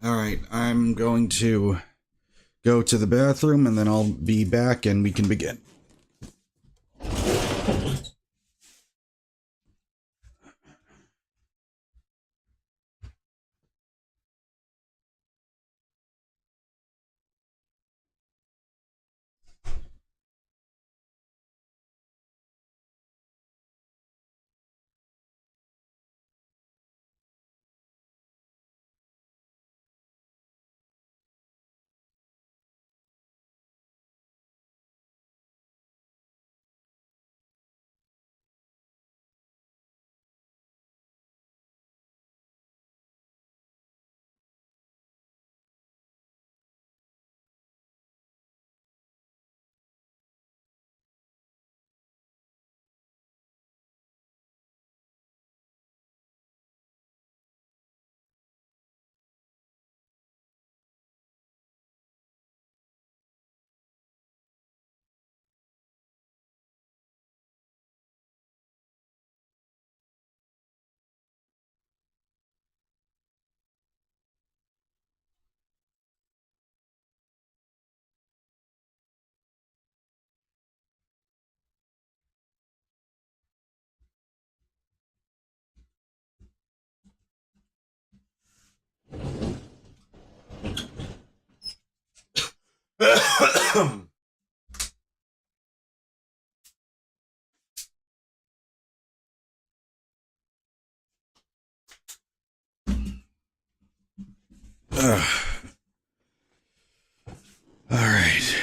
Alright, I'm going to go to the bathroom and then I'll be back and we can begin. Alright.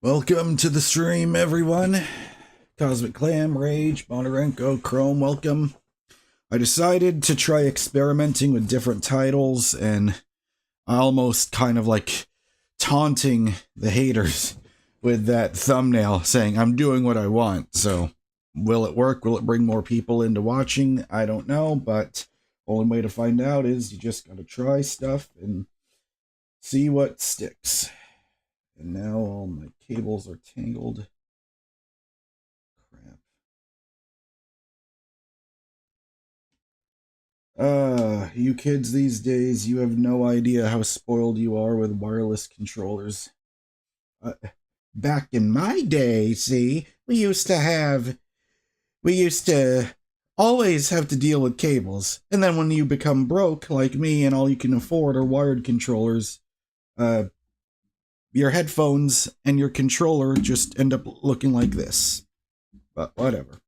Welcome to the stream, everyone. Cosmic Clam, Rage, Bonarenko, Chrome, welcome. I decided to try experimenting with different titles and almost kind of like taunting the haters with that thumbnail saying I'm doing what I want. So will it work? Will it bring more people into watching? I don't know, but only way to find out is you just gotta try stuff and see what sticks. And now all my cables are tangled. Crap. You kids these days, you have no idea how spoiled you are with wireless controllers. Back in my day, see, we used to always have to deal with cables. And then when you become broke, like me, and all you can afford are wired controllers, your headphones and your controller just end up looking like this. But whatever.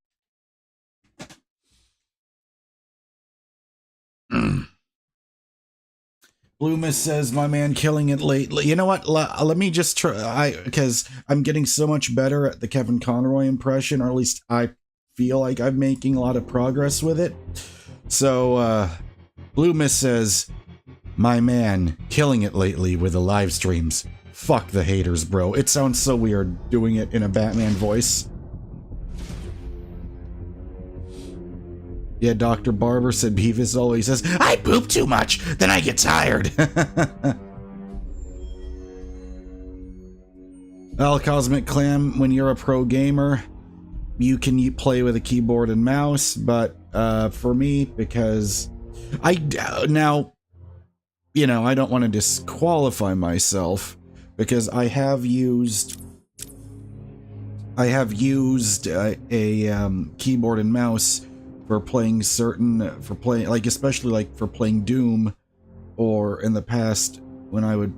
Bloomis says, my man killing it lately. You know what? Let me just try, because I'm getting so much better at the Kevin Conroy impression, or at least I feel like I'm making a lot of progress with it. So, Bloomis says, my man killing it lately with the live streams. Fuck the haters, bro. It sounds so weird doing it in a Batman voice. Yeah, Dr. Barber said Beavis always says, I poop too much, then I get tired. Well, Cosmic Clam, when you're a pro gamer, you can play with a keyboard and mouse, but for me, because now, you know, I don't want to disqualify myself, because I have used a keyboard and mouse for playing especially like for playing Doom, or in the past when I would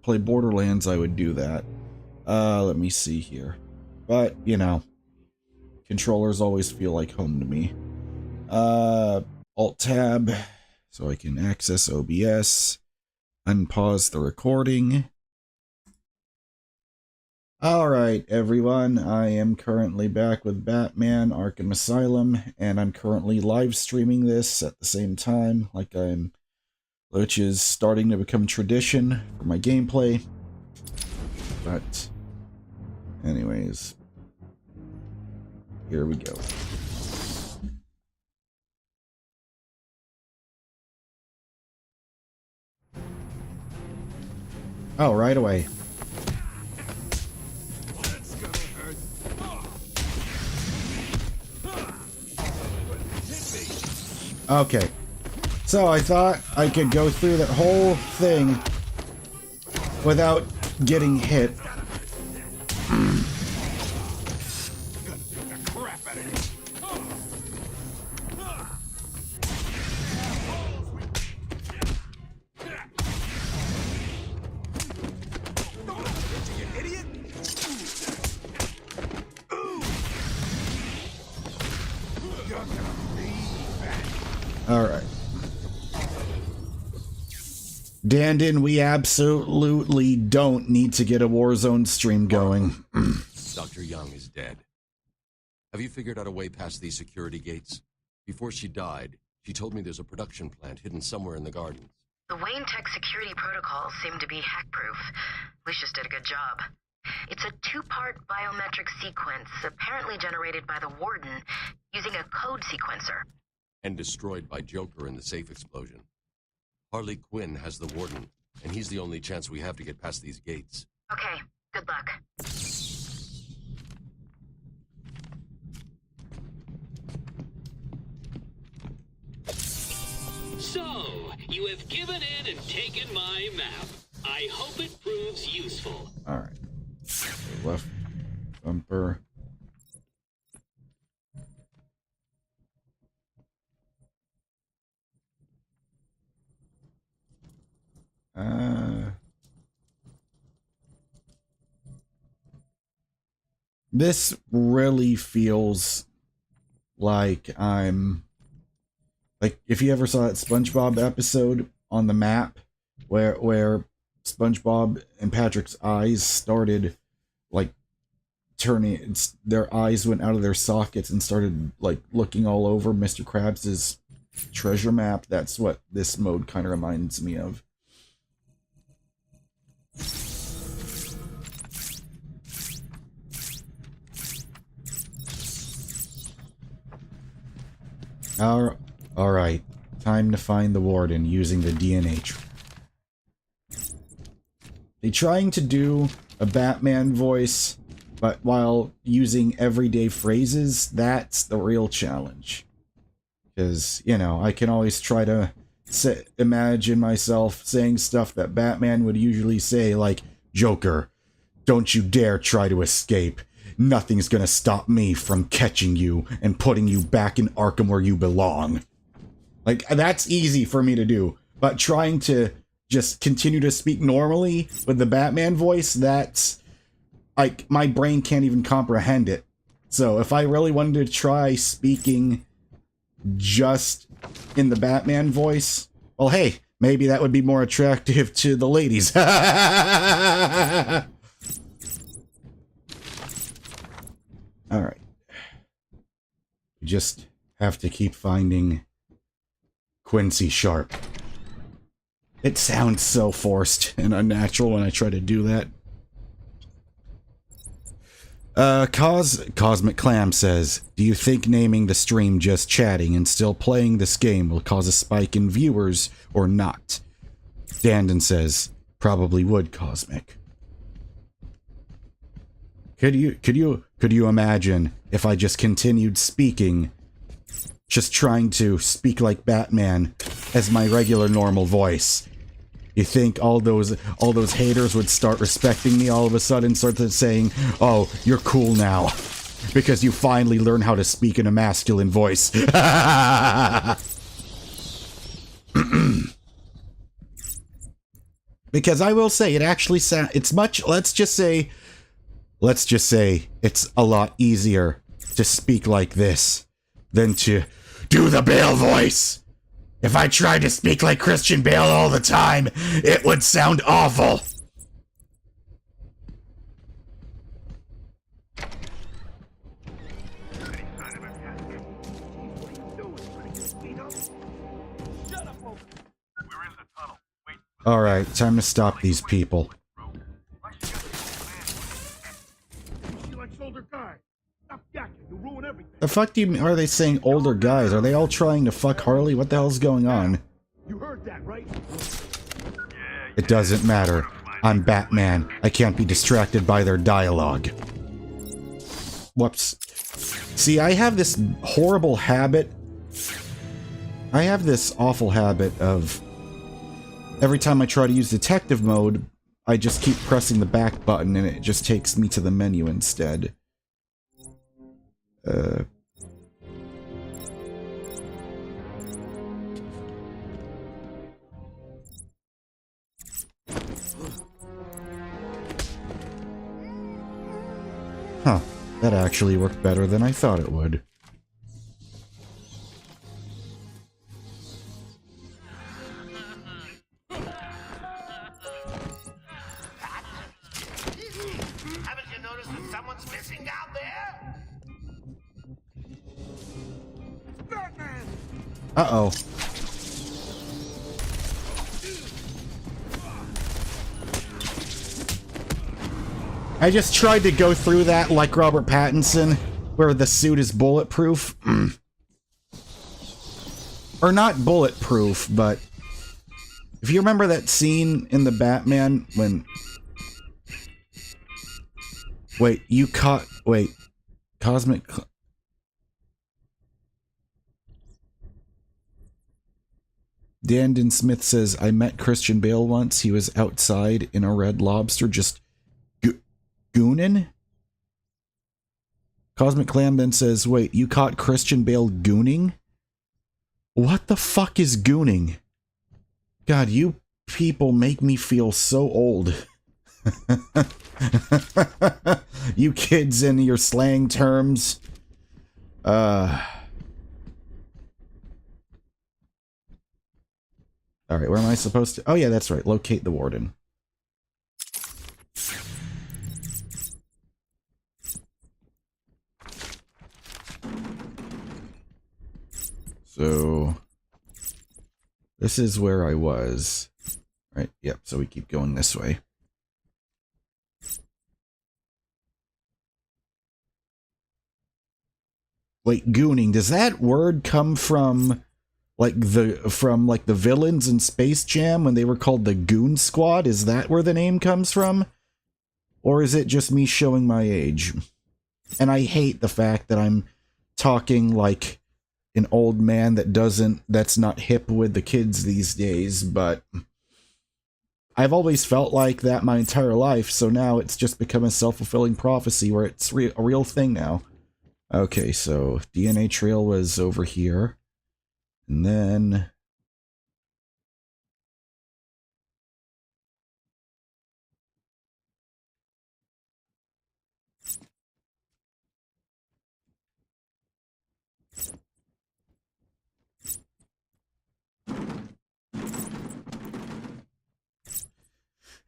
play Borderlands, I would do that. Let me see here. But, you know, controllers always feel like home to me. Alt tab, so I can access OBS, unpause the recording. Alright, everyone, I am currently back with Batman Arkham Asylum, and I'm currently live streaming this at the same time, which is starting to become tradition for my gameplay. But, anyways, here we go. Oh, right away. Okay. So I thought I could go through that whole thing without getting hit. Alright. Dandin, we absolutely don't need to get a Warzone stream going. Dr. Young is dead. Have you figured out a way past these security gates? Before she died, she told me there's a production plant hidden somewhere in the gardens. The Wayne Tech security protocols seem to be hack-proof. Lucius did a good job. It's a two-part biometric sequence, apparently generated by the Warden using a code sequencer. And destroyed by Joker in the safe explosion. Harley Quinn has the Warden, and he's the only chance we have to get past these gates. Okay, good luck. So, you have given in and taken my map. I hope it proves useful. Alright. Left bumper. This really feels like I'm like if you ever saw that SpongeBob episode on the map where SpongeBob and Patrick's eyes started like turning, their eyes went out of their sockets and started like looking all over Mr. Krabs's treasure map. That's what this mode kind of reminds me of. Alright, time to find the Warden using the DNA tree. They're trying to do a Batman voice, but while using everyday phrases, that's the real challenge. Because, you know, I can always try to imagine myself saying stuff that Batman would usually say, like, Joker, don't you dare try to escape. Nothing's gonna stop me from catching you and putting you back in Arkham where you belong. Like, that's easy for me to do. But trying to just continue to speak normally with the Batman voice, that's... like, my brain can't even comprehend it. So, if I really wanted to try speaking just in the Batman voice, well, hey, maybe that would be more attractive to the ladies. Alright. We just have to keep finding Quincy Sharp. It sounds so forced and unnatural when I try to do that. Cosmic Clam says, do you think naming the stream just chatting and still playing this game will cause a spike in viewers or not? Dandon says, probably would, Cosmic. Could you imagine if I just continued speaking, just trying to speak like Batman as my regular normal voice? You think all those haters would start respecting me all of a sudden, start saying, "Oh, you're cool now because you finally learn how to speak in a masculine voice." Because I will say, it actually it's much. Let's just say it's a lot easier to speak like this than to do the Bale voice. If I tried to speak like Christian Bale all the time, it would sound awful. Alright, time to stop these people. The fuck are they saying older guys? Are they all trying to fuck Harley? What the hell's going on? You heard that, right? It doesn't matter. I'm Batman. I can't be distracted by their dialogue. Whoops. See, I have this horrible habit I have this awful habit of every time I try to use detective mode, I just keep pressing the back button and it just takes me to the menu instead. Huh, that actually worked better than I thought it would. Haven't you noticed that someone's missing down there? Batman! Uh-oh. I just tried to go through that like Robert Pattinson, where the suit is bulletproof. Or not bulletproof, but... If you remember that scene in the Batman when... Wait, you caught... Wait. Cosmic... Dandon Smith says, I met Christian Bale once. He was outside in a Red Lobster just... goonin'? Cosmic Clam then says, wait, you caught Christian Bale gooning? What the fuck is gooning? God, you people make me feel so old. You kids and your slang terms. Alright, where am I supposed to... Oh yeah, that's right. Locate the warden. So... This is where I was. Right, yep, so we keep going this way. Wait, gooning, does that word come from the villains in Space Jam when they were called the Goon Squad? Is that where the name comes from? Or is it just me showing my age? And I hate the fact that I'm talking like an old man that's not hip with the kids these days, but I've always felt like that my entire life, so now it's just become a self-fulfilling prophecy where it's a real thing now. Okay, so DNA trail was over here, and then...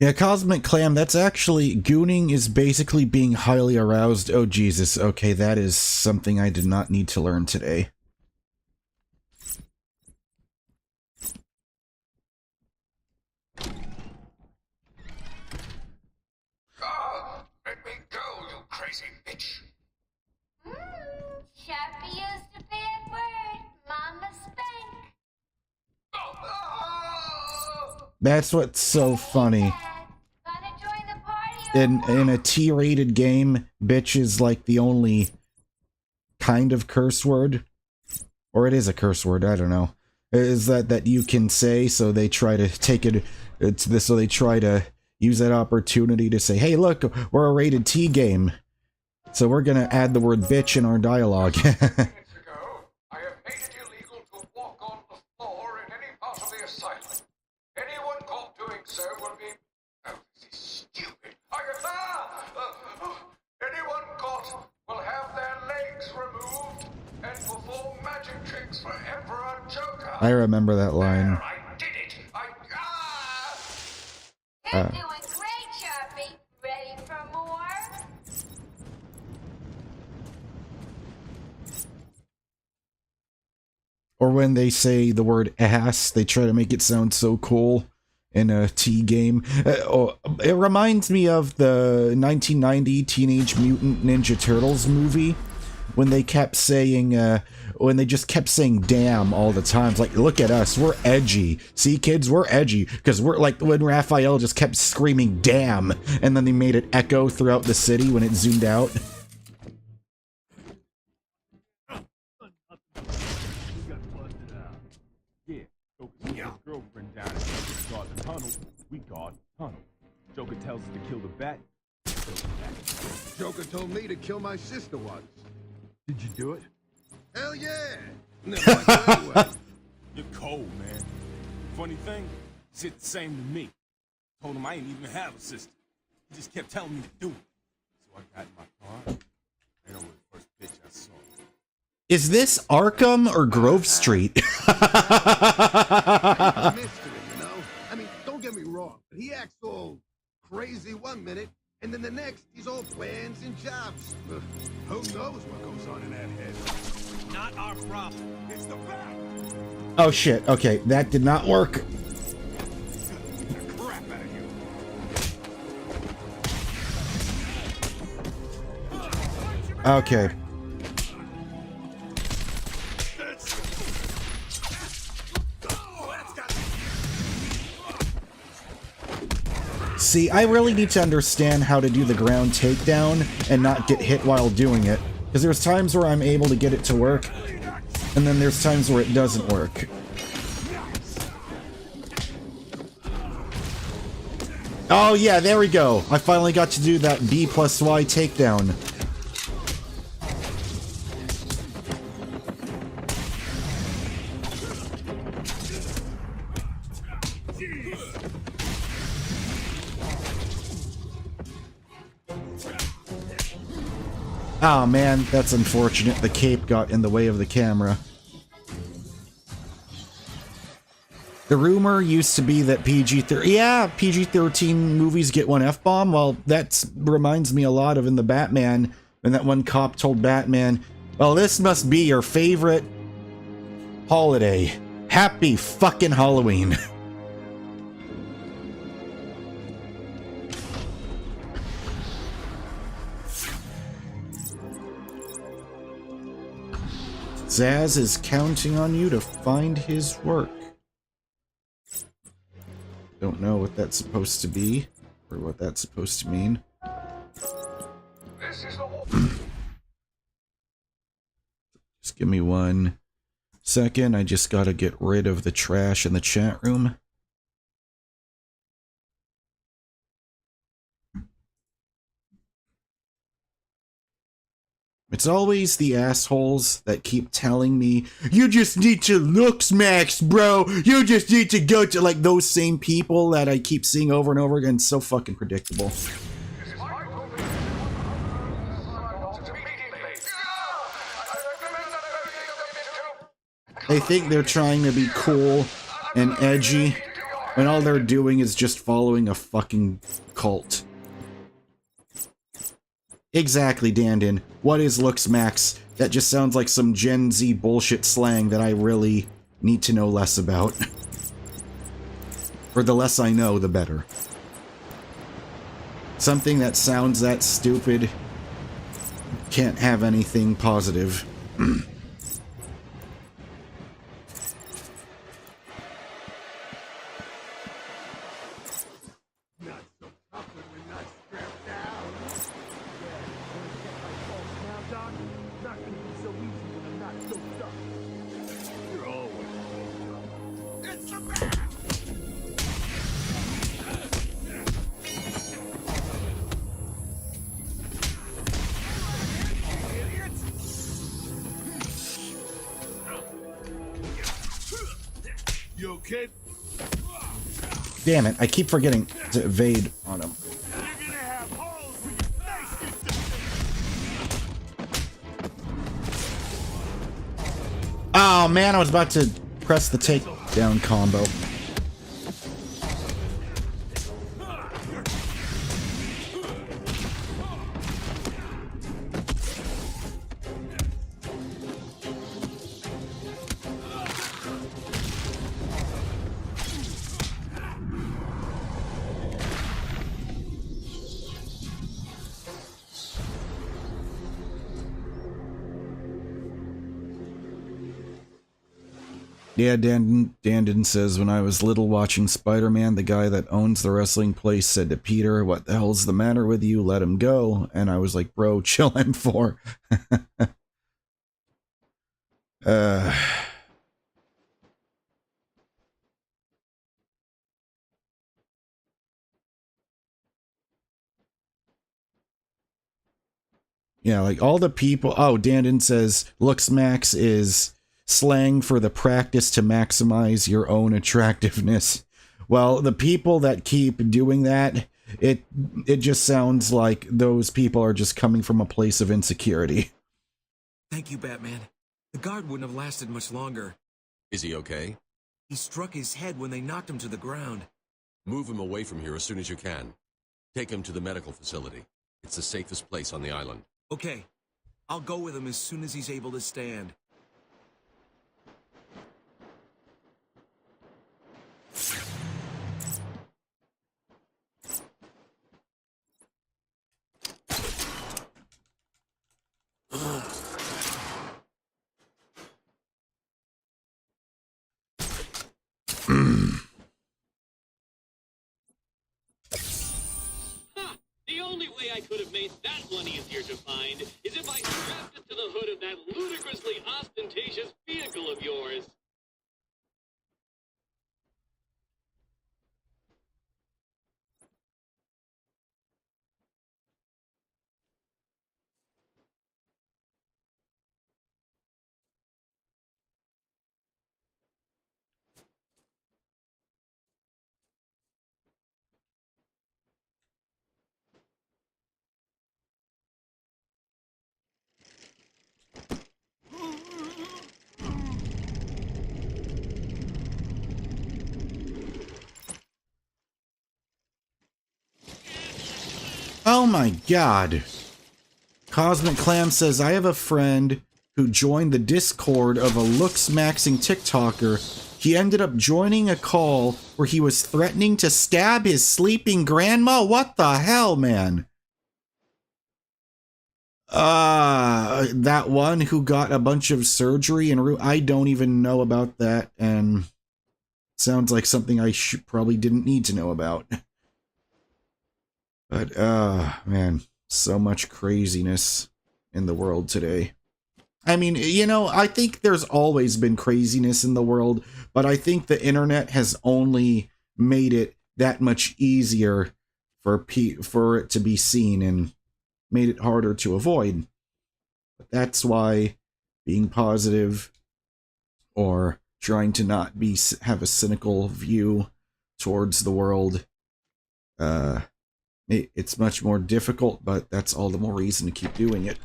Yeah, Cosmic Clam, that's actually... Gooning is basically being highly aroused. Oh, Jesus. Okay, that is something I did not need to learn today. Oh, let me go, you crazy bitch. Sharpie used a bad word. Mama spank. Oh. That's what's so funny. Gonna join the party. In a T-rated game, bitch is like the only kind of curse word. Or it is a curse word, I don't know. Is that you can say, so they try to take it... so they try to use that opportunity to say, hey, look, we're a rated T game. So we're gonna add the word bitch in our dialogue. Minutes ago, I have made it illegal to walk on the floor in any part of the asylum. Anyone caught doing so will be... Oh, this is stupid. Anyone caught will have their legs removed and perform magic tricks for Emperor Joker. I remember that line. There, I did it. You're doing great, Sharpie. Ready for more? Or when they say the word ass, they try to make it sound so cool in a T game. It reminds me of the 1990 Teenage Mutant Ninja Turtles movie when they kept saying, when they just kept saying damn all the time. It's like, look at us, we're edgy. See, kids, we're edgy. Because we're like when Raphael just kept screaming damn, and then they made it echo throughout the city when it zoomed out. tunnel. We guard the tunnel. Joker tells us to kill the bat. Joker told me to kill my sister once. Did you do it? Hell yeah! Never liked her anyway. You're cold, man. Funny thing, he said the same to me. Told him I ain't even have a sister. He just kept telling me to do it. So I got in my car, ran over the first bitch I saw. Is this Arkham or Grove Street? Mystery, you know? I mean, don't get me wrong, but he acts all crazy one minute, and then the next, he's all plans and jobs. Who knows what goes on in that head? Not our problem. It's the bat. Oh shit, okay, that did not work. The crap out of you. Okay. See, I really need to understand how to do the ground takedown and not get hit while doing it. Because there's times where I'm able to get it to work, and then there's times where it doesn't work. Oh yeah, there we go. I finally got to do that B plus Y takedown. Oh man, that's unfortunate. The cape got in the way of the camera. The rumor used to be that PG-13 movies get one F-bomb. Well, that reminds me a lot of in the Batman, when that one cop told Batman, well, this must be your favorite holiday. Happy fucking Halloween. Zaz is counting on you to find his work. Don't know what that's supposed to be, or what that's supposed to mean. This is the Just give me 1 second. I just gotta get rid of the trash in the chat room. It's always the assholes that keep telling me, you just need to looks max, bro. You just need to go to, like, those same people that I keep seeing over and over again. It's so fucking predictable. They think they're trying to be cool and edgy, when all they're doing is just following a fucking cult. Exactly, Dandin. What is looks max? That just sounds like some Gen Z bullshit slang that I really need to know less about. Or the less I know, the better. Something that sounds that stupid can't have anything positive. You okay? Damn it, I keep forgetting to evade on him. Oh man, I was about to press the takedown combo. Yeah, Dandin says, when I was little watching Spider-Man, the guy that owns the wrestling place said to Peter, what the hell's the matter with you? Let him go. And I was like, bro, chill M4. Yeah, like all the people. Oh, Dandon says Lux Max is slang for the practice to maximize your own attractiveness. Well, the people that keep doing that, it just sounds like those people are just coming from a place of insecurity. Thank you, Batman. The guard wouldn't have lasted much longer. Is he okay? He struck his head when they knocked him to the ground. Move him away from here as soon as you can. Take him to the medical facility. It's the safest place on the island. Okay. I'll go with him as soon as he's able to stand. The only way I could have made that one easier to find is if I strapped it to the hood of that ludicrously ostentatious vehicle of yours. Oh my god. Cosmic Clam says, I have a friend who joined the Discord of a looks maxing TikToker. He ended up joining a call where he was threatening to stab his sleeping grandma. What the hell, man? That one who got a bunch of surgery and I don't even know about that, and sounds like something I probably didn't need to know about. But, man, so much craziness in the world today. I mean, you know, I think there's always been craziness in the world, but I think the internet has only made it that much easier for it to be seen and made it harder to avoid. But that's why being positive or trying to not have a cynical view towards the world, it's much more difficult, but that's all the more reason to keep doing it.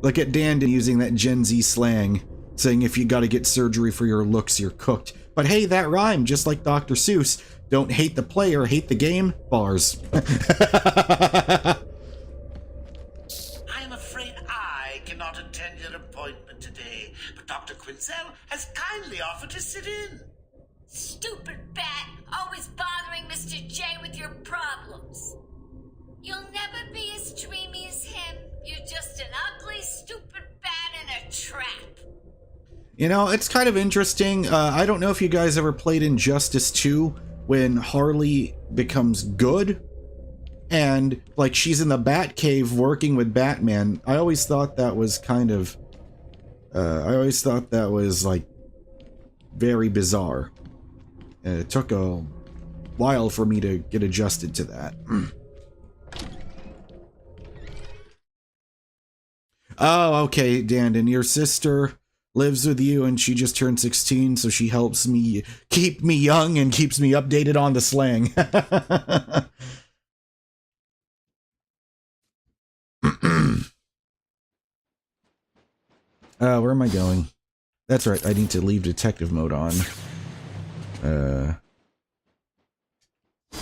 Look at Dandon using that Gen Z slang, saying if you gotta get surgery for your looks, you're cooked. But hey, that rhymed, just like Dr. Seuss. Don't hate the player, hate the game. Bars. I'm afraid I cannot attend your appointment today, but Dr. Quinzel has kindly offered to sit in. Stupid bat, always bothering Mr. J with your problems. You'll never be as dreamy as him. You're just an ugly, stupid bat in a trap. You know, it's kind of interesting. I don't know if you guys ever played Injustice 2 when Harley becomes good and like she's in the Batcave working with Batman. I always thought that was kind of like very bizarre. It took a while for me to get adjusted to that. Oh, okay, Dandon, your sister lives with you and she just turned 16, so she helps me keep me young and keeps me updated on the slang. Where am I going? That's right, I need to leave detective mode on.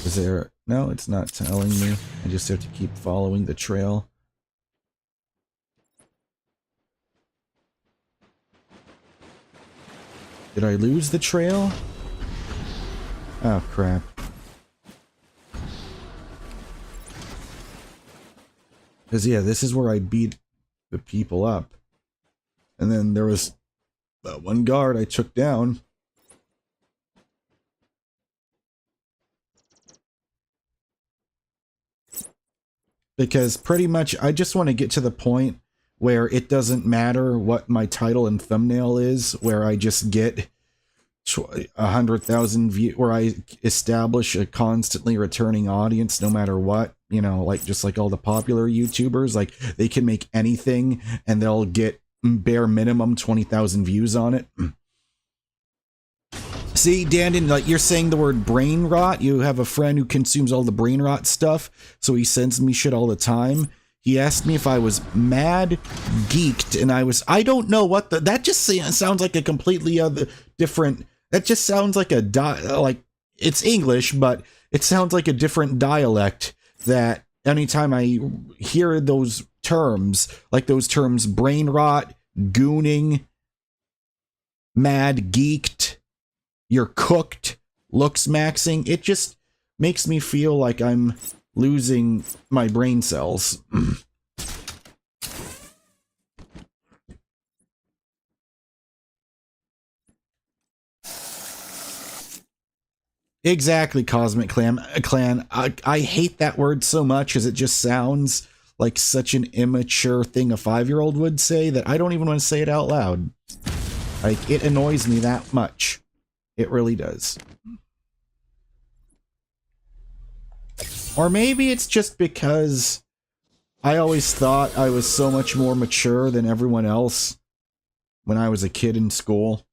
Is there... No, it's not telling me. I just have to keep following the trail. Did I lose the trail? Oh, crap. Because, yeah, this is where I beat the people up. And then there was that one guard I took down. Because pretty much I just want to get to the point where it doesn't matter what my title and thumbnail is, where I just get 100,000 view, where I establish a constantly returning audience no matter what, you know, like just like all the popular YouTubers, like they can make anything and they'll get bare minimum 20,000 views on it. See, Dandon, like you're saying the word brain rot. You have a friend who consumes all the brain rot stuff, so he sends me shit all the time. He asked me if I was mad geeked, and I don't know what that just sounds like a completely other different, that just sounds like like it's English, but it sounds like a different dialect that anytime I hear those terms, like those terms brain rot, gooning, mad geeked, you're cooked, looks maxing, it just makes me feel like I'm losing my brain cells. Exactly, Cosmic Clan. I hate that word so much as it just sounds like such an immature thing a 5-year-old would say that I don't even want to say it out loud. Like, it annoys me that much. It really does. Or maybe it's just because I always thought I was so much more mature than everyone else when I was a kid in school.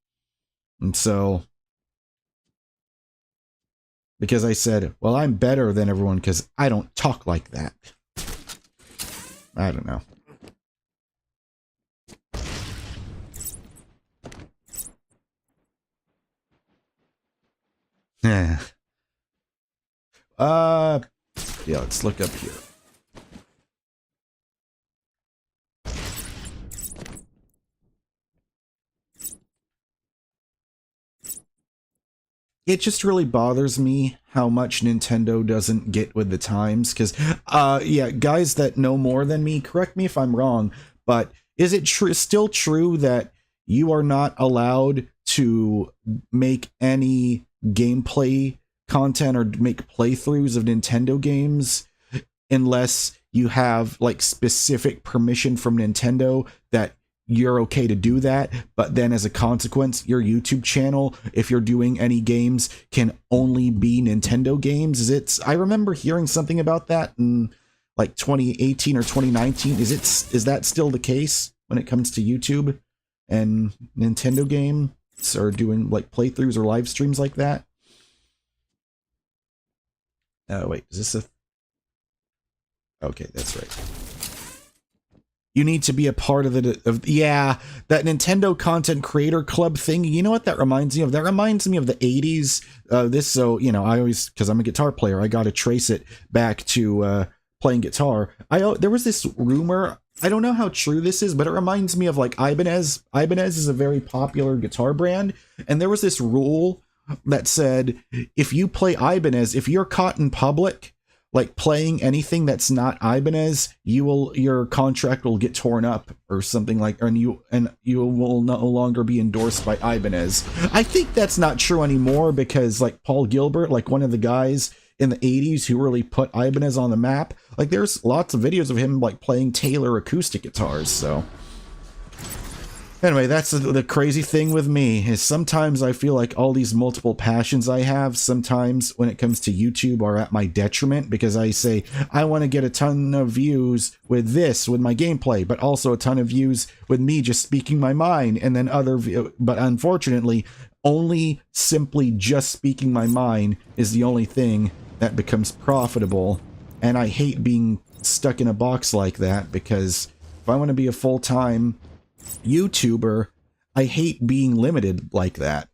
And so, because I said, well, I'm better than everyone because I don't talk like that. I don't know. Yeah. Yeah, let's look up here. It just really bothers me how much Nintendo doesn't get with the times, because, yeah, guys that know more than me, correct me if I'm wrong, but is it still true that you are not allowed to make any gameplay content or make playthroughs of Nintendo games unless you have, like, specific permission from Nintendo that you're okay to do that, but then as a consequence, your YouTube channel, if you're doing any games, can only be Nintendo games? I remember hearing something about that in like 2018 or 2019. Is that still the case when it comes to YouTube and Nintendo games, or doing like playthroughs or live streams like that? Oh wait, is this okay, that's right. You need to be a part of yeah, that Nintendo Content Creator Club thing. You know what that reminds me of? That reminds me of the 80s. So, you know, I always, because I'm a guitar player, I got to trace it back to playing guitar. There was this rumor, I don't know how true this is, but it reminds me of like Ibanez. Ibanez is a very popular guitar brand, and there was this rule that said, if you play Ibanez, if you're caught in public like playing anything that's not Ibanez, your contract will get torn up or something like, and you will no longer be endorsed by Ibanez. I think that's not true anymore, because like Paul Gilbert, like one of the guys in the 80s who really put Ibanez on the map, like there's lots of videos of him like playing Taylor acoustic guitars. So anyway, that's the crazy thing with me, is sometimes I feel like all these multiple passions I have, sometimes when it comes to YouTube, are at my detriment, because I say, I want to get a ton of views with my gameplay, but also a ton of views with me just speaking my mind, and then but unfortunately, only simply just speaking my mind is the only thing that becomes profitable, and I hate being stuck in a box like that, because if I want to be a full-time YouTuber, I hate being limited like that.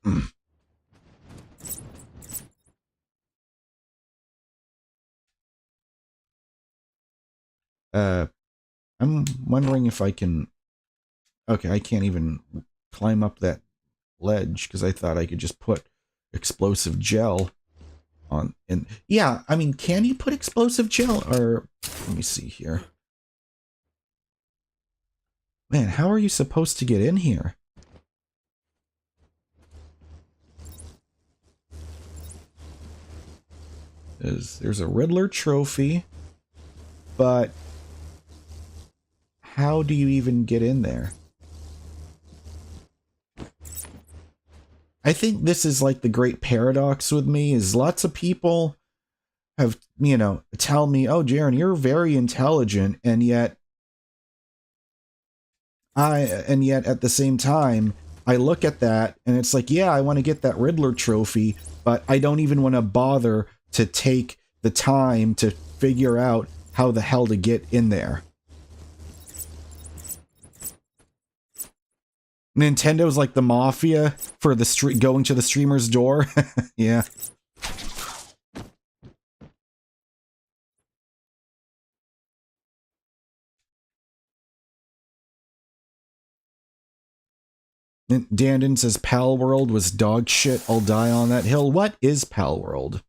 I'm wondering if I can... Okay, I can't even climb up that ledge, because I thought I could just put explosive gel on... And yeah, I mean, can you put explosive gel? Or, let me see here. Man, how are you supposed to get in here? There's a Riddler trophy, but how do you even get in there? I think this is like the great paradox with me, is lots of people have, tell me, oh, Jaren, you're very intelligent, and yet at the same time, I look at that and it's like, yeah, I want to get that Riddler trophy, but I don't even want to bother to take the time to figure out how the hell to get in there. Nintendo's like the mafia for the going to the streamer's door. Yeah. Dandon says Pal World was dog shit. I'll die on that hill. What is Pal World?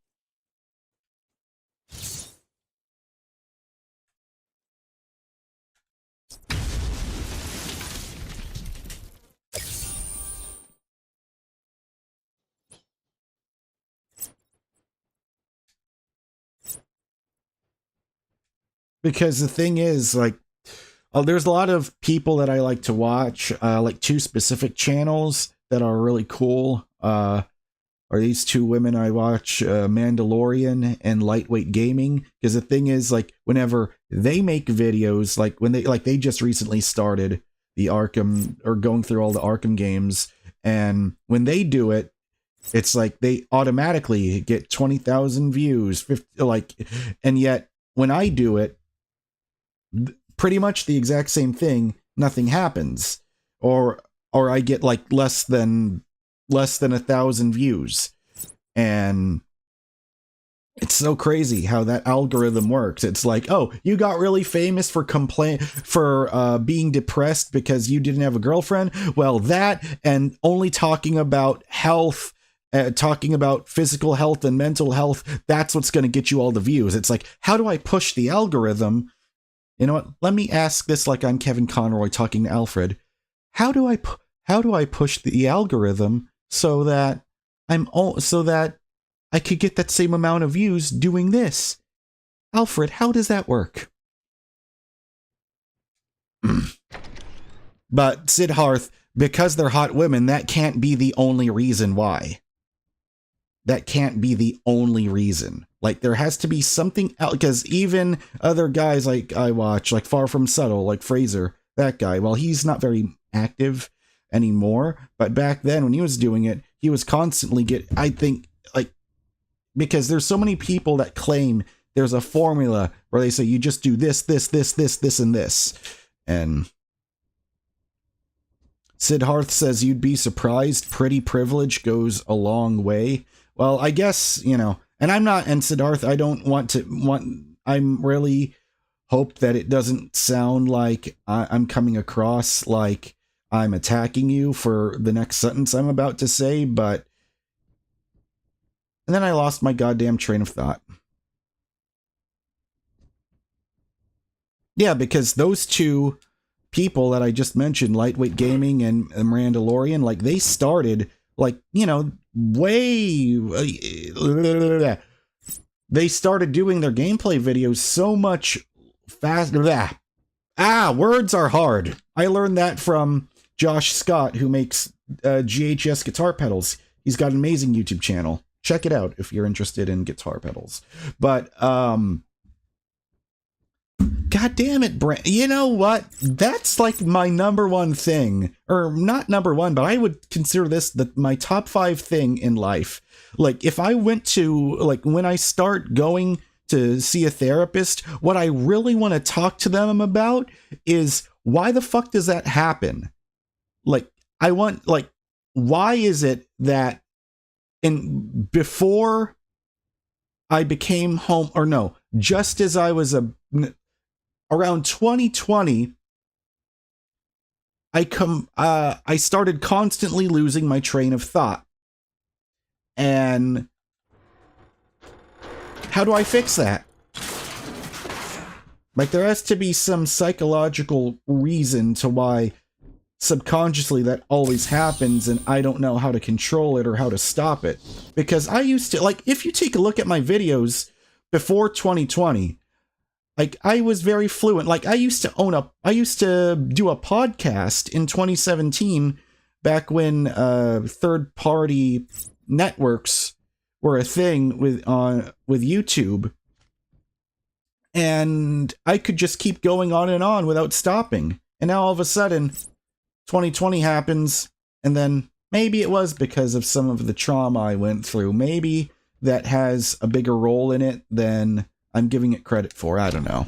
Because the thing is, like, there's a lot of people that I like to watch, like two specific channels that are really cool. Are these two women I watch, Mandalorian and Lightweight Gaming? Because the thing is, like, whenever they make videos, like when they just recently started the Arkham, or going through all the Arkham games, and when they do it, it's like they automatically get 20,000 views, 50, like, and yet when I do it, pretty much the exact same thing, nothing happens, or I get like less than 1,000 views. And it's so crazy how that algorithm works. It's like, oh, you got really famous for being depressed because you didn't have a girlfriend. Well, that, and only talking about health, talking about physical health and mental health, that's what's going to get you all the views. It's like, how do I push the algorithm? You know what? Let me ask this like I'm Kevin Conroy talking to Alfred. How do I push the algorithm so that I could get that same amount of views doing this? Alfred, how does that work? But Sidharth, because they're hot women, that can't be the only reason why. That can't be the only reason. Like, there has to be something else, because even other guys like I watch, like Far From Subtle, like Fraser, that guy, well, he's not very active anymore, but back then when he was doing it, he was constantly I think, like, because there's so many people that claim there's a formula where they say you just do this, this, and this. And Sidharth says you'd be surprised, pretty privilege goes a long way. Well, I guess, and I'm not, and Siddarth, I don't I'm really hope that it doesn't sound like I'm coming across like I'm attacking you for the next sentence I'm about to say, but, and then I lost my goddamn train of thought. Yeah, because those two people that I just mentioned, Lightweight Gaming and Mandalorian, like, they started, like, they started doing their gameplay videos so much faster. Words are hard. I learned that from Josh Scott, who makes GHS guitar pedals. He's got an amazing YouTube channel. Check it out if you're interested in guitar pedals. But God damn it, Brent. You know what? That's like my number one thing. Or not number one, but I would consider this my top 5 thing in life. Like, if I went to, like, when I start going to see a therapist, what I really want to talk to them about is, why the fuck does that happen? Like, I want, like, why is it that before I became home, or no, just as I was around 2020, I started constantly losing my train of thought. And how do I fix that? Like, there has to be some psychological reason to why subconsciously that always happens, and I don't know how to control it or how to stop it. Because I used to, like, if you take a look at my videos before 2020, like, I was very fluent. Like, I used to do a podcast in 2017 back when third-party networks were a thing with YouTube, and I could just keep going on and on without stopping. And now all of a sudden, 2020 happens, and then maybe it was because of some of the trauma I went through. Maybe that has a bigger role in it than I'm giving it credit for. I don't know.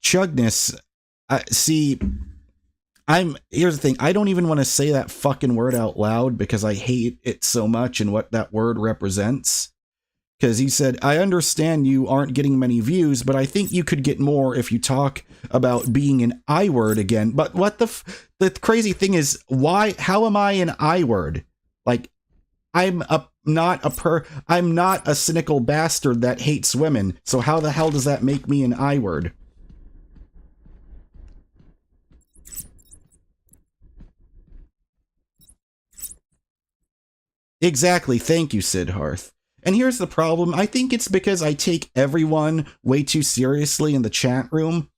Chugness, see, here's the thing. I don't even want to say that fucking word out loud because I hate it so much and what that word represents. Because he said, I understand you aren't getting many views, but I think you could get more if you talk about being an I word again. But what the crazy thing is, how am I an I word? Like, I'm not a cynical bastard that hates women. So how the hell does that make me an I word? Exactly. Thank you, Sidharth. And here's the problem. I think it's because I take everyone way too seriously in the chat room.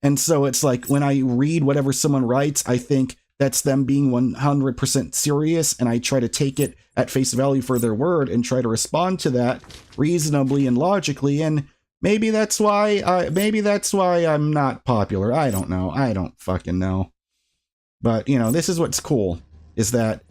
And so it's like when I read whatever someone writes, I think that's them being 100% serious. And I try to take it at face value for their word and try to respond to that reasonably and logically. And maybe that's why I'm not popular. I don't know. I don't fucking know. But, you know, this is what's cool, is that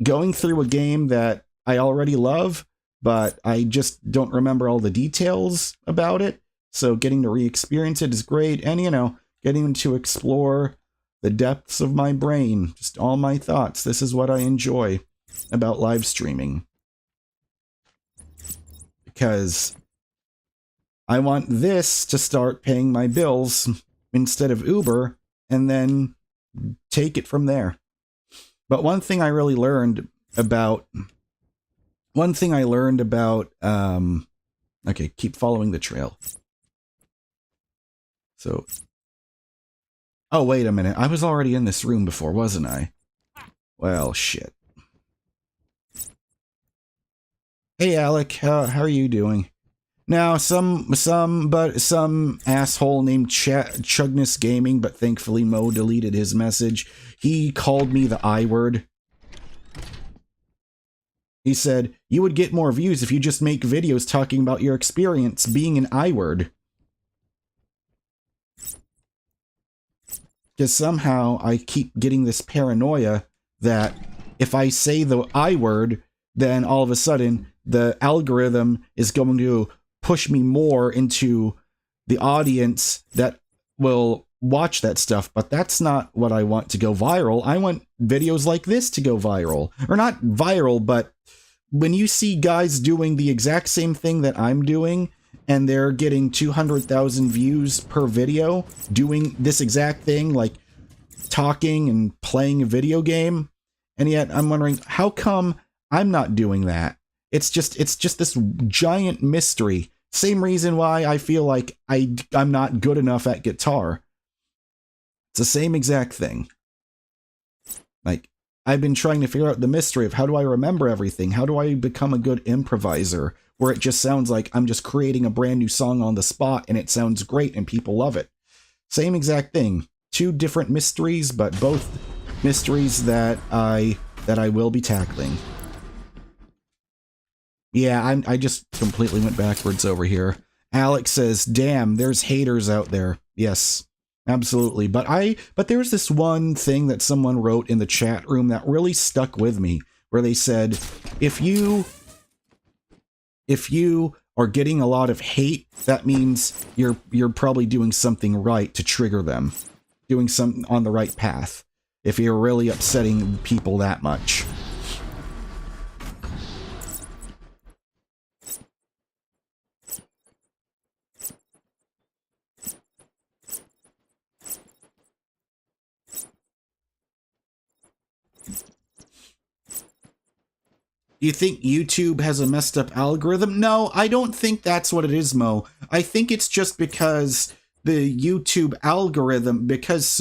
going through a game that I already love, but I just don't remember all the details about it. So getting to re-experience it is great. And, you know, getting to explore the depths of my brain, just all my thoughts. This is what I enjoy about live streaming. Because I want this to start paying my bills instead of Uber, and then take it from there. But one thing I really learned about... okay, keep following the trail. So... oh, wait a minute. I was already in this room before, wasn't I? Well, shit. Hey, Alec. How are you doing? Now, some asshole named Chugness Gaming, but thankfully Mo deleted his message. He called me the I word. He said, you would get more views if you just make videos talking about your experience being an I word. Because somehow I keep getting this paranoia that if I say the I word, then all of a sudden the algorithm is going to push me more into the audience that will watch that stuff. But that's not what I want to go viral. I want videos like this to go viral. Or not viral, but when you see guys doing the exact same thing that I'm doing, and they're getting 200,000 views per video, doing this exact thing, like talking and playing a video game, and yet I'm wondering, how come I'm not doing that? It's just this giant mystery. Same reason why I feel like I'm not good enough at guitar. It's the same exact thing. Like, I've been trying to figure out the mystery of how do I remember everything? How do I become a good improviser? Where it just sounds like I'm just creating a brand new song on the spot and it sounds great and people love it. Same exact thing. Two different mysteries, but both mysteries that I will be tackling. Yeah, I just completely went backwards over here. Alex says, damn, there's haters out there. Yes, absolutely. But there's this one thing that someone wrote in the chat room that really stuck with me, where they said, if you are getting a lot of hate, that means you're probably doing something right to trigger them. Doing something on the right path. If you're really upsetting people that much. You think YouTube has a messed up algorithm? No, I don't think that's what it is, Mo. I think it's just because the YouTube algorithm, because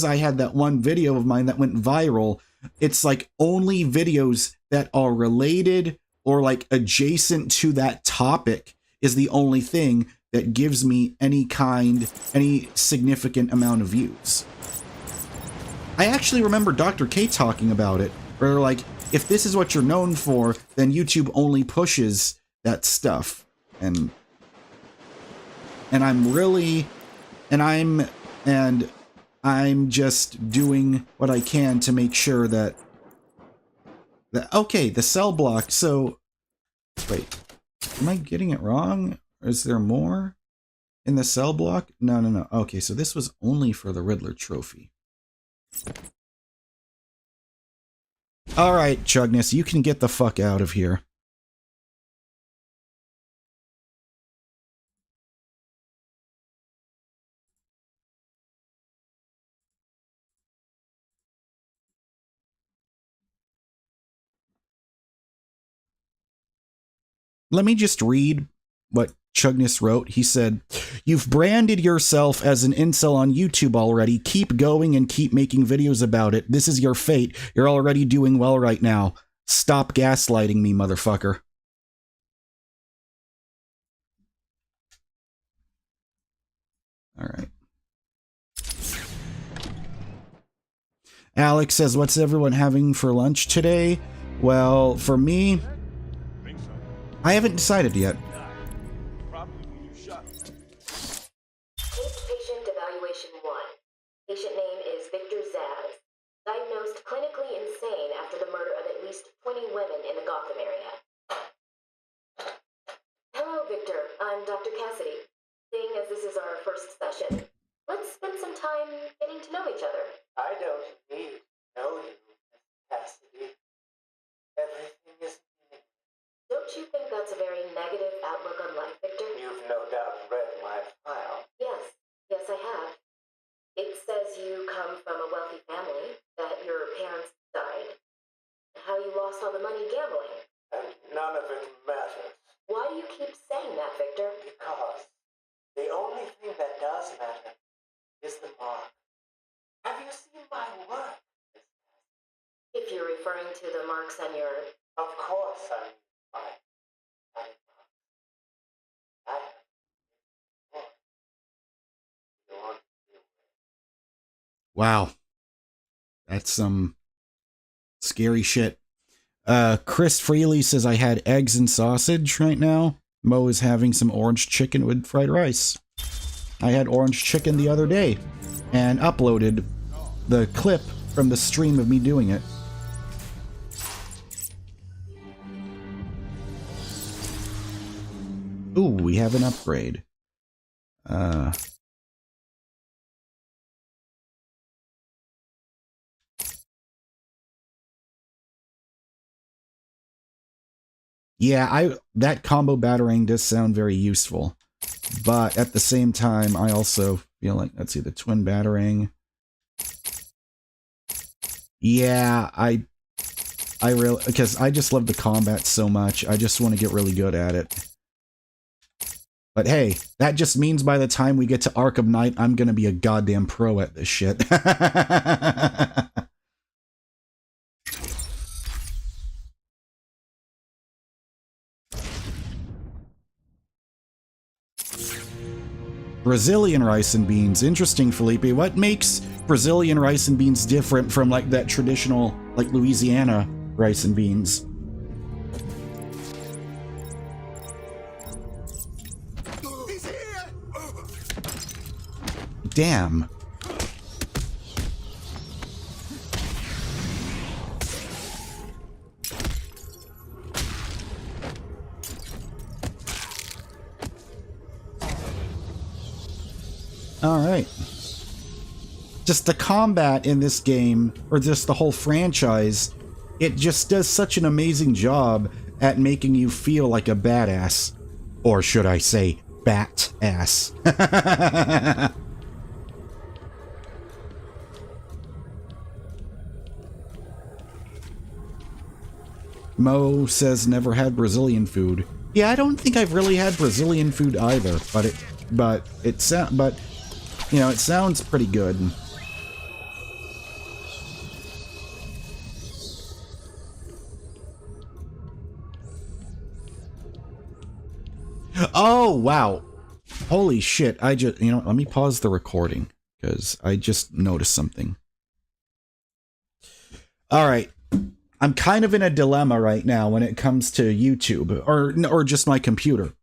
I had that one video of mine that went viral, it's like only videos that are related or like adjacent to that topic is the only thing that gives me any significant amount of views. I actually remember Dr. K talking about it, where like, if this is what you're known for, then YouTube only pushes that stuff. And I'm just doing what I can to make sure that okay, the cell block. So wait, am I getting it wrong? Is there more in the cell block? No. Okay, so this was only for the Riddler trophy. All right, Chugness, you can get the fuck out of here. Let me just read what Chugness wrote. He said, "You've branded yourself as an incel on YouTube already. Keep going and keep making videos about it. This is your fate. You're already doing well right now. Stop gaslighting me, motherfucker." All right. Alex says, "What's everyone having for lunch today?" Well, for me, I haven't decided yet. Patient evaluation 1. Patient name is Victor Zaz. Diagnosed clinically insane after the murder of at least 20 women in the Gotham area. Hello, Victor. I'm Dr. Cassidy. Seeing as this is our first session, let's spend some time getting to know each other. I don't need to know you, Miss Cassidy. Everything is new. Don't you think that's a very negative outlook on life, Victor? You've no doubt read my file. Yes, I have. It says you come from a wealthy family, that your parents died, and how you lost all the money gambling. And none of it matters. Why do you keep saying that, Victor? Because the only thing that does matter is the mark. Have you seen my work? If you're referring to the marks on your... Of course I mean my marks. I have one. You want to do it? Wow. That's some scary shit. Chris Freely says, "I had eggs and sausage right now." Mo is having some orange chicken with fried rice. I had orange chicken the other day and uploaded the clip from the stream of me doing it. Ooh, we have an upgrade. Yeah, that combo batarang does sound very useful. But at the same time, I also feel like, let's see, the twin batarang. Yeah, I really, because I just love the combat so much. I just want to get really good at it. But hey, that just means by the time we get to Arkham Knight, I'm gonna be a goddamn pro at this shit. Brazilian rice and beans. Interesting, Felipe. What makes Brazilian rice and beans different from like that traditional, like Louisiana rice and beans? He's here! Damn. All right. Just the combat in this game, or just the whole franchise, it just does such an amazing job at making you feel like a badass. Or should I say, bat-ass. Mo says never had Brazilian food. Yeah, I don't think I've really had Brazilian food either, but it sounds pretty good. Oh, wow. Holy shit, I just, you know, let me pause the recording, because I just noticed something. Alright, I'm kind of in a dilemma right now when it comes to YouTube, or just my computer.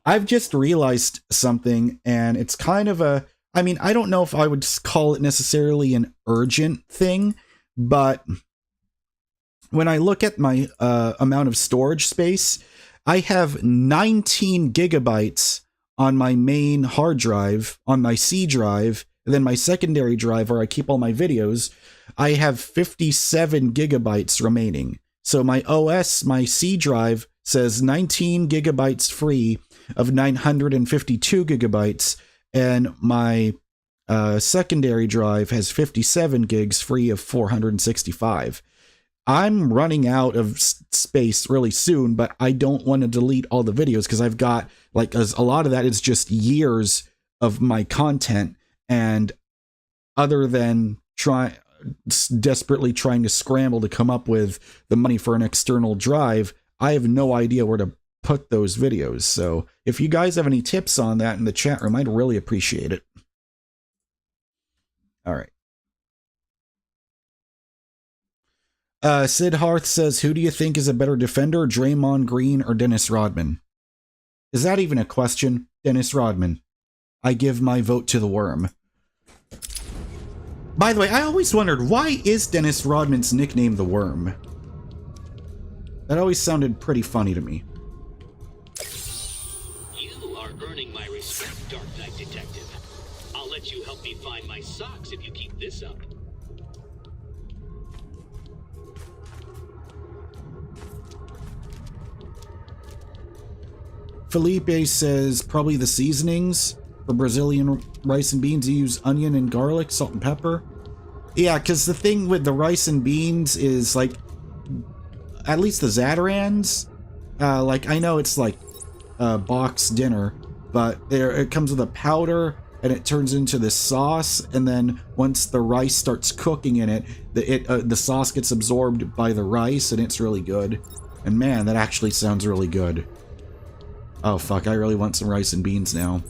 I've just realized something, and it's kind of a, I mean, I don't know if I would call it necessarily an urgent thing, but when I look at my amount of storage space, I have 19 gigabytes on my main hard drive, on my C drive, and then my secondary drive where I keep all my videos, I have 57 gigabytes remaining. So my OS, my C drive, says 19 gigabytes free of 952 gigabytes, and my secondary drive has 57 gigs free of 465. I'm running out of space really soon, but I don't want to delete all the videos because I've got, like, a lot of that is just years of my content, and other than desperately trying to scramble to come up with the money for an external drive, I have no idea where to put those videos. So if you guys have any tips on that in the chat room, I'd really appreciate it. All right. Sid Hearth says, who do you think is a better defender, Draymond Green or Dennis Rodman? Is that even a question? Dennis Rodman. I give my vote to the worm. By the way, I always wondered, why is Dennis Rodman's nickname the Worm? That always sounded pretty funny to me. You are earning my respect, Dark Knight Detective. I'll let you help me find my socks if you keep this up. Felipe says, probably the seasonings. For Brazilian rice and beans, you use onion and garlic, salt and pepper. Yeah, because the thing with the rice and beans is, like, at least the Zatarans, like, I know it's like box dinner, but it comes with a powder, and it turns into this sauce, and then once the rice starts cooking in it, the sauce gets absorbed by the rice, and it's really good. And man, that actually sounds really good. Oh fuck, I really want some rice and beans now.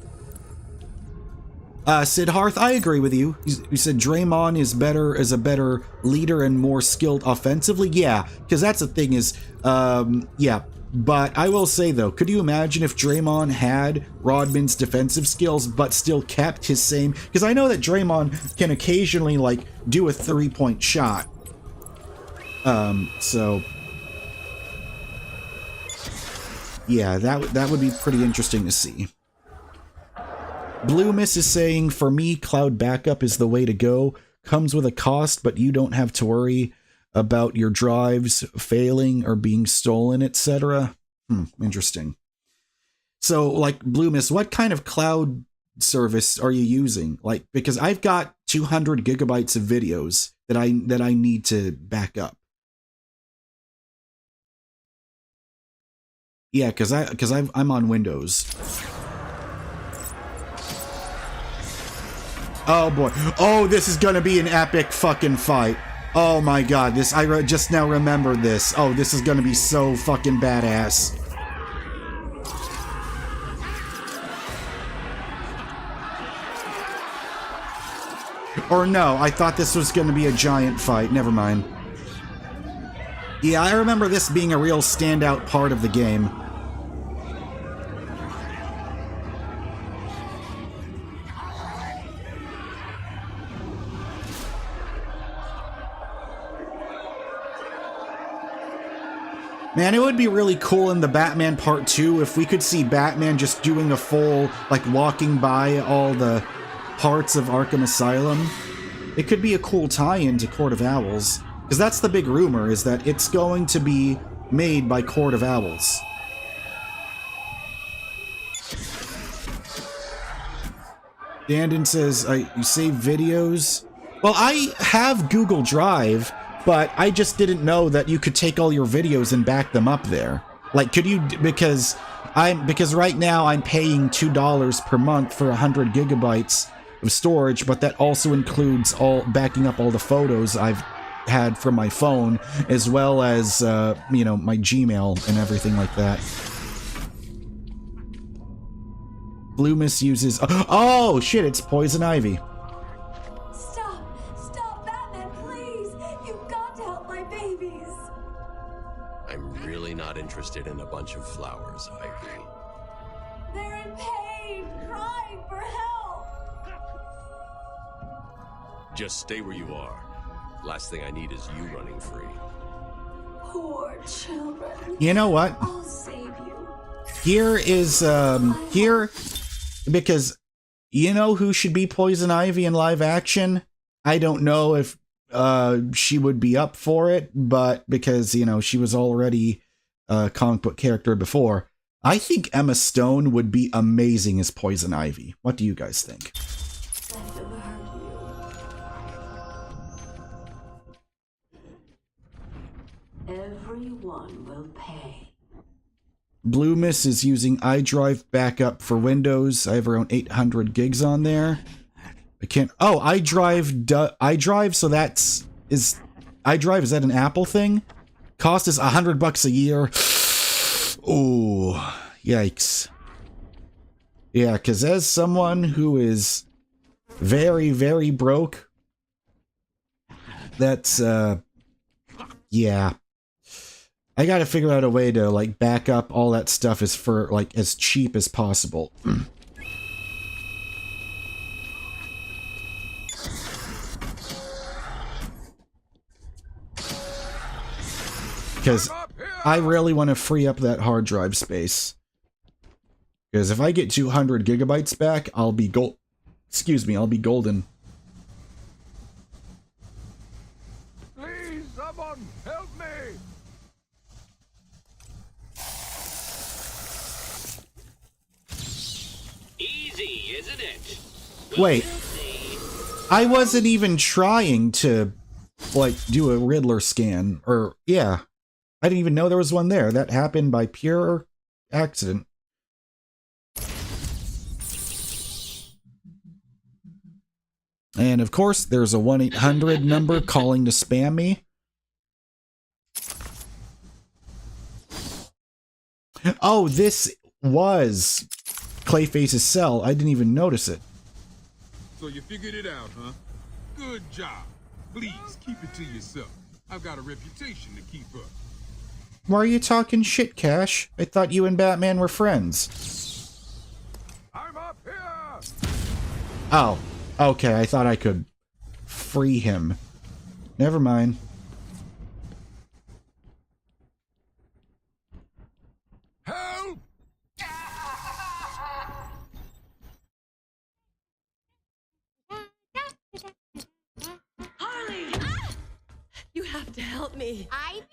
Sid Hearth, I agree with you. You said Draymond is a better leader and more skilled offensively. Yeah, because that's the thing is, yeah. But I will say though, could you imagine if Draymond had Rodman's defensive skills but still kept his same? Because I know that Draymond can occasionally like do a 3-point shot. So yeah, that would be pretty interesting to see. Blue Miss is saying, for me, cloud backup is the way to go. Comes with a cost, but you don't have to worry about your drives failing or being stolen, etc. Interesting. So, like, Blue Miss, what kind of cloud service are you using? Like, because I've got 200 gigabytes of videos that I need to back up. Yeah, because I'm on Windows. Oh boy. Oh, this is gonna be an epic fucking fight. Oh my god, this, I just now remembered this. Oh, this is gonna be so fucking badass. Or no, I thought this was gonna be a giant fight. Never mind. Yeah, I remember this being a real standout part of the game. Man, it would be really cool in the Batman Part 2 if we could see Batman just doing a full, like, walking by all the parts of Arkham Asylum. It could be a cool tie-in to Court of Owls. Because that's the big rumor, is that it's going to be made by Court of Owls. Dandon says, you save videos? Well, I have Google Drive, but I just didn't know that you could take all your videos and back them up there. Like, could you, because right now I'm paying $2 per month for 100 gigabytes of storage, but that also includes backing up all the photos I've had from my phone, as well as, you know, my Gmail and everything like that. Blue misuses. Oh shit! It's poison ivy. Stop, Batman, please! You've got to help my babies. I'm really not interested in a bunch of flowers, Ivy. They're in pain, crying for help. Just stay where you are. Last thing I need is you running free. Poor children. You know what? I'll save you. Here is here, because you know who should be Poison Ivy in live action? I don't know if she would be up for it, but because, you know, she was already a comic book character before, I think Emma Stone would be amazing as Poison Ivy. What do you guys think? Everyone will pay. Blue Miss is using iDrive backup for Windows. I have around 800 gigs on there. I can't. Oh, iDrive. So that's iDrive. Is that an Apple thing? Cost is $100 a year. Oh, yikes. Yeah, because as someone who is very, very broke, that's yeah. I gotta figure out a way to, like, back up all that stuff as for, like, as cheap as possible. Because I really want to free up that hard drive space. Because if I get 200 gigabytes back, I'll be I'll be golden. Please, someone, help me! Easy, isn't it? Wait. I wasn't even trying to, like, do a Riddler scan. Or, yeah. I didn't even know there was one there. That happened by pure accident. And, of course, there's a 1-800 number calling to spam me. Oh, this was Clayface's cell. I didn't even notice it. So you figured it out, huh? Good job. Please keep it to yourself. I've got a reputation to keep up. Why are you talking shit, Cash? I thought you and Batman were friends. I'm up here! Oh, okay. I thought I could free him. Never mind. Help! Harley! You have to help me. Ivy?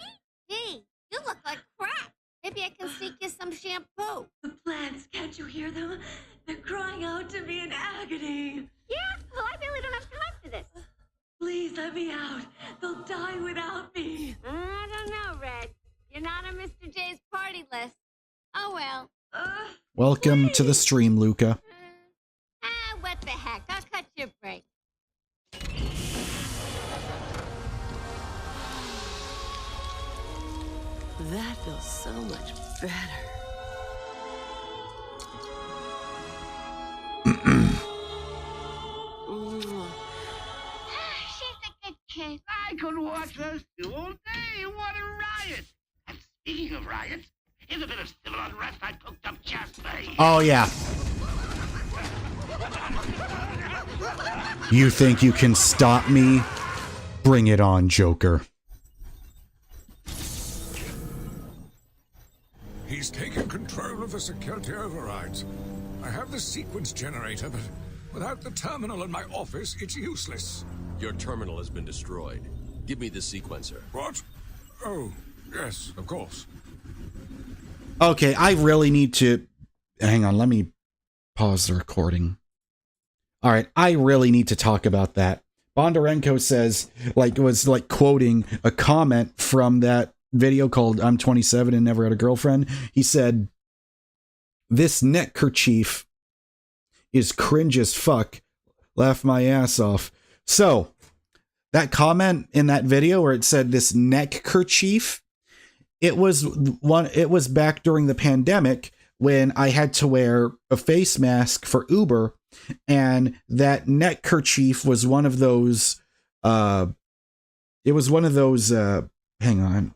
Hey, you look like crap. Maybe I can sneak you some shampoo. The plants, can't you hear them? They're crying out to me in agony. Yeah? Well, I really don't have time for this. Please let me out. They'll die without me. I don't know, Red. You're not on Mr. J's party list. Oh, well. Welcome to the stream, Luca. What the heck? I'll cut your break. That feels so much better. She's a good kid. I could watch those two all day. What a riot! And speaking of riots, in a bit of civil unrest, I cooked up Jasper. Oh, yeah. You think you can stop me? Bring it on, Joker. He's taken control of the security overrides. I have the sequence generator, but without the terminal in my office, it's useless. Your terminal has been destroyed. Give me the sequencer. What? Oh, yes, of course. Okay, I really need to... Hang on, let me pause the recording. Alright, I really need to talk about that. Bondarenko says, was quoting a comment from that video called I'm 27 and Never Had a Girlfriend. He said, "This neckerchief is cringe as fuck. Laugh my ass off." So, that comment in that video where it said this neck kerchief, it was back during the pandemic when I had to wear a face mask for Uber, and that neck kerchief was one of those, it was one of those, hang on,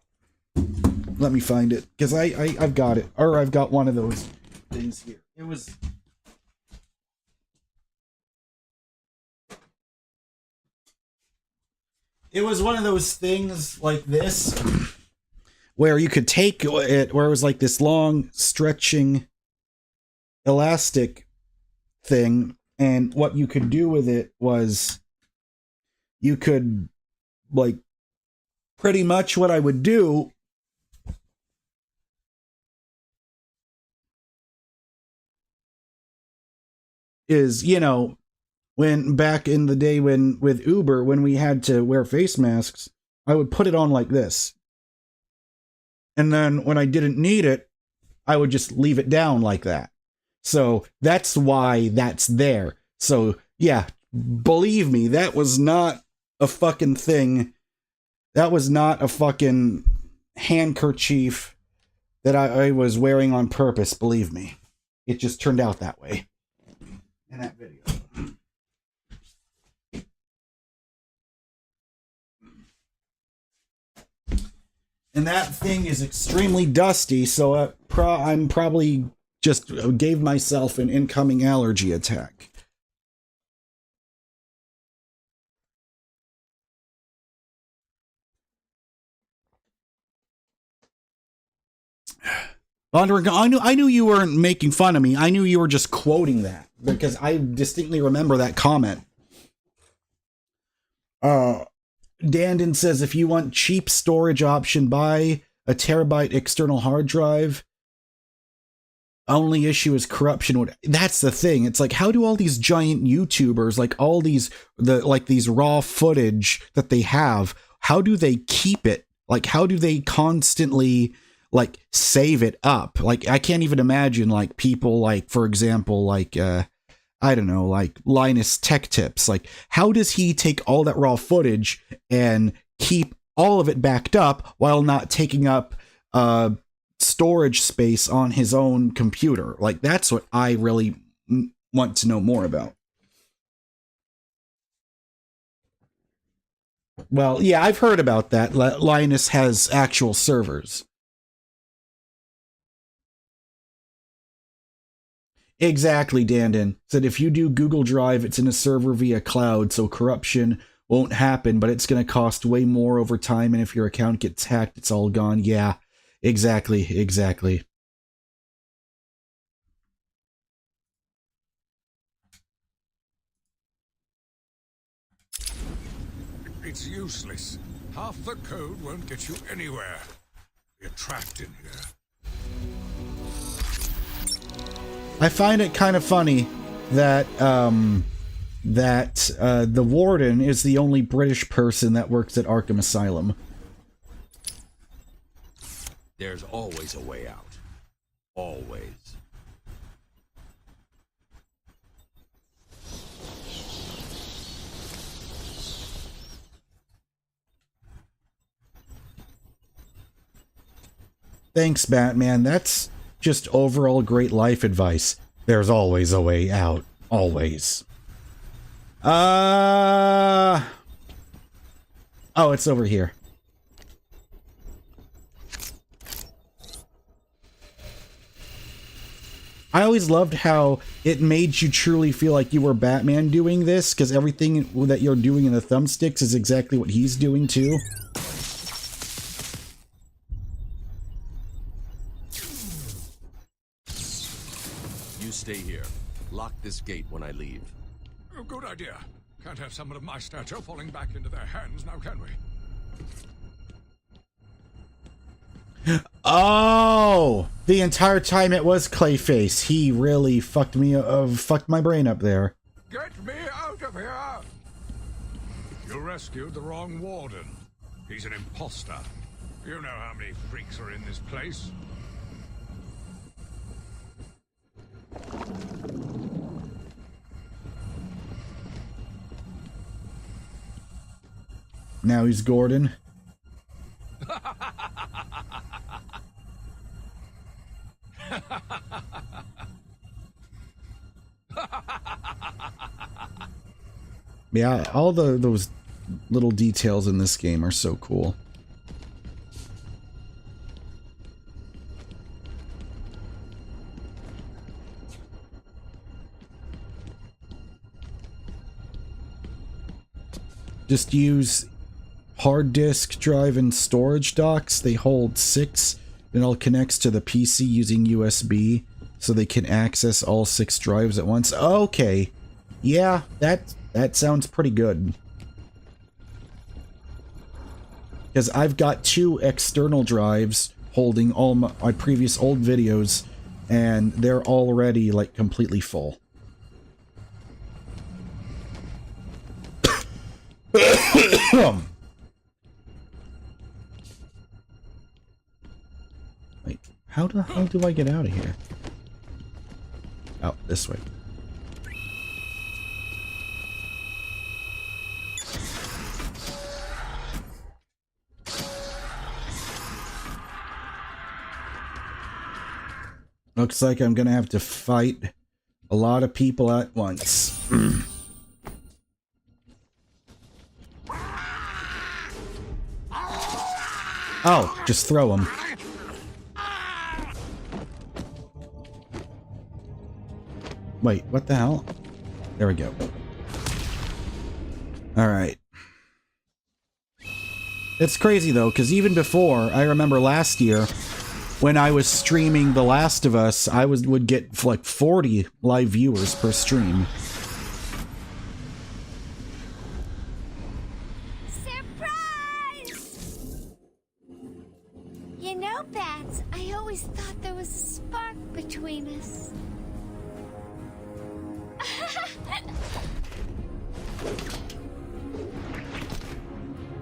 let me find it, because I've got it, or I've got one of those things here. It was one of those things like this, where you could take it, where it was like this long stretching elastic thing, and what you could do with it was you could, like, pretty much what I would do is, you know, when back in the day when with Uber, when we had to wear face masks, I would put it on like this. And then when I didn't need it, I would just leave it down like that. So that's why that's there. So yeah, believe me, that was not a fucking thing. That was not a fucking handkerchief that I was wearing on purpose, believe me. It just turned out that way in that video. And that thing is extremely dusty, so I'm probably just gave myself an incoming allergy attack. I knew you weren't making fun of me. I knew you were just quoting that, because I distinctly remember that comment. Dandon says, if you want cheap storage option, buy a terabyte external hard drive. Only issue is corruption. That's the thing. It's like, how do all these giant YouTubers, like all these, these raw footage that they have, how do they keep it? Like, how do they constantly, like, save it up? Like, I can't even imagine, like, people, like, for example, like, I don't know, like Linus Tech Tips. Like, how does he take all that raw footage and keep all of it backed up while not taking up storage space on his own computer? Like, that's what I really want to know more about. Well, yeah, I've heard about that. Linus has actual servers. Exactly, Dandon said if you do Google Drive, it's in a server via cloud, so corruption won't happen, but it's going to cost way more over time, and if your account gets hacked, it's all gone. Yeah, exactly. It's useless. Half the code won't get you anywhere. You're trapped in here. I find it kind of funny that the warden is the only British person that works at Arkham Asylum. There's always a way out. Always. Thanks, Batman. That's just overall great life advice. There's always a way out. Always. Oh, it's over here. I always loved how it made you truly feel like you were Batman doing this, because everything that you're doing in the thumbsticks is exactly what he's doing too. Stay here. Lock this gate when I leave. Oh, good idea. Can't have someone of my stature falling back into their hands now, can we? Oh! The entire time it was Clayface. He really fucked my brain up there. Get me out of here! You rescued the wrong warden. He's an imposter. You know how many freaks are in this place. Now he's Gordon. Yeah, all those little details in this game are so cool. Just use hard disk drive and storage docks. They hold 6. It all connects to the PC using USB, so they can access all 6 drives at once. Okay, yeah, that sounds pretty good. Because I've got 2 external drives holding all my previous old videos, and they're already like completely full. Wait, how the hell do I get out of here? Oh, this way. Looks like I'm gonna have to fight a lot of people at once. Oh, just throw them. Wait, what the hell? There we go. Alright. It's crazy though, because even before, I remember last year, when I was streaming The Last of Us, I would get like 40 live viewers per stream. Surprise! You know, Bats, I always thought there was a spark between us.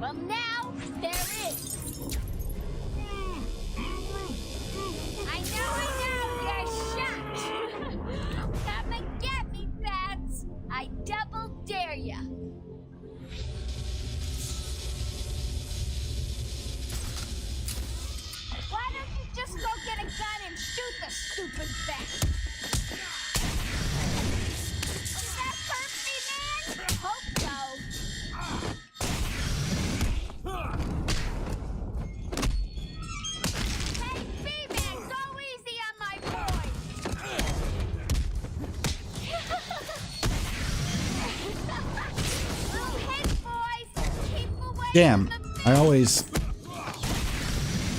Well, now there is. I know, you're shocked. Come and get me, Bats. I double dare ya. Why don't you just go get a gun and shoot the stupid bat? Does that hurt me, man? Hope so. Hey, B-Man, go easy on my boy. Little hit, boys. Keep away. Damn, I always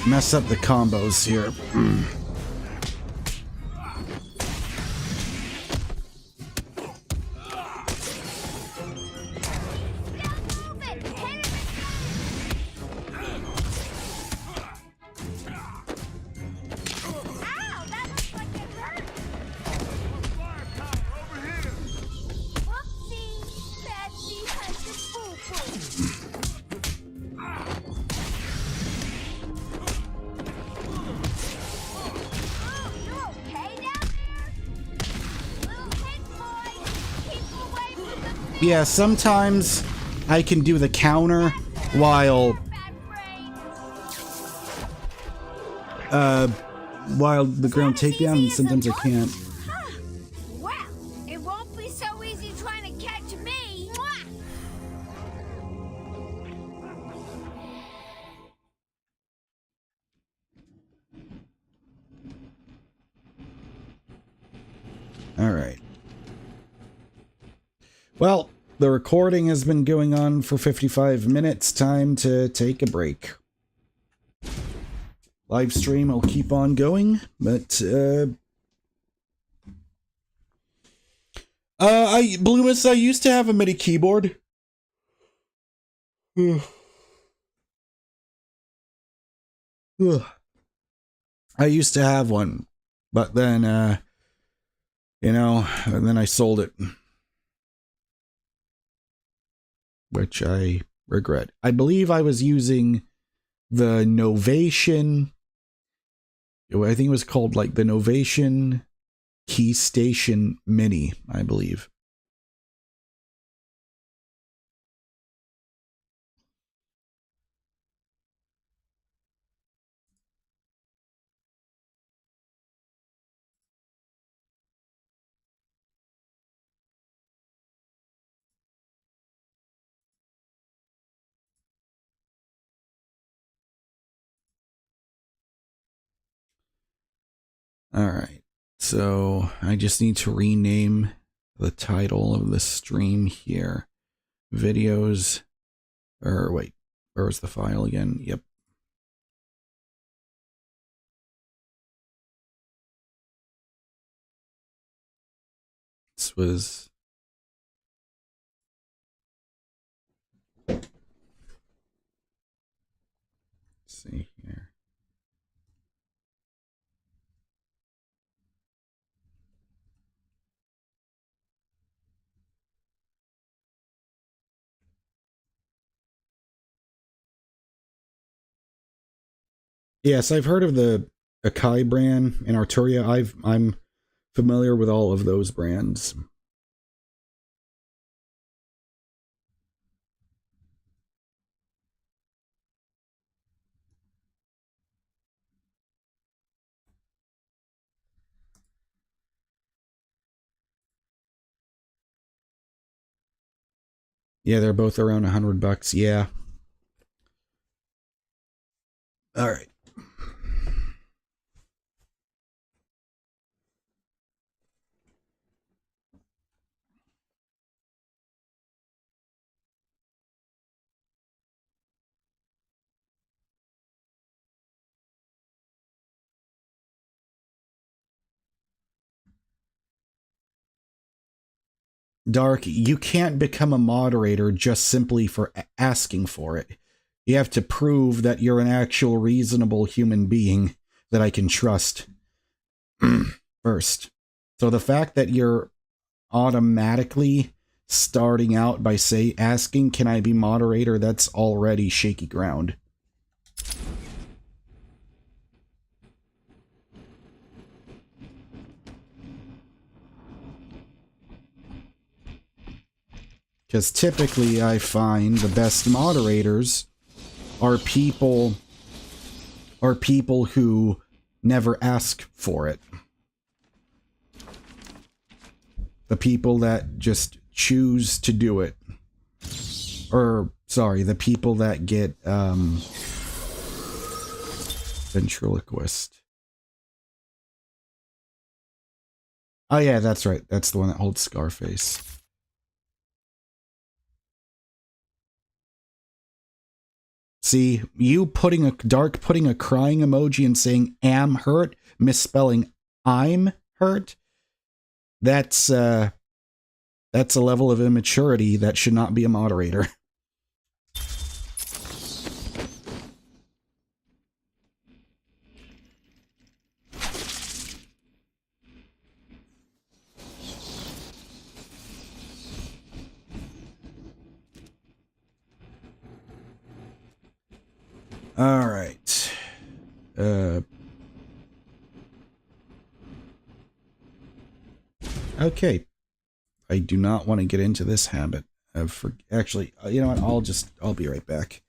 mess up the combos here. Yeah, sometimes I can do the counter while the ground takedown, and sometimes I can't. Well, it won't be so easy trying to catch me. All right. Well, the recording has been going on for 55 minutes. Time to take a break. Live stream will keep on going, but Bloomus, I used to have a MIDI keyboard. I used to have one, but then you know, and then I sold it, which I regret. I believe I was using the Novation. I think it was called like the Novation Key Station Mini, I believe. Alright, so I just need to rename the title of the stream here. Videos, or wait, where was the file again? Yep. This was... Let's see here. Yes, I've heard of the Akai brand and Arturia. I'm familiar with all of those brands. Yeah, they're both around $100. Yeah. All right. Dark, you can't become a moderator just simply for asking for it. You have to prove that you're an actual reasonable human being that I can trust first. So the fact that you're automatically starting out by asking, can I be moderator, that's already shaky ground. Because typically I find the best moderators are people who never ask for it. The people that just choose to do it. Or, sorry, the people that get, ventriloquist. Oh yeah, that's right. That's the one that holds Scarface. See, you putting a crying emoji and saying am hurt, misspelling I'm hurt, that's a level of immaturity that should not be a moderator. All right. Okay. I do not want to get into this habit of actually, you know what? I'll be right back.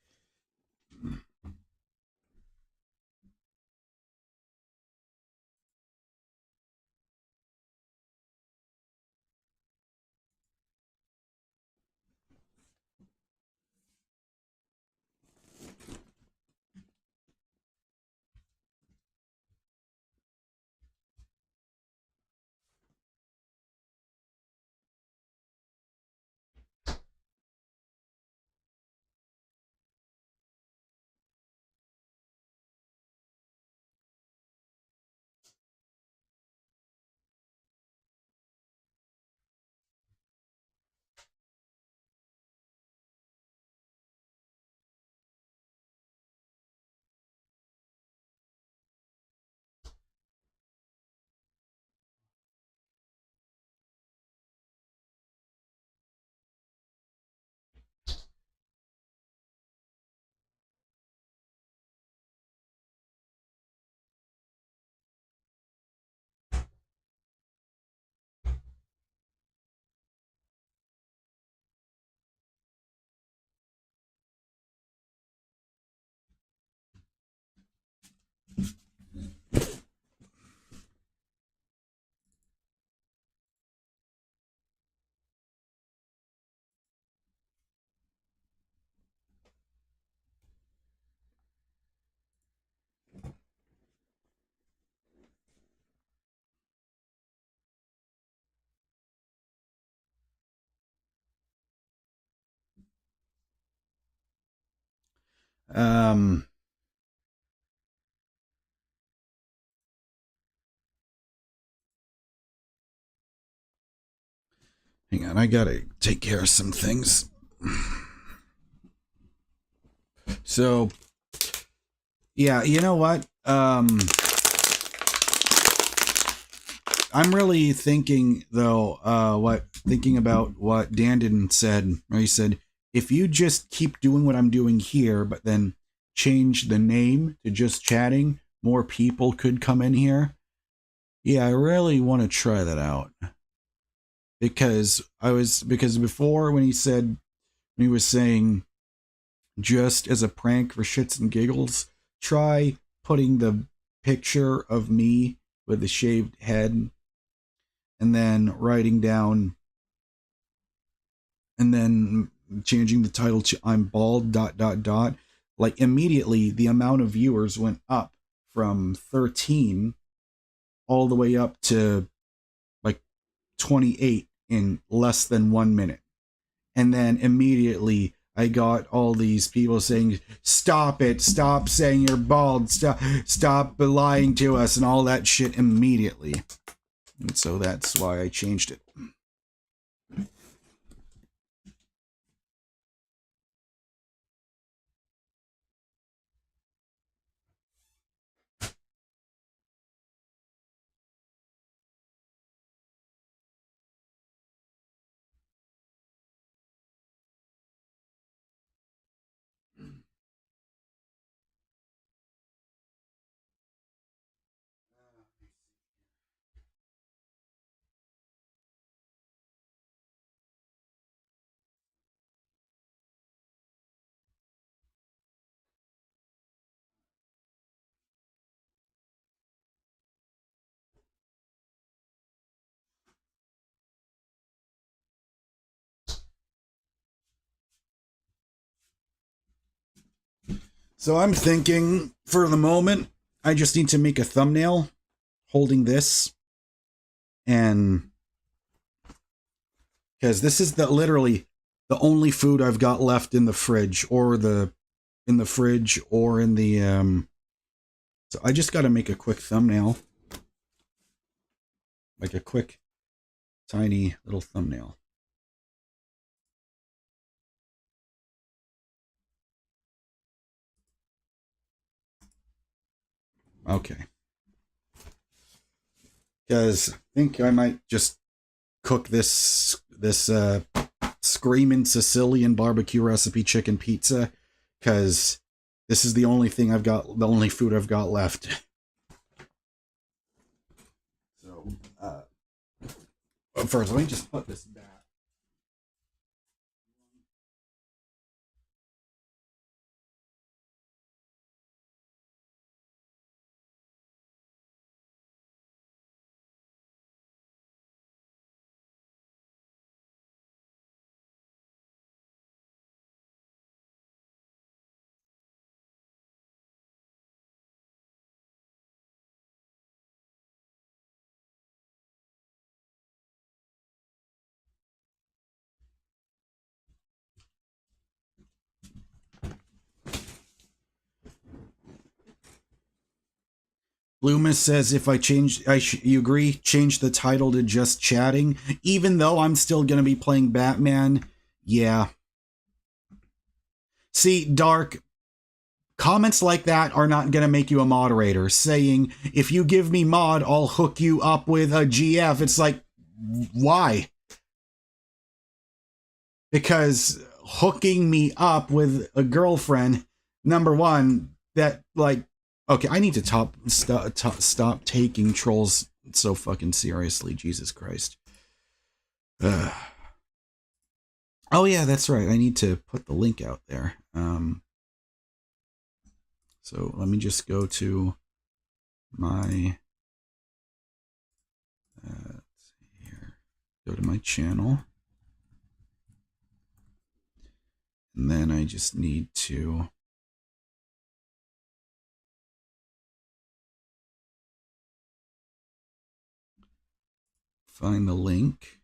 Um, hang on, I gotta take care of some things. So, yeah, you know what? I'm really thinking though, thinking about what Dandon said, where he said, if you just keep doing what I'm doing here, but then change the name to just chatting, more people could come in here. Yeah, I really want to try that out. Because before when he was saying just as a prank for shits and giggles, try putting the picture of me with the shaved head and then writing down and then changing the title to I'm bald ... Like immediately the amount of viewers went up from 13 all the way up to like 28 in less than 1 minute. And then immediately I got all these people saying, stop it, stop saying you're bald, stop lying to us and all that shit immediately. And so that's why I changed it. So I'm thinking, for the moment, I just need to make a thumbnail holding this. And because this is literally the only food I've got left in the fridge or in the so I just got to make a quick thumbnail. Like a quick, tiny little thumbnail. Okay. Because I think I might just cook this screaming Sicilian barbecue recipe chicken pizza, because this is the only thing I've got, the only food I've got left. So, first, let me just put this back. Loomis says if I change, you agree, change the title to just chatting, even though I'm still going to be playing Batman. Yeah. See, Dark, comments like that are not going to make you a moderator. Saying, if you give me mod, I'll hook you up with a GF. It's like, why? Because hooking me up with a girlfriend, number one, that, like, okay, I need to stop taking trolls so fucking seriously. Jesus Christ. Oh yeah, that's right. I need to put the link out there. So let me just go to my let's see here. Go to my channel. And then I just need to find the link.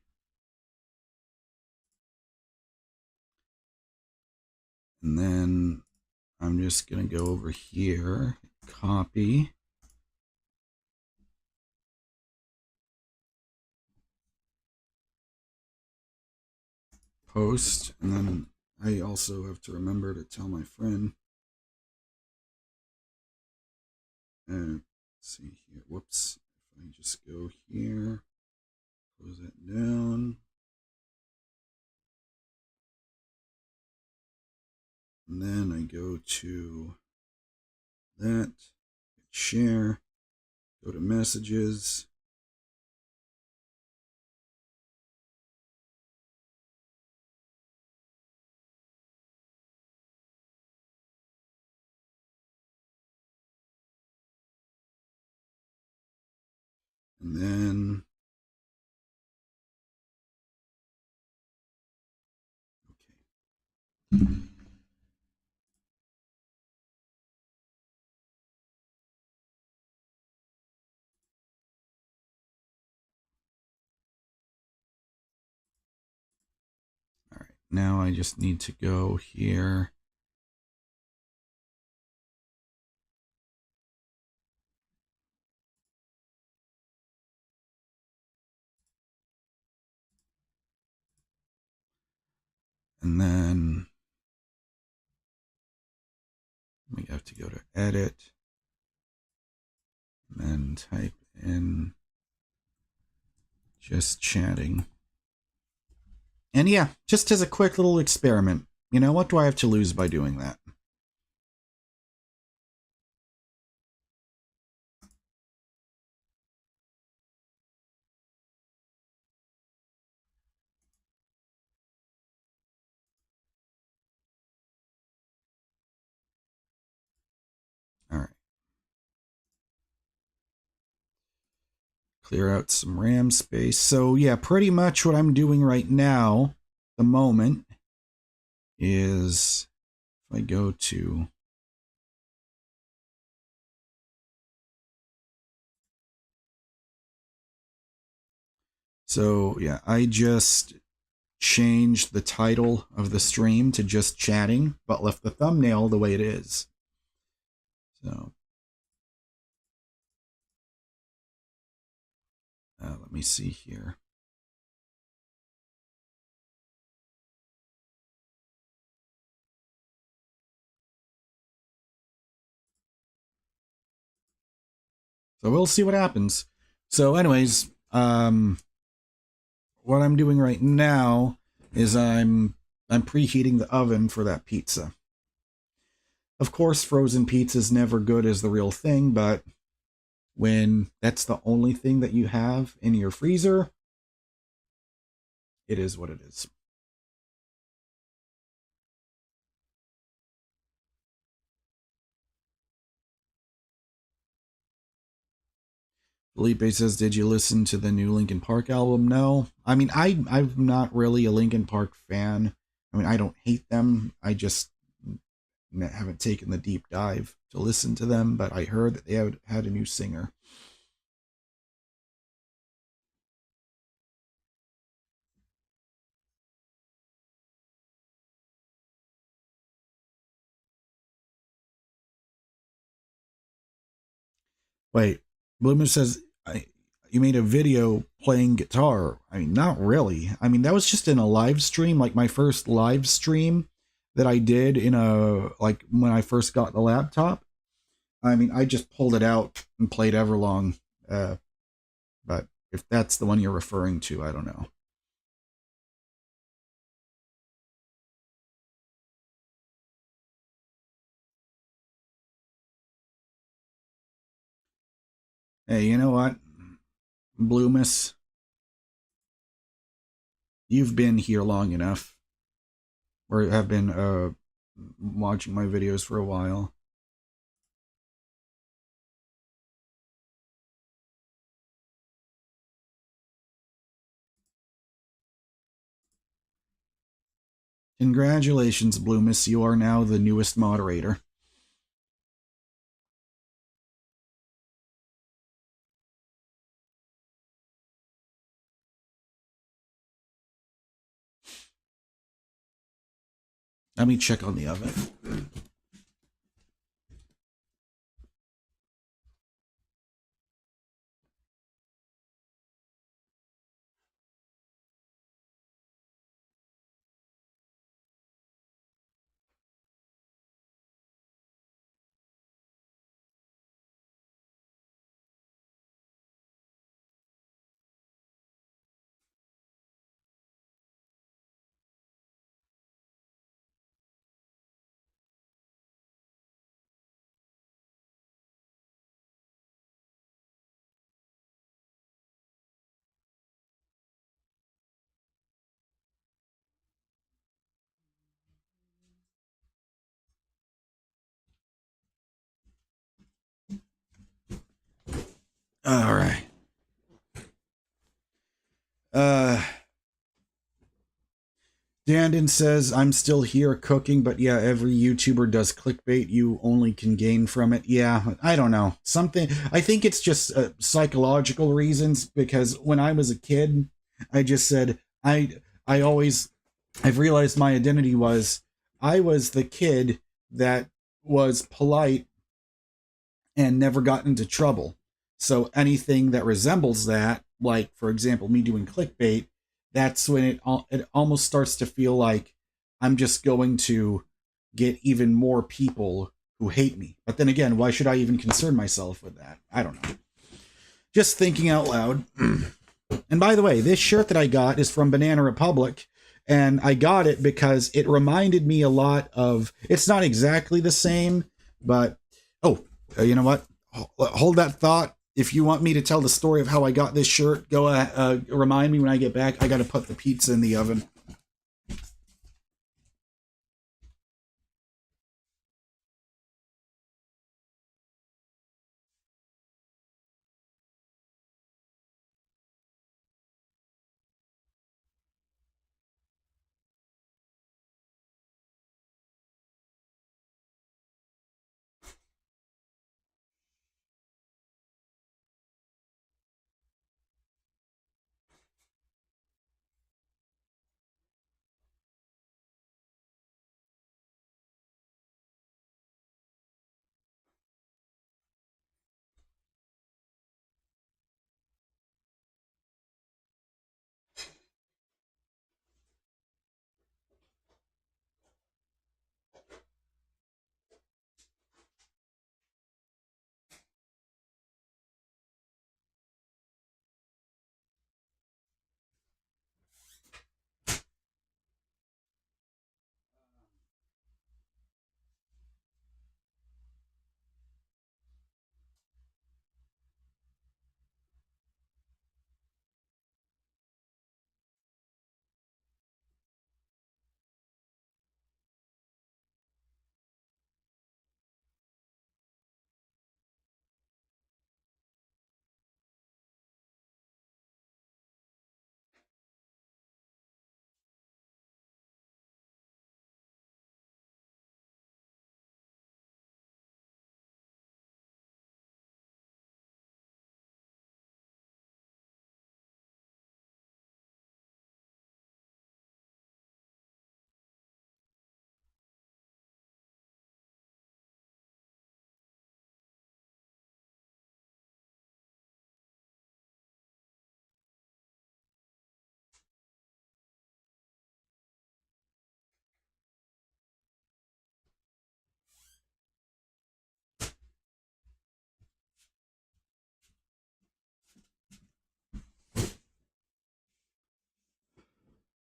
And then I'm just going to go over here, copy. Post, and then I also have to remember to tell my friend. Let's see here. Whoops. If I just go here, close that down. And then I go to that, share, go to messages. And then, okay. All right, now I just need to go here. And then we have to go to edit and then type in just chatting. And yeah, just as a quick little experiment, you know, what do I have to lose by doing that? All right. Clear out some RAM space. So yeah, pretty much what I'm doing right now, the moment, is if I go to so yeah, I just changed the title of the stream to just chatting, but left the thumbnail the way it is. So let me see here. So we'll see what happens. So anyways, what I'm doing right now is I'm preheating the oven for that pizza. Of course, frozen pizza is never good as the real thing, but when that's the only thing that you have in your freezer, it is what it is. Felipe says, did you listen to the new Linkin Park album? No. I mean, I'm not really a Linkin Park fan. I mean, I don't hate them. I just haven't taken the deep dive to listen to them, but I heard that they had a new singer. Wait, Bloomer says, you made a video playing guitar. I mean, not really. I mean, that was just in a live stream, like my first live stream that I did in like when I first got the laptop. I mean, I just pulled it out and played Everlong. But if that's the one you're referring to, I don't know. Hey, you know what? Bloomus, you've been here long enough. Or have been watching my videos for a while. Congratulations, Bloomus. You are now the newest moderator. Let me check on the oven. All right. Dandon says, I'm still here cooking, but yeah, every YouTuber does clickbait. You only can gain from it. Yeah, I don't know. I think it's just psychological reasons, because when I was a kid, I just said, I've realized my identity was, I was the kid that was polite and never got into trouble. So anything that resembles that, like, for example, me doing clickbait, that's when it almost starts to feel like I'm just going to get even more people who hate me. But then again, why should I even concern myself with that? I don't know. Just thinking out loud. And by the way, this shirt that I got is from Banana Republic, and I got it because it reminded me a lot of, it's not exactly the same, but, you know what? Hold that thought. If you want me to tell the story of how I got this shirt, go remind me when I get back. I got to put the pizza in the oven.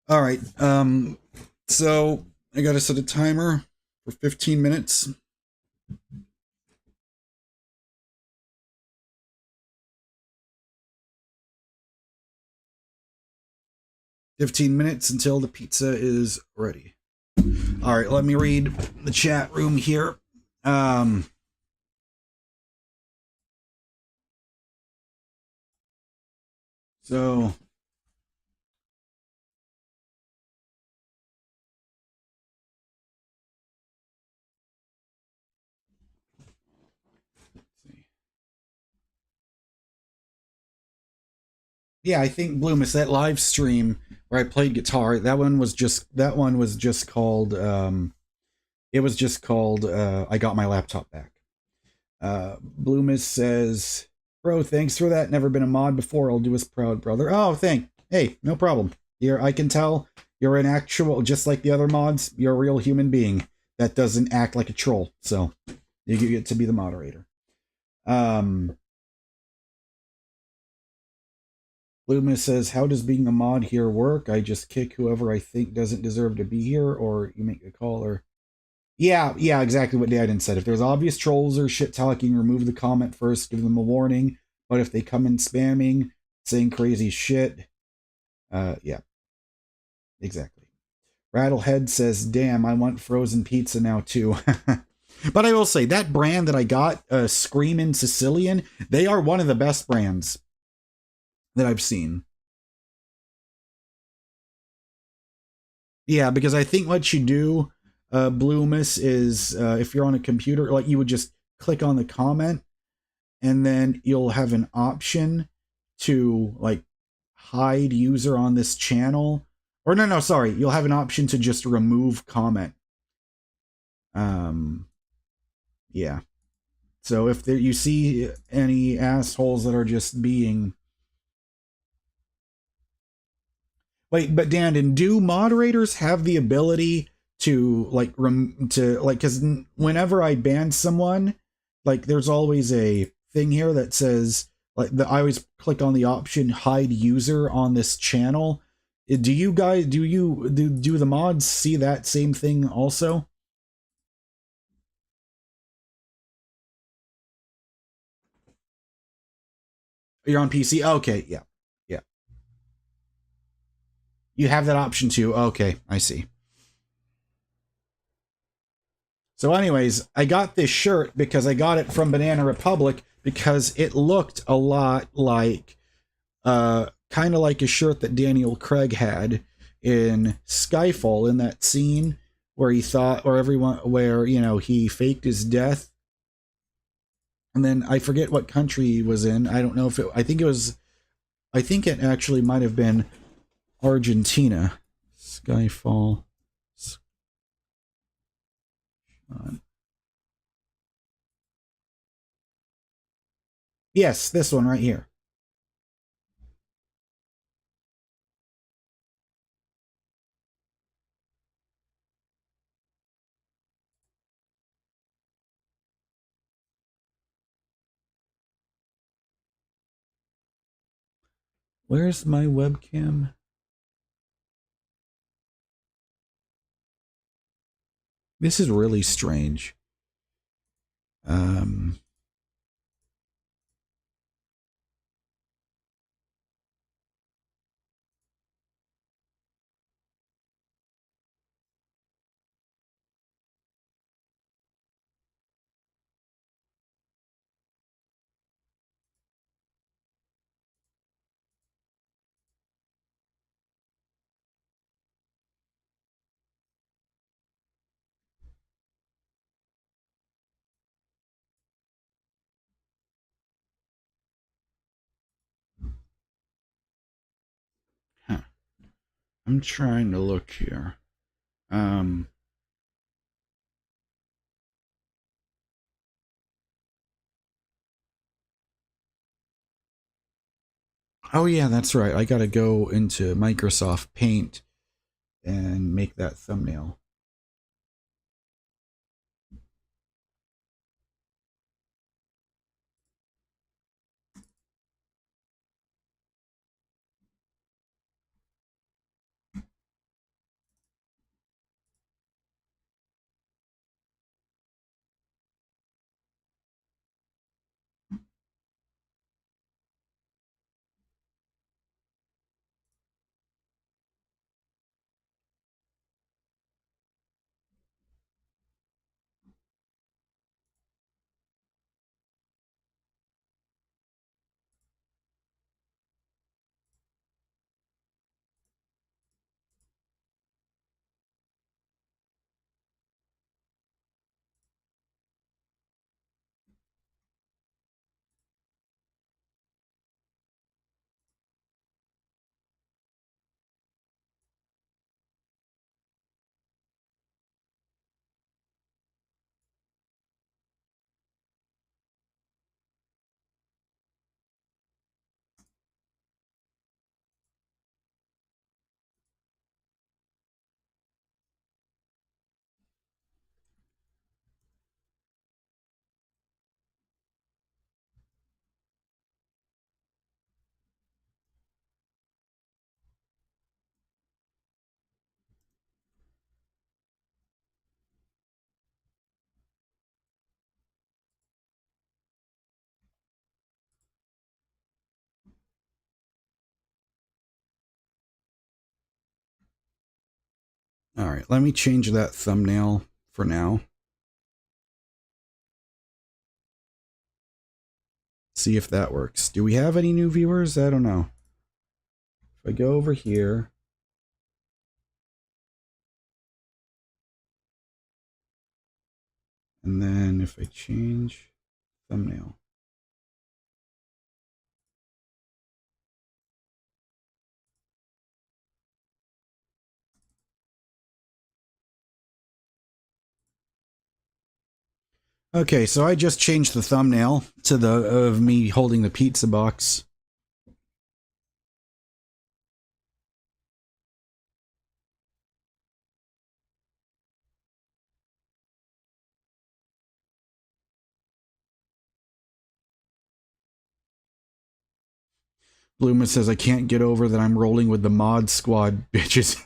All right. So I got to set a timer for 15 minutes. Until the pizza is ready. All right, let me read the chat room here. So yeah, I think Bloomis, that live stream where I played guitar, that one was just called it was just called I Got My Laptop Back. Bloomis says, bro, thanks for that. Never been a mod before. I'll do us proud, brother. Oh, hey, no problem. I can tell you're an actual, just like the other mods, you're a real human being that doesn't act like a troll. So you get to be the moderator. Loomis says, how does being a mod here work? I just kick whoever I think doesn't deserve to be here, or you make a call, or... Yeah, exactly what Dadden said. If there's obvious trolls or shit talking, remove the comment first, give them a warning. But if they come in spamming, saying crazy shit, yeah. Exactly. Rattlehead says, damn, I want frozen pizza now too. But I will say that brand that I got, Screamin' Sicilian, they are one of the best brands that I've seen. Yeah, because I think what you do, Bloomus, is if you're on a computer, like you would just click on the comment, and then you'll have an option to like hide user on this channel. Or no, sorry, you'll have an option to just remove comment. Yeah. So if there, you see any assholes that are just being... Wait, but Dan, do moderators have the ability to like because whenever I ban someone, like there's always a thing here that says like I always click on the option hide user on this channel. Do you guys do the mods see that same thing also? You're on PC? Okay, yeah. Yeah. You have that option too. Okay, I see. So anyways, I got this shirt because I got it from Banana Republic because it looked a lot like kind of like a shirt that Daniel Craig had in Skyfall, in that scene where he thought, or everyone, where, you know, he faked his death. And then I forget what country he was in. I don't know if I think it actually might have been Argentina. Skyfall. Yes, this one right here. Where's my webcam? This is really strange. Huh. I'm trying to look here. Oh yeah, that's right. I gotta go into Microsoft Paint and make that thumbnail. All right, let me change that thumbnail for now. See if that works. Do we have any new viewers? I don't know. If I go over here. And then if I change thumbnail. Okay, so I just changed the thumbnail to the of me holding the pizza box. Bloomer says I can't get over that I'm rolling with the mod squad bitches.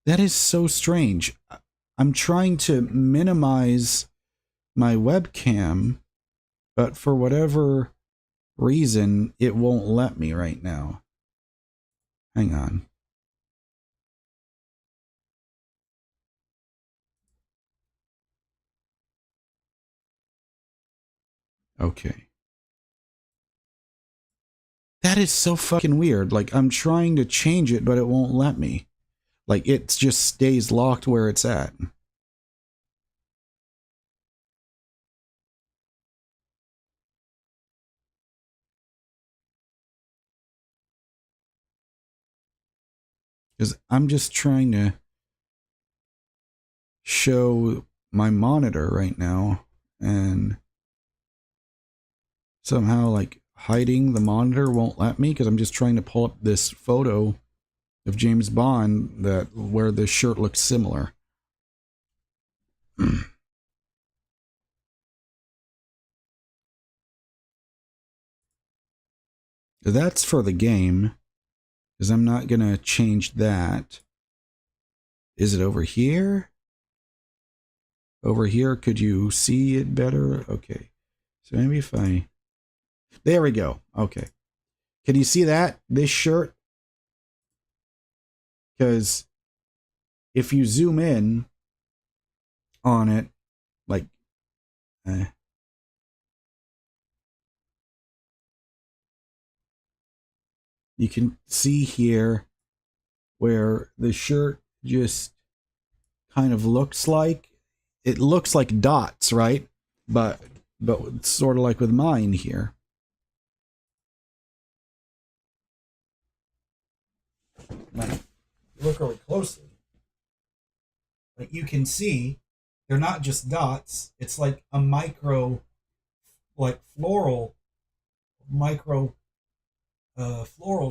That is so strange. I'm trying to minimize my webcam, but for whatever reason, it won't let me right now. Hang on. Okay. That is so fucking weird. Like, I'm trying to change it, but it won't let me. Like, it just stays locked where it's at. Because I'm just trying to show my monitor right now, and somehow, like, hiding the monitor won't let me, because I'm just trying to pull up this photo of James Bond where the shirt looks similar. That's for the game, because I'm not going to change that. Is it over here? Over here, could you see it better? Okay. So maybe if I... There we go. Okay. Can you see that? This shirt? Because if you zoom in on it, like... you can see here where the shirt just kind of looks like... It looks like dots, right? But sort of like with mine here. Now, look really closely. Like you can see, they're not just dots. It's like a micro, like floral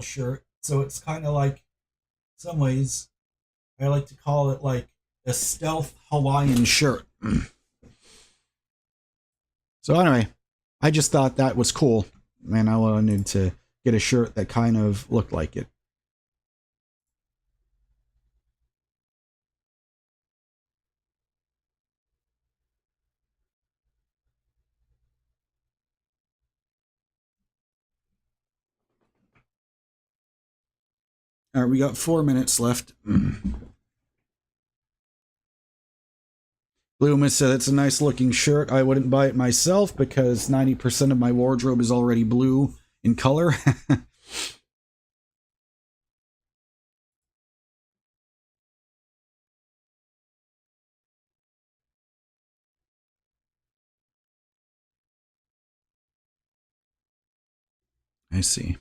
shirt. So it's kind of like, some ways, I like to call it like a stealth Hawaiian shirt. So anyway, I just thought that was cool, and I wanted to get a shirt that kind of looked like it. All right, we got 4 minutes left. Loomis said it's a nice looking shirt. I wouldn't buy it myself because 90% of my wardrobe is already blue in color. I see.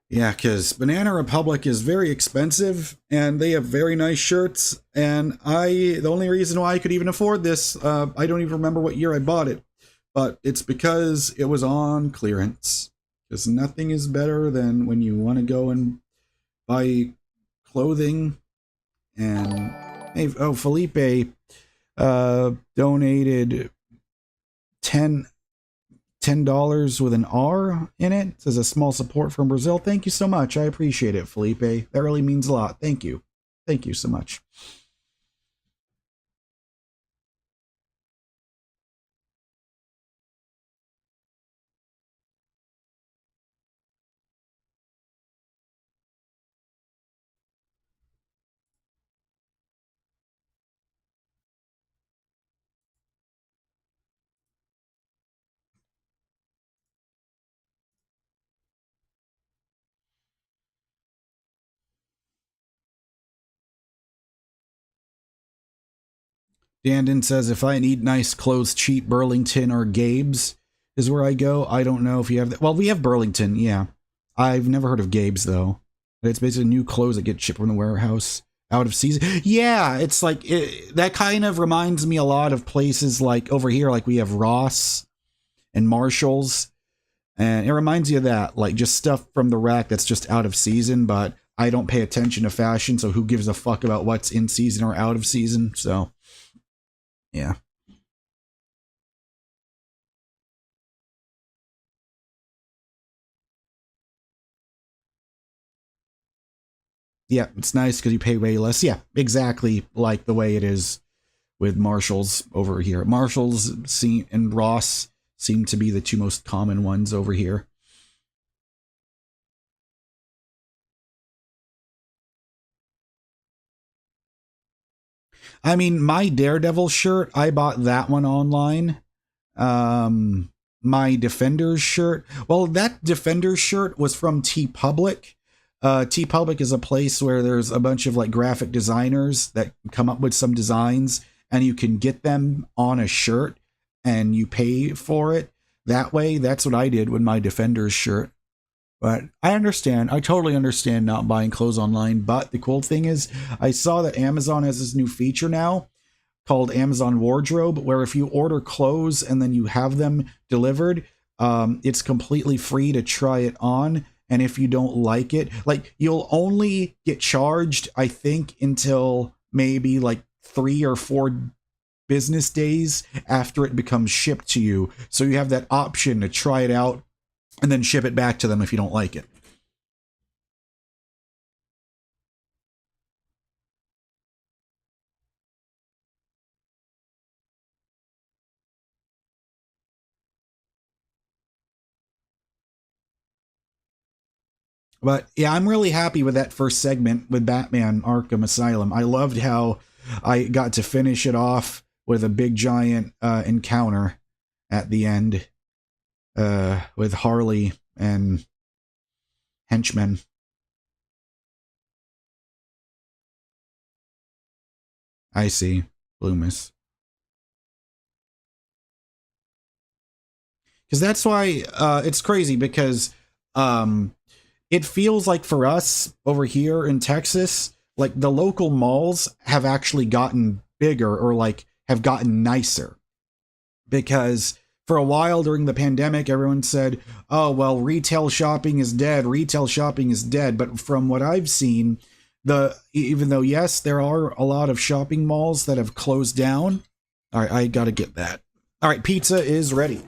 Yeah, because Banana Republic is very expensive, and they have very nice shirts, and the only reason why I could even afford this, I don't even remember what year I bought it, but it's because it was on clearance. Because nothing is better than when you want to go and buy clothing, and hey, oh, Felipe donated 10 $10 with an R in it. It says a small support from Brazil. Thank you so much. I appreciate it, Felipe. That really means a lot. Thank you. Thank you so much. Dandon says, if I need nice clothes, cheap, Burlington or Gabe's is where I go. I don't know if you have that. Well, we have Burlington, yeah. I've never heard of Gabe's, though. It's basically new clothes that get shipped from the warehouse out of season. Yeah, it's like, that kind of reminds me a lot of places like over here, like we have Ross and Marshall's. And it reminds you of that, like just stuff from the rack that's just out of season, but I don't pay attention to fashion, so who gives a fuck about what's in season or out of season, so... Yeah. Yeah, it's nice because you pay way less. Yeah, exactly like the way it is with Marshall's over here. Marshall's and Ross seem to be the two most common ones over here. I mean, my Daredevil shirt, I bought that one online. My Defenders shirt, well, that Defenders shirt was from TeePublic. TeePublic is a place where there's a bunch of like graphic designers that come up with some designs, and you can get them on a shirt and you pay for it that way. That's what I did with my Defenders shirt. But I understand. I totally understand not buying clothes online. But the cool thing is, I saw that Amazon has this new feature now called Amazon Wardrobe, where if you order clothes and then you have them delivered, it's completely free to try it on. And if you don't like it, like you'll only get charged, I think, until maybe like 3 or 4 business days after it becomes shipped to you. So you have that option to try it out and then ship it back to them if you don't like it. But yeah, I'm really happy with that first segment with Batman Arkham Asylum. I loved how I got to finish it off with a big giant encounter at the end with Harley and henchmen. I see. Loomis. Because that's why it's crazy, because it feels like for us over here in Texas, like the local malls have actually gotten bigger or like have gotten nicer. Because for a while during the pandemic, everyone said, oh, well, retail shopping is dead. Retail shopping is dead. But from what I've seen, even though, yes, there are a lot of shopping malls that have closed down. All right, I got to get that. All right, pizza is ready.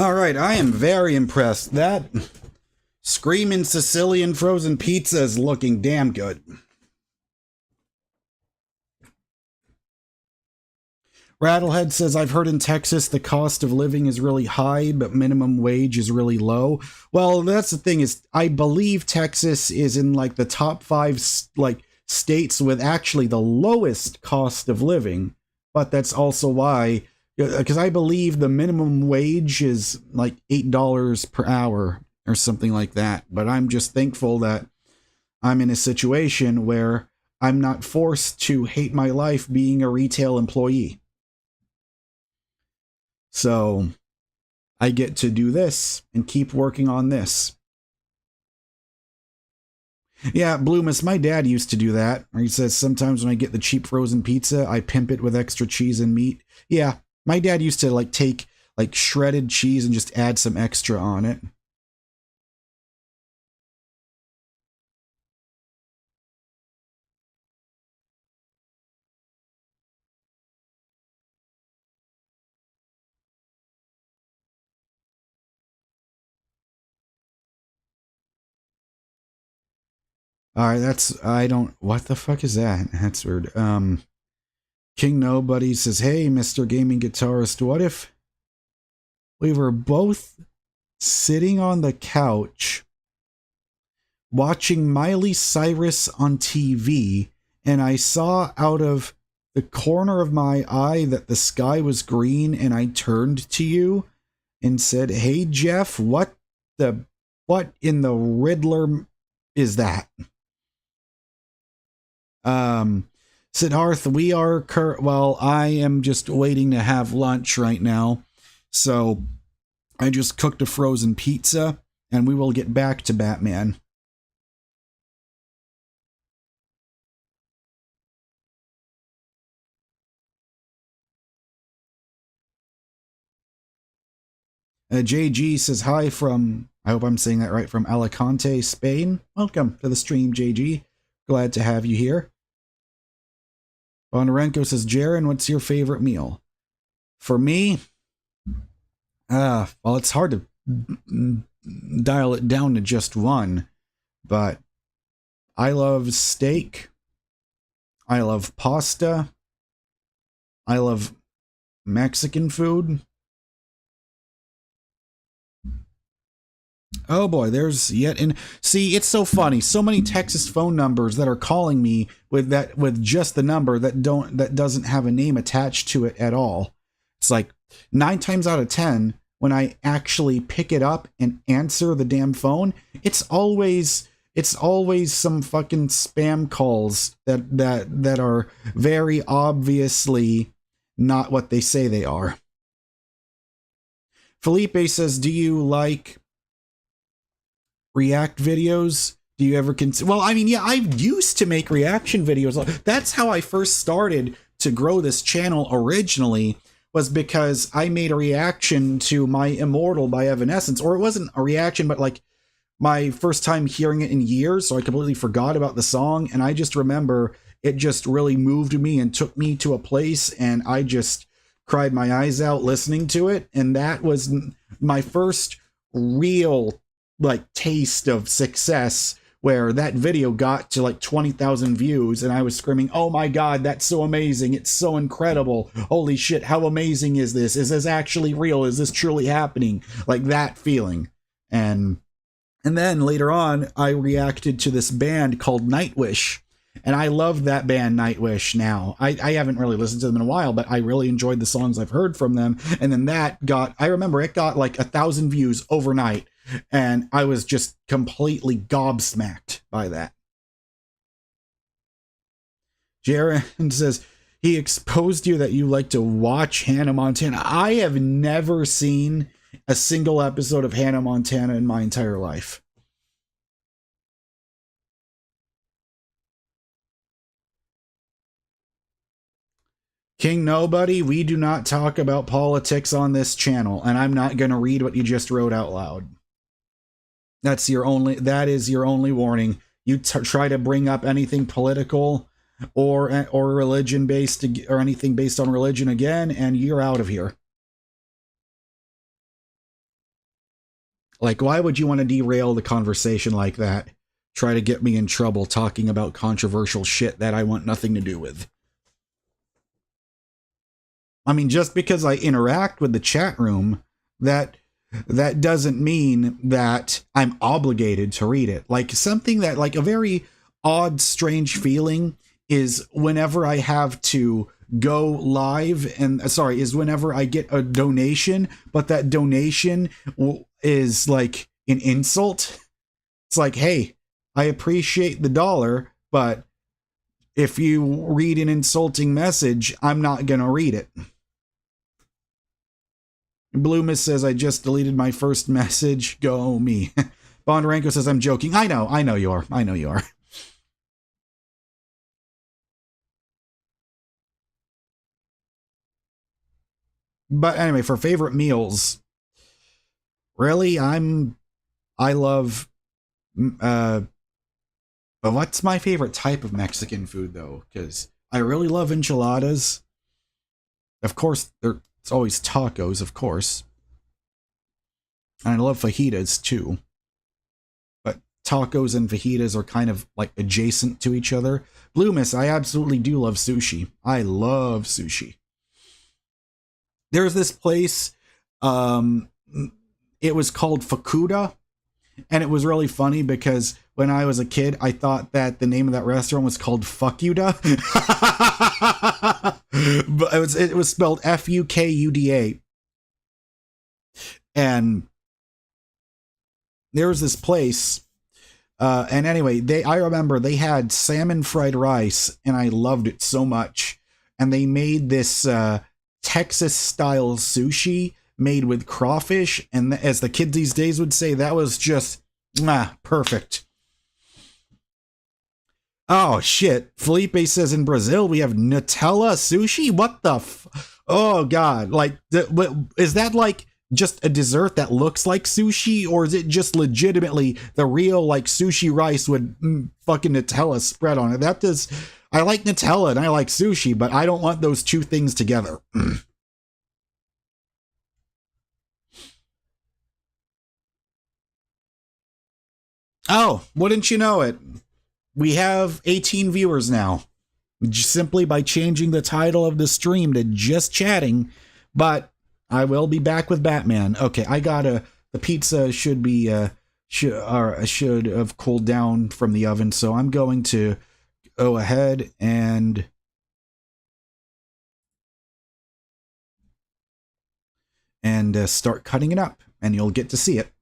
All right, I am very impressed. That screaming Sicilian frozen pizza is looking damn good. Rattlehead says, I've heard in Texas the cost of living is really high, but minimum wage is really low. Well, that's the thing is, I believe Texas is in like the top 5 like states with actually the lowest cost of living. But that's also why, because I believe the minimum wage is like $8 per hour or something like that. But I'm just thankful that I'm in a situation where I'm not forced to hate my life being a retail employee. So I get to do this and keep working on this. Yeah, Bloomus, my dad used to do that. He says sometimes when I get the cheap frozen pizza, I pimp it with extra cheese and meat. Yeah, my dad used to like take like shredded cheese and just add some extra on it. Alright, what the fuck is that? That's weird. King Nobody says, hey, Mr. Gaming Guitarist, what if we were both sitting on the couch watching Miley Cyrus on TV and I saw out of the corner of my eye that the sky was green and I turned to you and said, hey, Jeff, what in the Riddler is that? Siddharth, we are well, I am just waiting to have lunch right now. So I just cooked a frozen pizza and we will get back to Batman. JG says hi from, I hope I'm saying that right, from Alicante, Spain. Welcome to the stream, JG. Glad to have you here. Bondarenko says, Jaren, what's your favorite meal? For me, well, it's hard to dial it down to just one, but I love steak. I love pasta. I love Mexican food. Oh boy, there's yet in. See, it's so funny. So many Texas phone numbers that are calling me with just the number that doesn't have a name attached to it at all. It's like 9 times out of 10 when I actually pick it up and answer the damn phone, it's always some fucking spam calls that are very obviously not what they say they are. Felipe says, do you like React videos? Do you ever consider? Well, I mean, yeah, I used to make reaction videos. That's how I first started to grow this channel originally, was because I made a reaction to My Immortal by Evanescence. Or it wasn't a reaction, but like my first time hearing it in years, so I completely forgot about the song, and I just remember it just really moved me and took me to a place, and I just cried my eyes out listening to it, and that was my first real like taste of success, where that video got to like 20,000 views and I was screaming, oh my god, that's so amazing, it's so incredible, holy shit, how amazing is this actually real, is this truly happening, like that feeling. And then later on I reacted to this band called Nightwish, and I love that band Nightwish now. I haven't really listened to them in a while, but I really enjoyed the songs I've heard from them. And then that got, I remember it got like 1,000 views overnight, and I was just completely gobsmacked by that. Jaron says, he exposed you that you like to watch Hannah Montana. I have never seen a single episode of Hannah Montana in my entire life. King Nobody, we do not talk about politics on this channel, and I'm not going to read what you just wrote out loud. That is your only warning. You try to bring up anything political or religion based, or anything based on religion again, and you're out of here. Like, why would you want to derail the conversation like that? Try to get me in trouble talking about controversial shit that I want nothing to do with. I mean, just because I interact with the chat room, that doesn't mean that I'm obligated to read it. Like, something that, like, a very odd, strange feeling is whenever I have to go live and is whenever I get a donation, but that donation is like an insult. It's like, hey, I appreciate the dollar, but if you read an insulting message, I'm not going to read it. Bloomis says, I just deleted my first message. Go me. Bondarenko says, I'm joking. I know you are. I know you are. But anyway, for favorite meals, really, I love, but what's my favorite type of Mexican food, though? Because I really love enchiladas. Of course, it's always tacos, of course. And I love fajitas, too. But tacos and fajitas are kind of, like, adjacent to each other. Bloomis, I absolutely do love sushi. I love sushi. There's this place, it was called Fukuda, and it was really funny because when I was a kid, I thought that the name of that restaurant was called Fuckuda. But it was spelled Fukuda. And there was this place, and anyway, I remember they had salmon fried rice, and I loved it so much. And they made this Texas style sushi made with crawfish, and as the kids these days would say, that was just perfect. Oh shit, Felipe says in Brazil we have Nutella sushi. What the oh god, like is that like just a dessert that looks like sushi, or is it just legitimately the real like sushi rice with fucking Nutella spread on it? I like Nutella and I like sushi, but I don't want those two things together. Oh, wouldn't you know it? We have 18 viewers now, simply by changing the title of the stream to just chatting. But I will be back with Batman. Okay, the pizza should be should have cooled down from the oven, so I'm going to go ahead and start cutting it up, and you'll get to see it.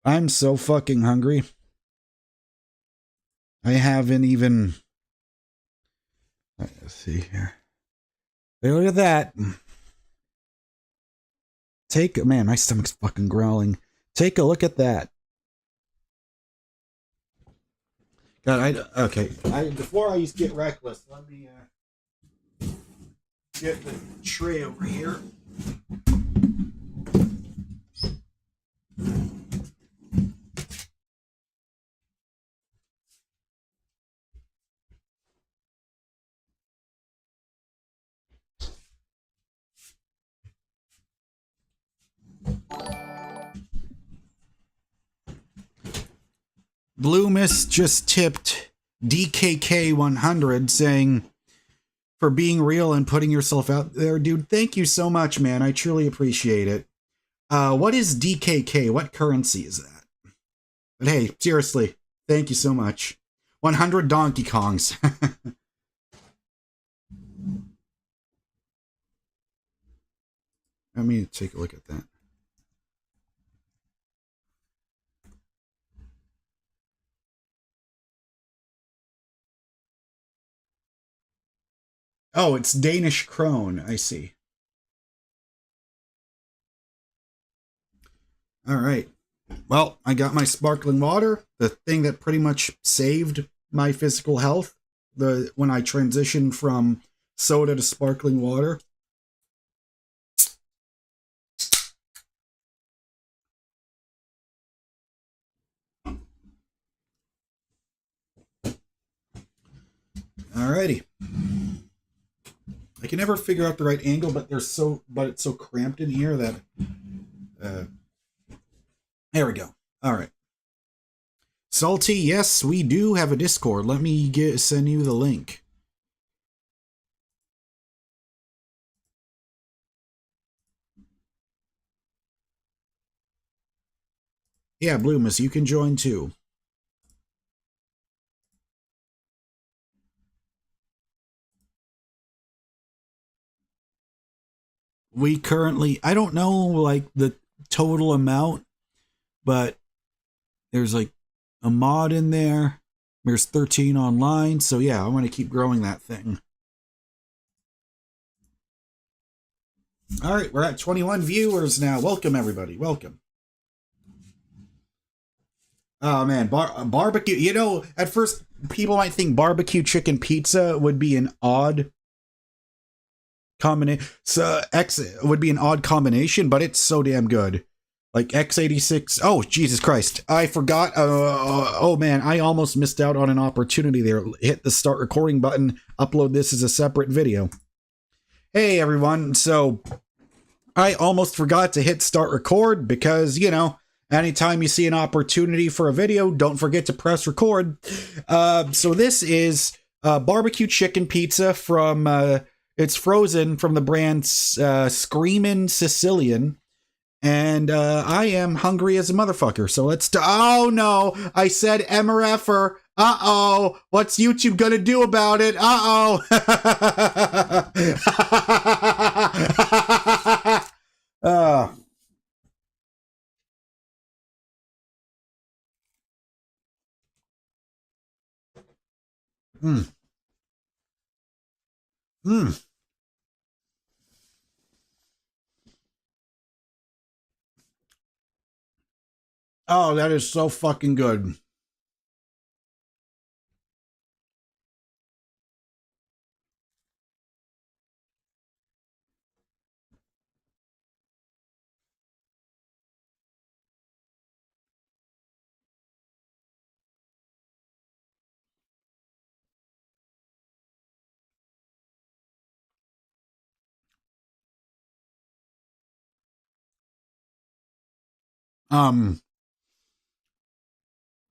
I'm so fucking hungry. I haven't even... Let's see here. Hey, look at that. Man, my stomach's fucking growling. Take a look at that. God, before I get reckless, let me get the tray over here. Bloomis just tipped DKK 100 saying, for being real and putting yourself out there, dude, thank you so much, man. I truly appreciate it. What is DKK? What currency is that? But hey, seriously, thank you so much. 100 Donkey Kongs. Let me take a look at that. Oh, it's Danish krone. I see. All right. Well, I got my sparkling water, the thing that pretty much saved my physical health when I transitioned from soda to sparkling water. Alrighty. I can never figure out the right angle, but it's so cramped in here that there we go. All right. Salty, yes, we do have a Discord. Let me send you the link. Yeah, Bloomus, you can join too. We currently, I don't know like the total amount, but there's like a mod in there. There's 13 online. So yeah, I want to keep growing that thing. All right, we're at 21 viewers now. Welcome, everybody. Welcome. Oh, man. Barbecue. You know, at first, people might think barbecue chicken pizza would be an odd combination. So X would be an odd combination, but it's so damn good. Like X86. Oh, Jesus Christ. I forgot. Oh, man. I almost missed out on an opportunity there. Hit the start recording button. Upload this as a separate video. Hey, everyone. So I almost forgot to hit start record because, you know, anytime you see an opportunity for a video, don't forget to press record. So this is barbecue chicken pizza from, it's frozen from the brand Screamin' Sicilian. And I am hungry as a motherfucker. So let's, oh no, I said MRFer. Uh-oh, what's YouTube gonna do about it? Uh-oh. Oh, that is so fucking good.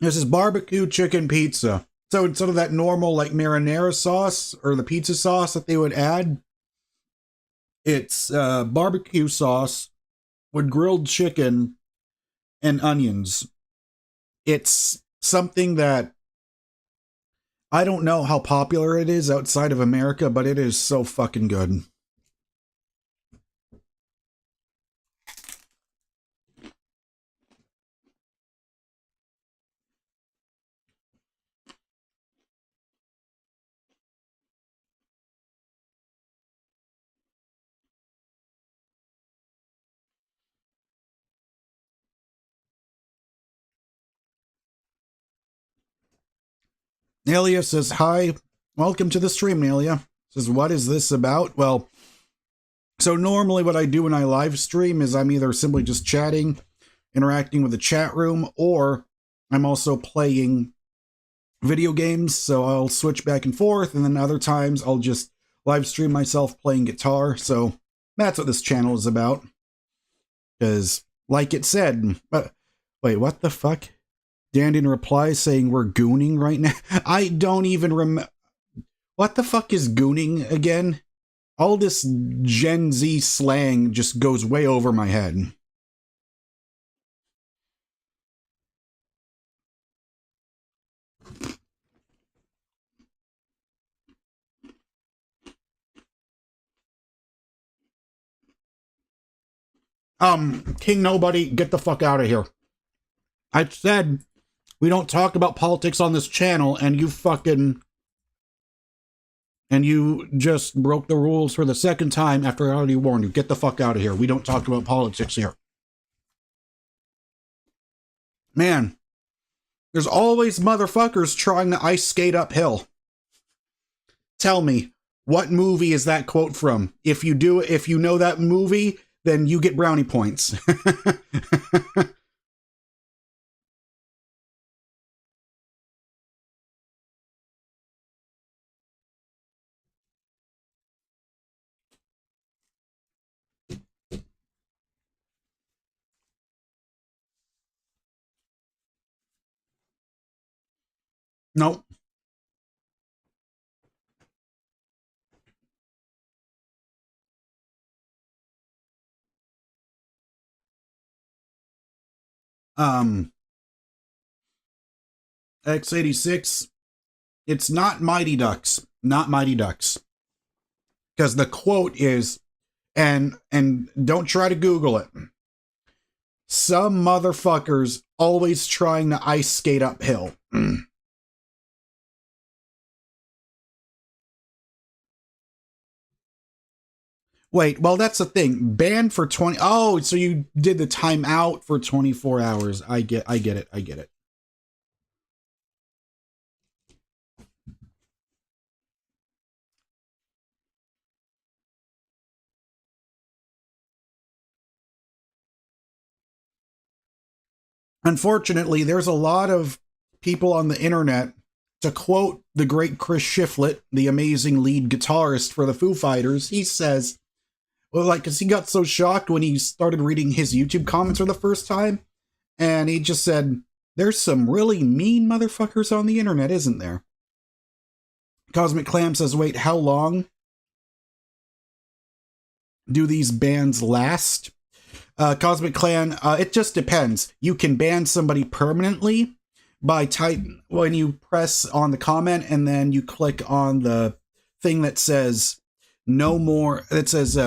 This is barbecue chicken pizza. So instead of that normal like marinara sauce or the pizza sauce that they would add, it's barbecue sauce with grilled chicken and onions. It's something that I don't know how popular it is outside of America, but it is so fucking good. Nelia says, hi, welcome to the stream, Nelia. Says, what is this about? Well, so normally what I do when I live stream is I'm either simply just chatting, interacting with the chat room, or I'm also playing video games. So I'll switch back and forth, and then other times I'll just live stream myself playing guitar. So that's what this channel is about. Because, like it said, wait, what the fuck? Dandin replies saying we're gooning right now. I don't even remember. What the fuck is gooning again? All this Gen Z slang just goes way over my head. King Nobody, get the fuck out of here. I said we don't talk about politics on this channel, and you just broke the rules for the second time after I already warned you. Get the fuck out of here. We don't talk about politics here. Man, there's always motherfuckers trying to ice skate uphill. Tell me, what movie is that quote from? If you know that movie, then you get brownie points. Nope. X86, it's not Mighty Ducks. Not Mighty Ducks. Because the quote is, and don't try to Google it. Some motherfuckers always trying to ice skate uphill. Wait, well, that's the thing. Banned for 20... Oh, so you did the timeout for 24 hours. I get it. Unfortunately, there's a lot of people on the internet, to quote the great Chris Shiflett, the amazing lead guitarist for the Foo Fighters, he says, well, like, because he got so shocked when he started reading his YouTube comments for the first time, and he just said, there's some really mean motherfuckers on the internet, isn't there? Cosmic Clam says, wait, how long do these bans last? Cosmic Clan, it just depends. You can ban somebody permanently by when you press on the comment and then you click on the thing that says no more, that says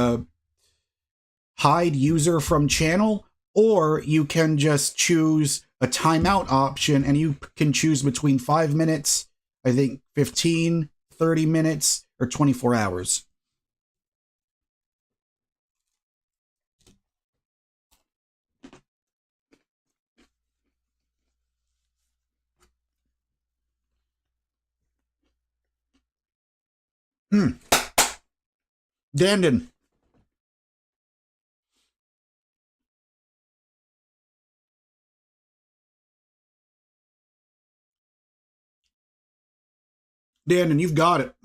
hide user from channel, or you can just choose a timeout option and you can choose between 5 minutes, I think 15, 30 minutes, or 24 hours. Dandin. Dandin, you've got it.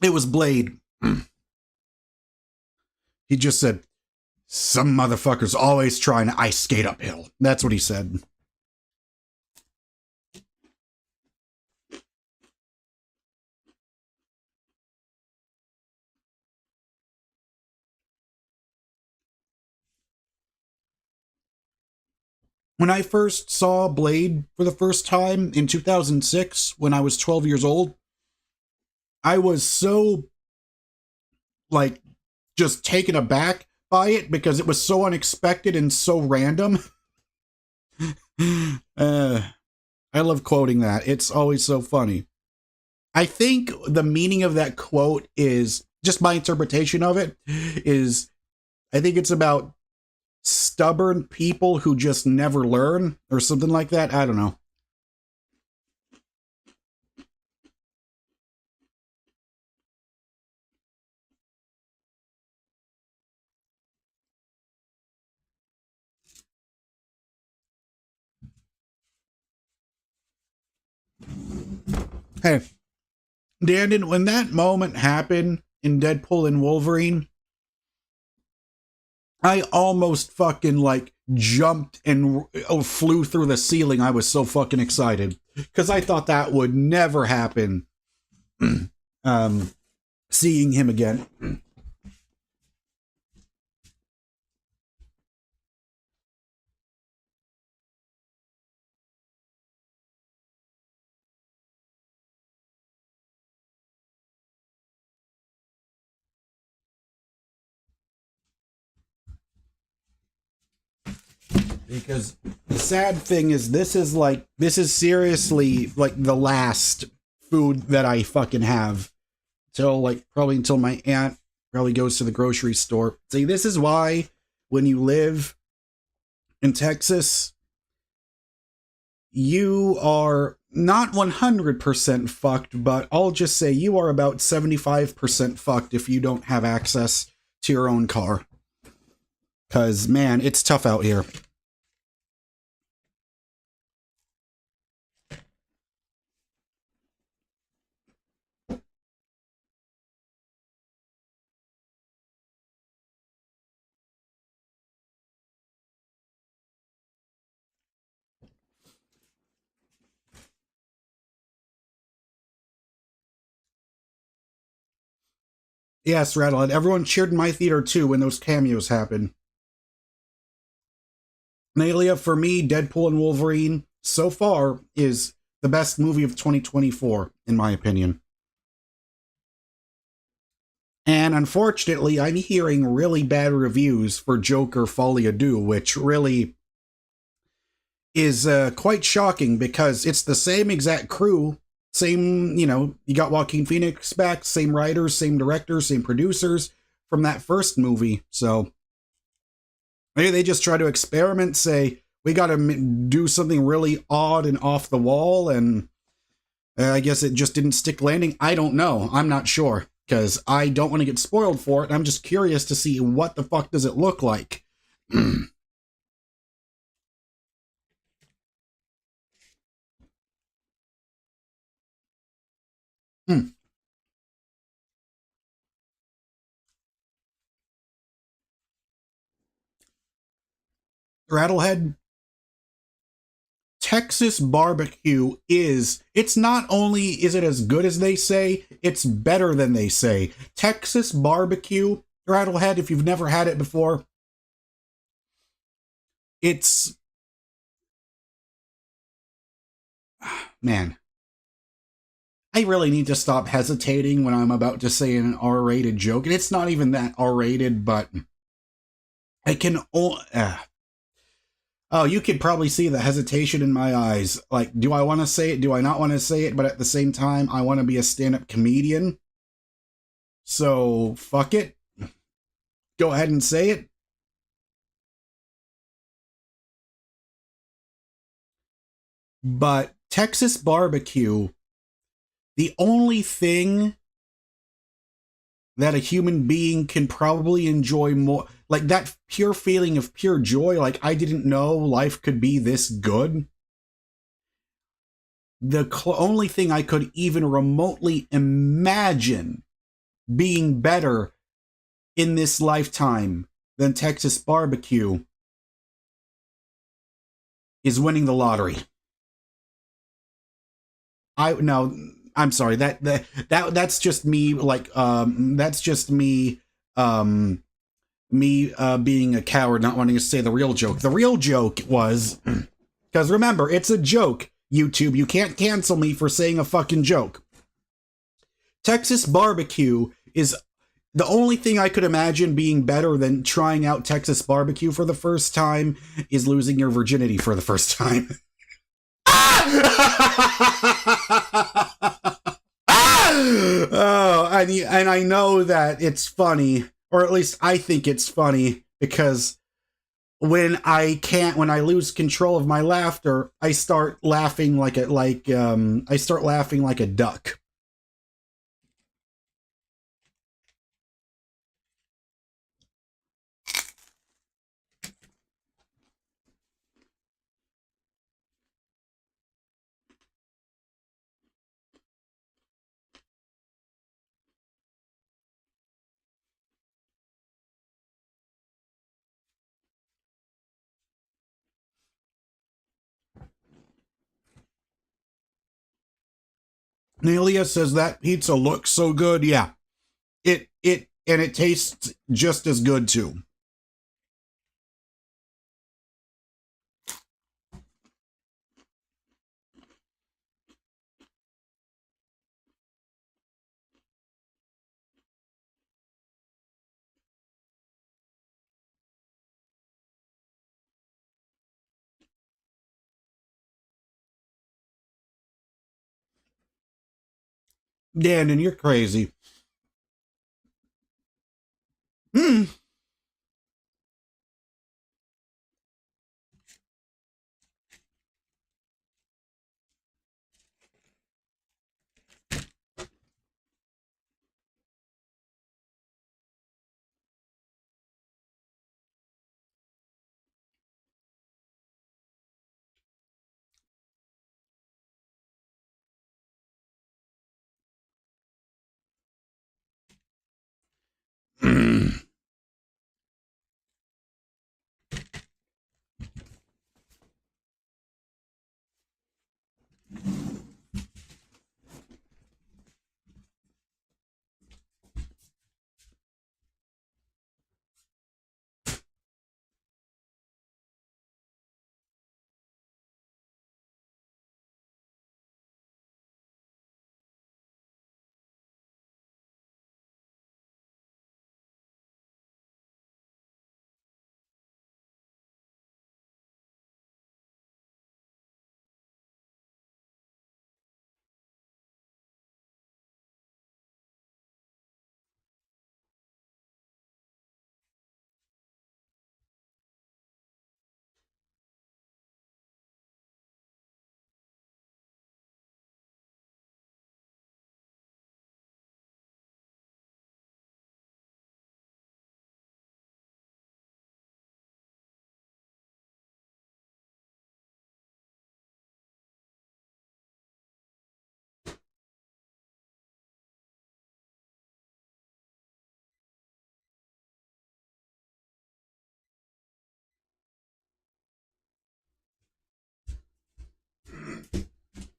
It was Blade. He just said, some motherfuckers always trying to ice skate uphill. That's what he said. When I first saw Blade for the first time in 2006, when I was 12 years old, I was so, like, just taken aback by it because it was so unexpected and so random. I love quoting that. It's always so funny. I think the meaning of that quote is, just my interpretation of it, is I think it's about stubborn people who just never learn or something like that. I don't know. Hey, Dandon, when that moment happened in Deadpool and Wolverine, I almost fucking like jumped and flew through the ceiling. I was so fucking excited because I thought that would never happen. Seeing him again. Because the sad thing is, this is seriously like the last food that I fucking have till like probably until my aunt probably goes to the grocery store. See, this is why when you live in Texas, you are not 100% fucked, but I'll just say you are about 75% fucked if you don't have access to your own car. Because, man, it's tough out here. Yes, Rattlehead. Everyone cheered in my theater too when those cameos happened. Nalia, for me, Deadpool and Wolverine, so far, is the best movie of 2024, in my opinion. And unfortunately, I'm hearing really bad reviews for Joker Folie à Deux, which really is quite shocking because it's the same exact crew. Same, you know, you got Joaquin Phoenix back, same writers, same directors, same producers from that first movie. So maybe they just try to experiment, say, we got to do something really odd and off the wall, and I guess it just didn't stick landing. I don't know. I'm not sure, because I don't want to get spoiled for it. I'm just curious to see what the fuck does it look like. Rattlehead, Texas barbecue it's not only is it as good as they say, it's better than they say. Texas barbecue, Rattlehead, if you've never had it before, it's... Man. I really need to stop hesitating when I'm about to say an R-rated joke. And it's not even that R-rated, but I can... Oh, you could probably see the hesitation in my eyes. Like, do I want to say it? Do I not want to say it? But at the same time, I want to be a stand-up comedian. So, fuck it. Go ahead and say it. But Texas barbecue, the only thing that a human being can probably enjoy more, like that pure feeling of pure joy, like I didn't know life could be this good. The only thing I could even remotely imagine being better in this lifetime than Texas barbecue is winning the lottery. I'm sorry, that's just me, like, that's just me, being a coward, not wanting to say the real joke. The real joke was, because remember, it's a joke, YouTube, you can't cancel me for saying a fucking joke. Texas barbecue is the only thing I could imagine being better than trying out Texas barbecue for the first time is losing your virginity for the first time. Oh, and I know that it's funny, or at least I think it's funny, because when I lose control of my laughter, I start laughing like a duck. Nelia says that pizza looks so good. Yeah, and it tastes just as good too. Dan, and you're crazy. Hmm.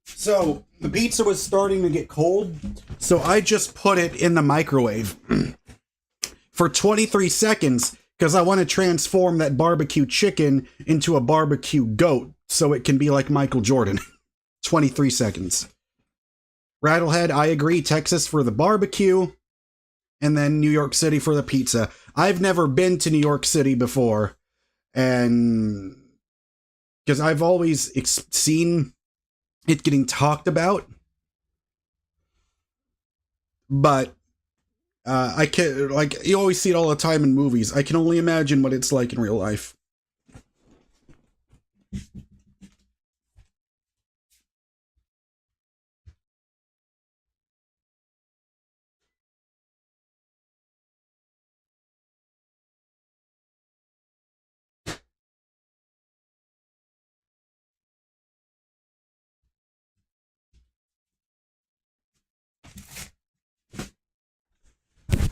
So the pizza was starting to get cold, so I just put it in the microwave for 23 seconds because I want to transform that barbecue chicken into a barbecue goat so it can be like Michael Jordan. 23 seconds. Rattlehead, I agree. Texas for the barbecue, and then New York City for the pizza. I've never been to New York City before, and because I've always seen it getting talked about, but I can't, like, you always see it all the time in movies. I can only imagine what it's like in real life.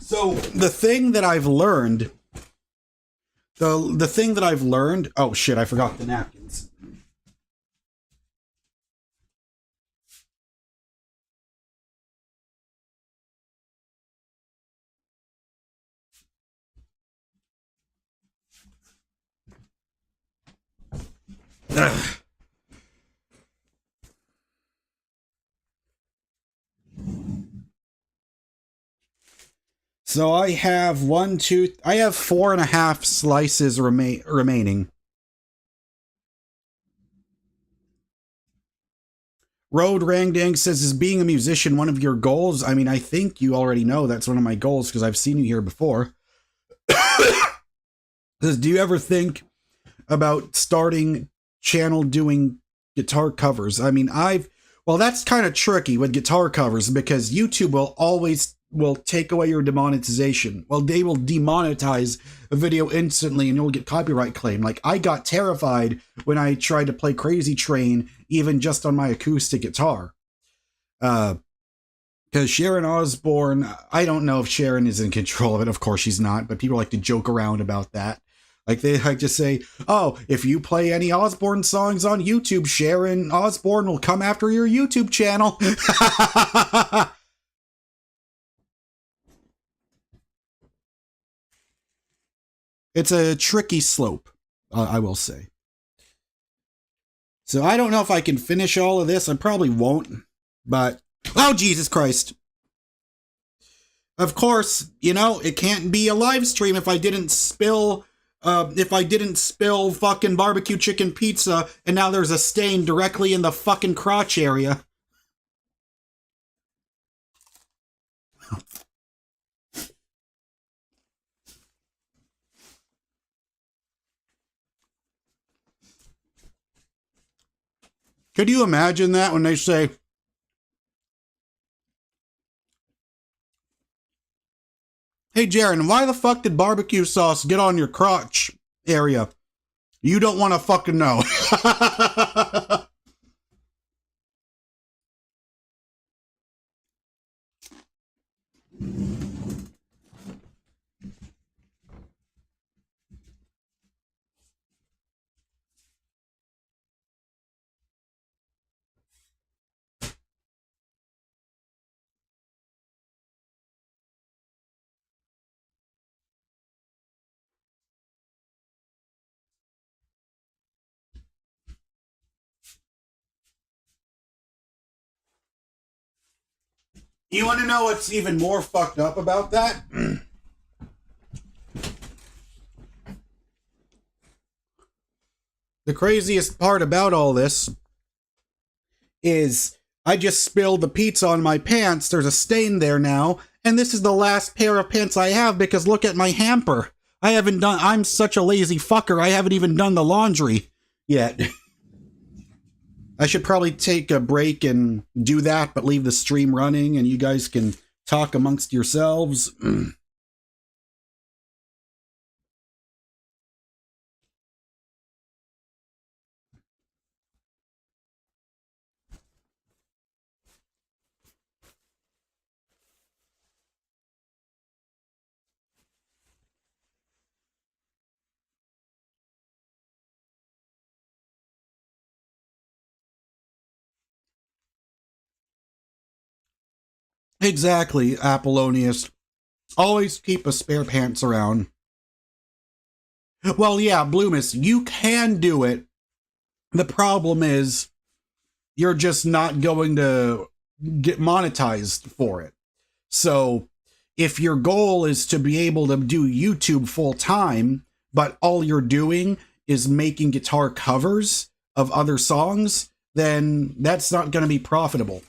So the thing that I've learned, the thing that I've learned, oh shit, I forgot the napkins. Ugh. So I have 4.5 slices remaining. Road Rangdang says, is being a musician one of your goals? I mean, I think you already know that's one of my goals because I've seen you here before. Says, do you ever think about starting channel doing guitar covers. I mean, well, that's kind of tricky with guitar covers because YouTube will take away your demonetization. Well, they will demonetize a video instantly and you'll get copyright claim. Like, I got terrified when I tried to play Crazy Train, even just on my acoustic guitar. Because Sharon Osbourne, I don't know if Sharon is in control of it. Of course she's not, but people like to joke around about that. Like, they like to say, oh, if you play any Osbourne songs on YouTube, Sharon Osbourne will come after your YouTube channel. It's a tricky slope, I will say. So I don't know if I can finish all of this. I probably won't, but... Oh, Jesus Christ. Of course, you know, it can't be a live stream if I didn't spill fucking barbecue chicken pizza and now there's a stain directly in the fucking crotch area. Could you imagine that when they say, hey, Jaren, why the fuck did barbecue sauce get on your crotch area? You don't want to fucking know. You want to know what's even more fucked up about that? The craziest part about all this is I just spilled the pizza on my pants. There's a stain there now. And this is the last pair of pants I have because look at my hamper. I'm such a lazy fucker. I haven't even done the laundry yet. I should probably take a break and do that, but leave the stream running and you guys can talk amongst yourselves. Exactly, Apollonius. Always keep a spare pants around. Well, yeah, Bloomis, you can do it. The problem is you're just not going to get monetized for it. So if your goal is to be able to do YouTube full time, but all you're doing is making guitar covers of other songs, then that's not going to be profitable.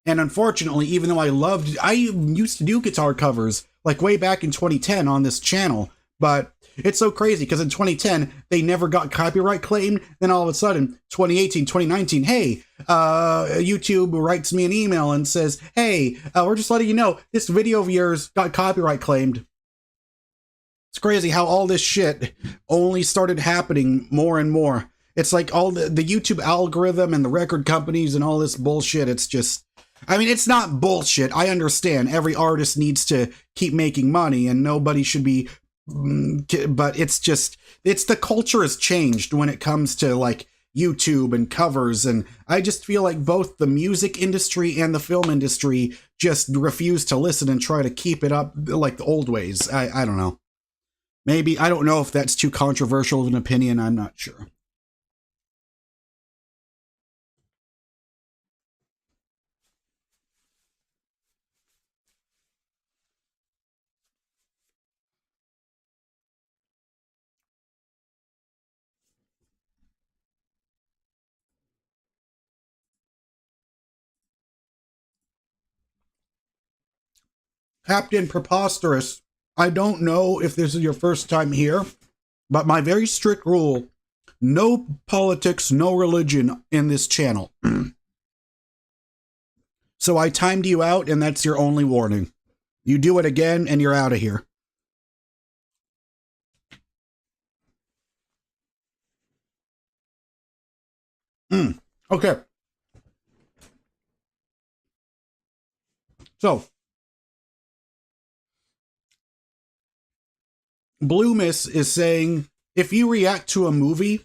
And unfortunately, even though I used to do guitar covers like way back in 2010 on this channel, but it's so crazy because in 2010, they never got copyright claimed. Then all of a sudden, 2018, 2019, hey, YouTube writes me an email and says, hey, we're just letting you know this video of yours got copyright claimed. It's crazy how all this shit only started happening more and more. It's like all the YouTube algorithm and the record companies and all this bullshit. It's just, I mean, it's not bullshit. I understand every artist needs to keep making money and nobody should be, but it's just, the culture has changed when it comes to like YouTube and covers. And I just feel like both the music industry and the film industry just refuse to listen and try to keep it up like the old ways. I don't know. Maybe, I don't know if that's too controversial of an opinion. I'm not sure. Captain Preposterous, I don't know if this is your first time here, but my very strict rule No politics, no religion in this channel. So I timed you out, and that's your only warning. You do it again, and you're out of here. Okay. So, Blue Miss is saying, if you react to a movie,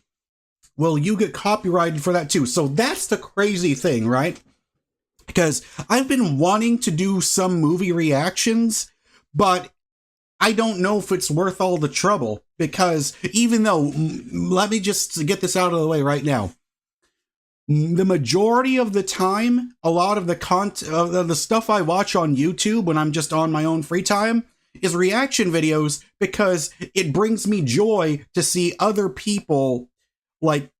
will you get copyrighted for that too? So that's the crazy thing, right? Because I've been wanting to do some movie reactions, but I don't know if it's worth all the trouble. Because even though, let me just get this out of the way right now. The majority of the time, a lot of the the stuff I watch on YouTube when I'm just on my own free time is reaction videos, because it brings me joy to see other people like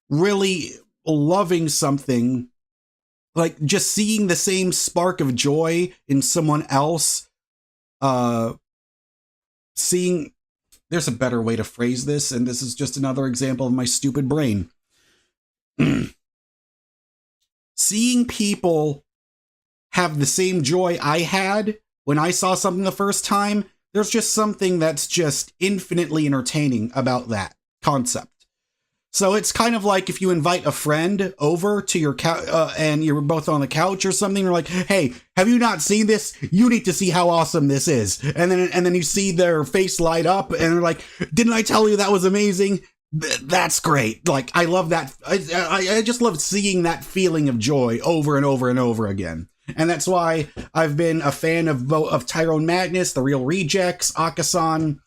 really loving something, like just seeing the same spark of joy in someone else. Seeing, there's a better way to phrase this, and this is just another example of my stupid brain. Seeing people have the same joy I had when I saw something the first time, there's just something that's just infinitely entertaining about that concept. So it's kind of like if you invite a friend over to your couch and you're both on the couch or something. You're like, "Hey, have you not seen this? You need to see how awesome this is." And then you see their face light up, and they're like, "Didn't I tell you that was amazing?" That's great. Like, I love that. I just love seeing that feeling of joy over and over and over again. And that's why I've been a fan of Tyrone Magnus, The Real Rejects, Akasan,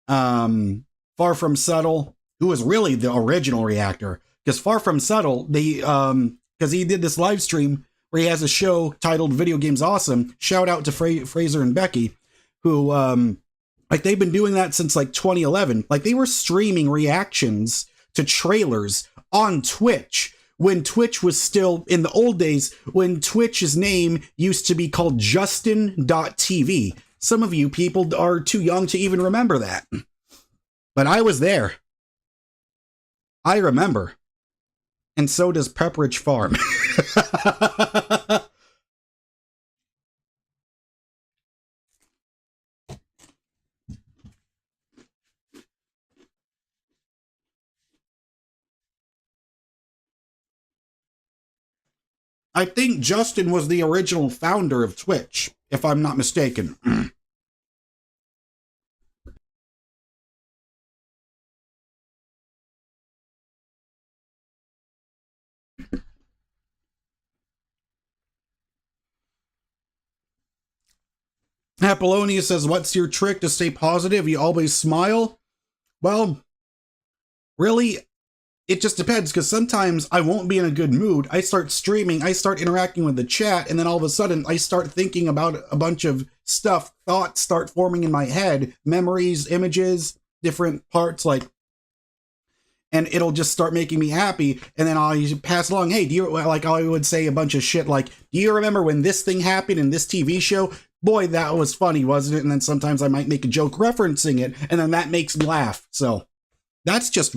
Far From Subtle, who was really the original reactor. Because Far From Subtle, because he did this live stream where he has a show titled Video Games Awesome. Shout out to Fraser and Becky, who, like, they've been doing that since like 2011. Like, they were streaming reactions to trailers on Twitch when Twitch was still, in the old days, when Twitch's name used to be called Justin.tv. Some of you people are too young to even remember that. But I was there. I remember. And so does Pepperidge Farm. I think Justin was the original founder of Twitch, if I'm not mistaken. Apollonia says, "What's your trick to stay positive? You always smile?" Well, really, it just depends, because sometimes I won't be in a good mood. I start streaming, I start interacting with the chat, and then all of a sudden I start thinking about a bunch of stuff. Thoughts start forming in my head, memories, images, different parts, like, and it'll just start making me happy. And then I'll pass along, "Hey, do you," like, I would say a bunch of shit like, "Do you remember when this thing happened in this TV show? Boy, that was funny, wasn't it?" And then sometimes I might make a joke referencing it, and then that makes me laugh. So that's just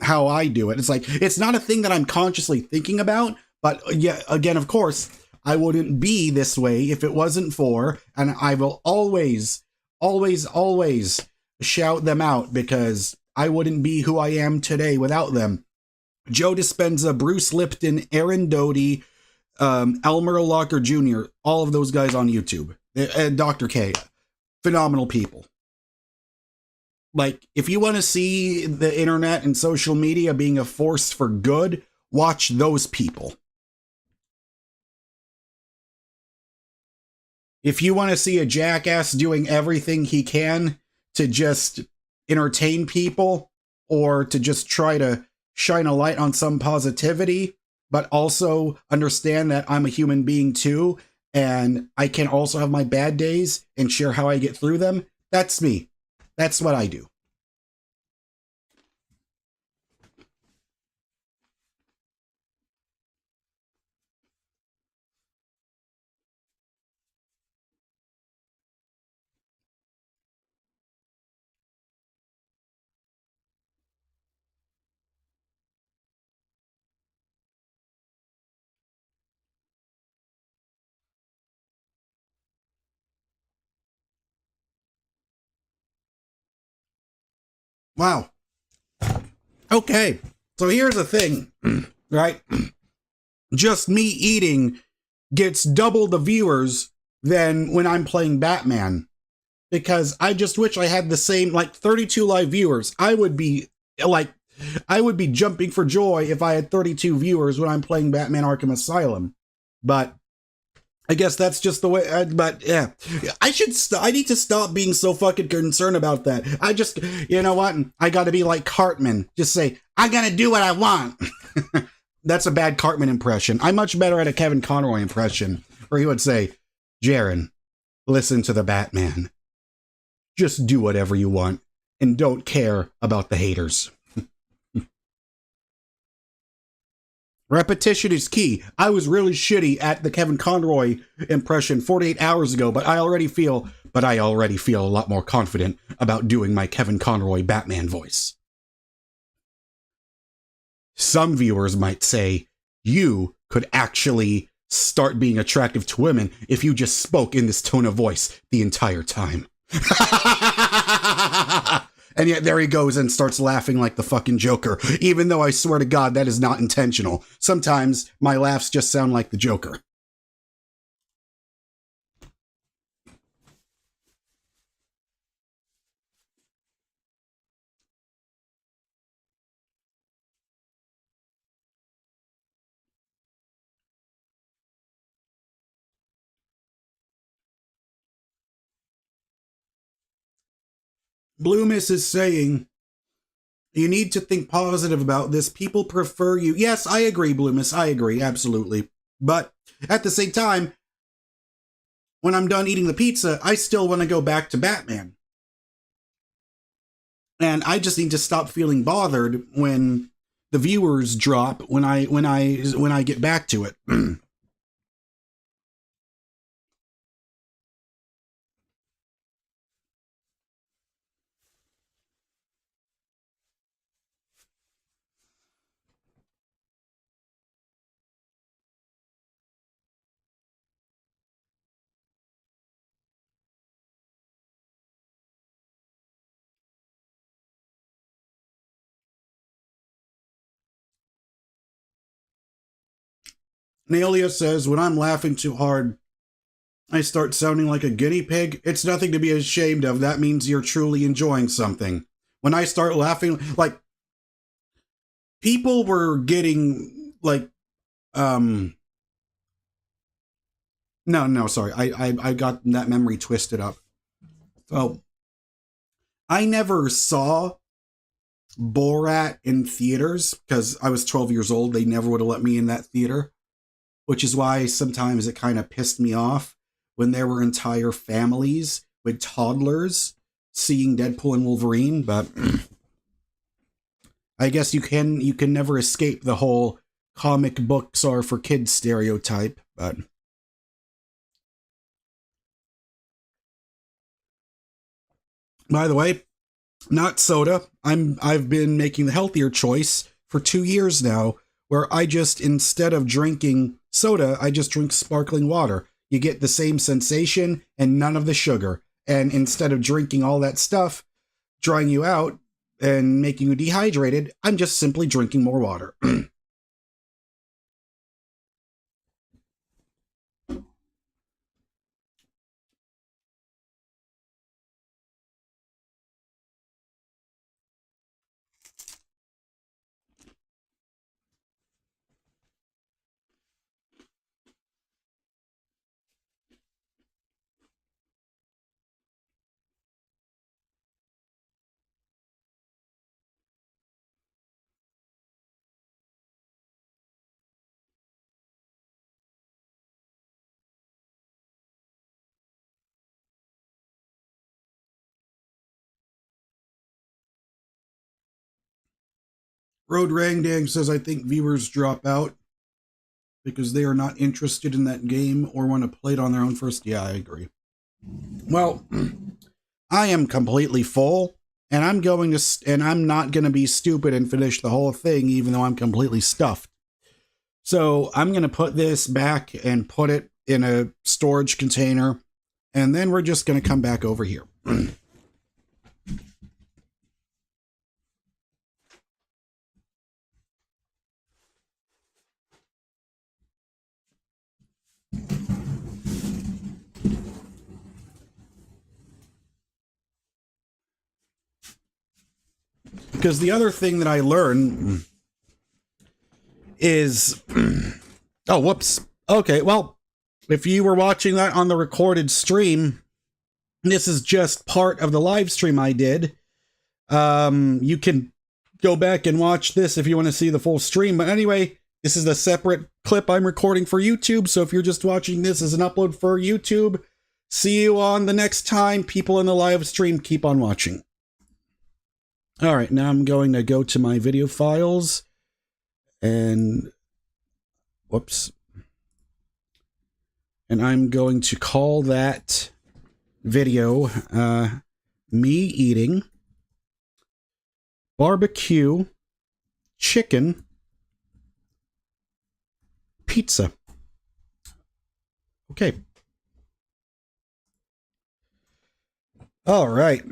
how I do it. It's like, it's not a thing that I'm consciously thinking about, but yeah, again, of course, I wouldn't be this way if it wasn't for, and I will always, always, always shout them out, because I wouldn't be who I am today without them. Joe Dispenza, Bruce Lipton, Aaron Doty, Elmer Locker Jr., all of those guys on YouTube, and Dr. K, phenomenal people. Like, if you want to see the internet and social media being a force for good, watch those people. If you want to see a jackass doing everything he can to just entertain people, or to just try to shine a light on some positivity, but also understand that I'm a human being too, and I can also have my bad days and share how I get through them, that's me. That's what I do. Wow. Okay. So here's the thing, right? Just me eating gets double the viewers than when I'm playing Batman. Because I just wish I had the same, like 32 live viewers. I would be jumping for joy if I had 32 viewers when I'm playing Batman Arkham Asylum. But I guess that's just the way, but yeah, I need to stop being so fucking concerned about that. You know what? I gotta be like Cartman. Just say, I gotta do what I want. That's a bad Cartman impression. I'm much better at a Kevin Conroy impression, where he would say, Jaren, listen to the Batman. Just do whatever you want, and don't care about the haters. Repetition is key. I was really shitty at the Kevin Conroy impression 48 hours ago, but I already feel a lot more confident about doing my Kevin Conroy Batman voice. Some viewers might say, you could actually start being attractive to women if you just spoke in this tone of voice the entire time. And yet there he goes and starts laughing like the fucking Joker, even though I swear to God that is not intentional. Sometimes my laughs just sound like the Joker. Bloomis is saying, you need to think positive about this. People prefer you. Yes, I agree, Bloomis. I agree, absolutely. But at the same time, when I'm done eating the pizza, I still want to go back to Batman. And I just need to stop feeling bothered when the viewers drop when I get back to it. Nalia says, when I'm laughing too hard, I start sounding like a guinea pig. It's nothing to be ashamed of. That means you're truly enjoying something. When I start laughing, like, people were getting, like, no, sorry. I got that memory twisted up. So, I never saw Borat in theaters because I was 12 years old. They never would have let me in that theater, which is why sometimes it kind of pissed me off when there were entire families with toddlers seeing Deadpool and Wolverine. But I guess you can never escape the whole comic books are for kids stereotype. But by the way, not soda. I've been making the healthier choice for 2 years now, where I just, instead of drinking soda, I just drink sparkling water. You get the same sensation and none of the sugar. And instead of drinking all that stuff, drying you out and making you dehydrated, I'm just simply drinking more water. Road Rangdang says, I think viewers drop out because they are not interested in that game or want to play it on their own first. Yeah, I agree. Well, I am completely full, and I'm not going to be stupid and finish the whole thing, even though I'm completely stuffed. So I'm going to put this back and put it in a storage container, and then we're just going to come back over here. because the other thing that I learned is, oh, whoops. Okay, well, if you were watching that on the recorded stream, this is just part of the live stream I did. You can go back and watch this if you want to see the full stream. But anyway, this is a separate clip I'm recording for YouTube. So if you're just watching this as an upload for YouTube, see you on the next time. People in the live stream, keep on watching. All right, now I'm going to go to my video files and whoops. And I'm going to call that video me eating barbecue chicken pizza. Okay. All right.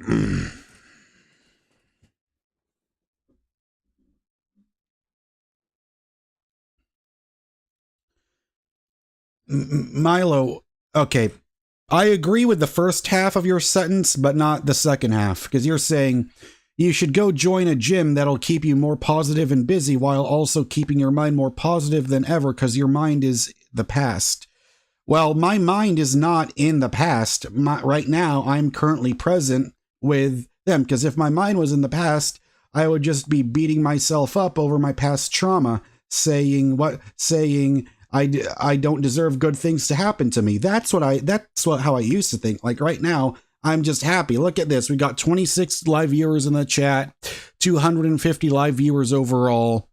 Milo, okay. I agree with the first half of your sentence, but not the second half, because you're saying you should go join a gym that'll keep you more positive and busy while also keeping your mind more positive than ever because your mind is the past. Well, my mind is not in the past. Right now, I'm currently present with them, because if my mind was in the past, I would just be beating myself up over my past trauma, saying I don't deserve good things to happen to me. That's how I used to think. Like right now, I'm just happy. Look at this. We got 26 live viewers in the chat, 250 live viewers overall.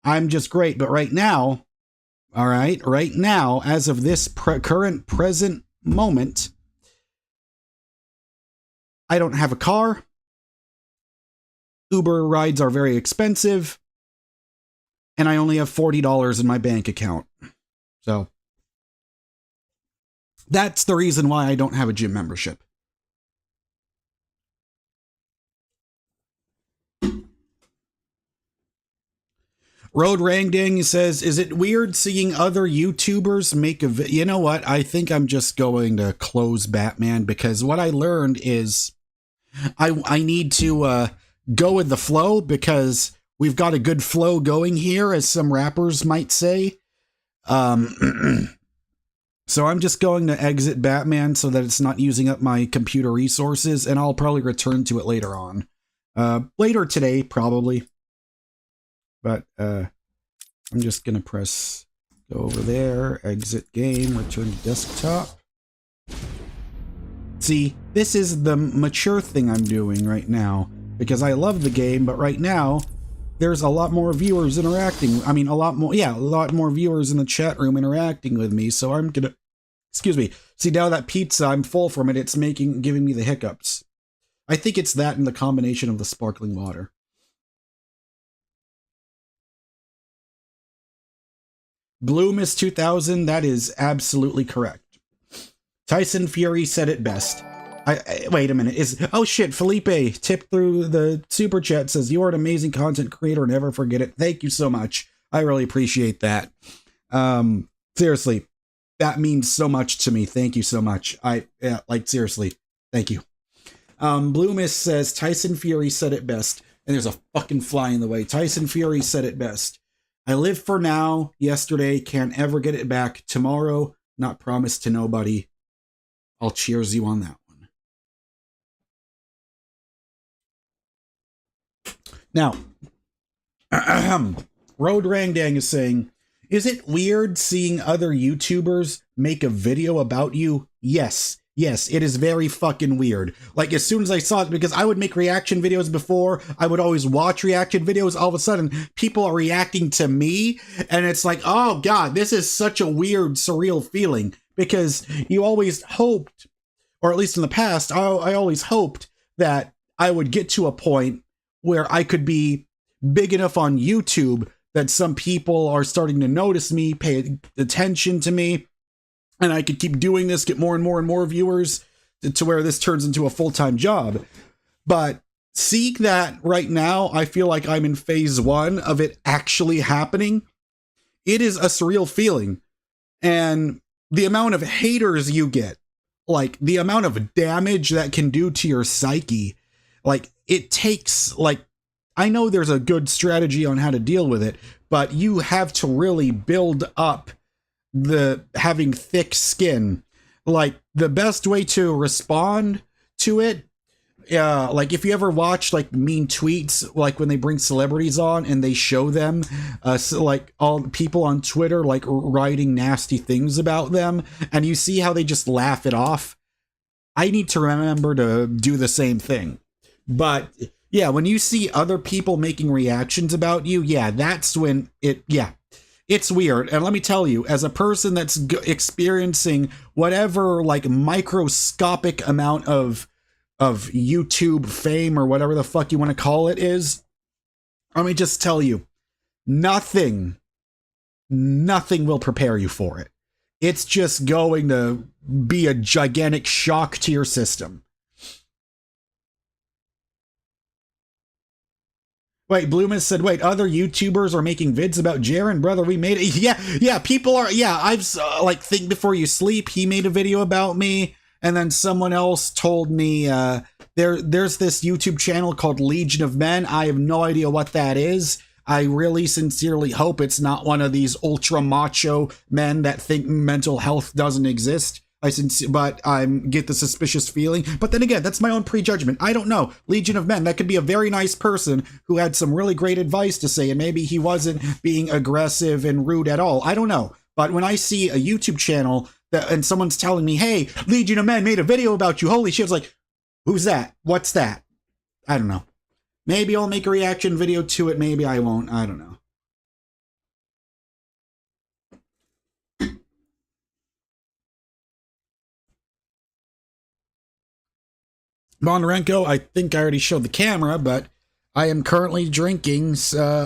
I'm just great. But right now, all right, right now, as of this current present moment, I don't have a car. Uber rides are very expensive. And I only have $40 in my bank account. So that's the reason why I don't have a gym membership. Road Rangding says, is it weird seeing other YouTubers make a video? You know what? I think I'm just going to close Batman, because what I learned is I need to go with the flow, because we've got a good flow going here, as some rappers might say. So I'm just going to exit Batman so that it's not using up my computer resources, and I'll probably return to it later on. Later today, probably. But I'm just going to go over there, exit game, return to desktop. See, this is the mature thing I'm doing right now, because I love the game, but right now, there's a lot more viewers interacting. I mean, a lot more viewers in the chat room interacting with me, so I'm gonna, excuse me. See, now that pizza, I'm full from it, it's giving me the hiccups. I think it's that and the combination of the sparkling water. Bloom is 2000, that is absolutely correct. Tyson Fury said it best. Wait a minute, oh shit, Felipe tipped through the super chat, says, you are an amazing content creator, never forget it. Thank you so much. I really appreciate that. Seriously, that means so much to me. Thank you so much. Seriously, thank you. Bloomis says, Tyson Fury said it best, and there's a fucking fly in the way. Tyson Fury said it best. I live for now, yesterday, can't ever get it back. Tomorrow, not promised to nobody. I'll cheers you on that one. Now, Road Rangdang is saying, is it weird seeing other YouTubers make a video about you? Yes. Yes, it is very fucking weird. Like, as soon as I saw it, because I would make reaction videos before, I would always watch reaction videos, all of a sudden, people are reacting to me, and it's like, oh god, this is such a weird, surreal feeling, because you always hoped, or at least in the past, I always hoped that I would get to a point where I could be big enough on YouTube that some people are starting to notice me, pay attention to me, and I could keep doing this, get more and more and more viewers to where this turns into a full-time job. But seeing that right now, I feel like I'm in phase 1 of it actually happening. It is a surreal feeling. And the amount of haters you get, like the amount of damage that can do to your psyche, like it takes, like, I know there's a good strategy on how to deal with it, but you have to really build up the having thick skin. Like, the best way to respond to it, like if you ever watch like mean tweets, like when they bring celebrities on and they show them so like all the people on Twitter like writing nasty things about them, and you see how they just laugh it off. I need to remember to do the same thing. But yeah, when you see other people making reactions about you, yeah, that's when it's weird. And let me tell you, as a person that's experiencing whatever like microscopic amount of YouTube fame or whatever the fuck you want to call it is, let me just tell you, nothing will prepare you for it. It's just going to be a gigantic shock to your system. Wait, Bloomis said, wait, other YouTubers are making vids about Jaren? Brother, we made it. Yeah, people are, I've, like, Think Before You Sleep, he made a video about me. And then someone else told me there's this YouTube channel called Legion of Men. I have no idea what that is. I really sincerely hope it's not one of these ultra macho men that think mental health doesn't exist. But I get the suspicious feeling. But then again, that's my own prejudgment. I don't know. Legion of Men, that could be a very nice person who had some really great advice to say, and maybe he wasn't being aggressive and rude at all. I don't know. But when I see a YouTube channel and someone's telling me, hey, Legion of Men made a video about you, holy shit, it's like, who's that? What's that? I don't know. Maybe I'll make a reaction video to it, maybe I won't, I don't know. Bondarenko, I think I already showed the camera, but I am currently drinking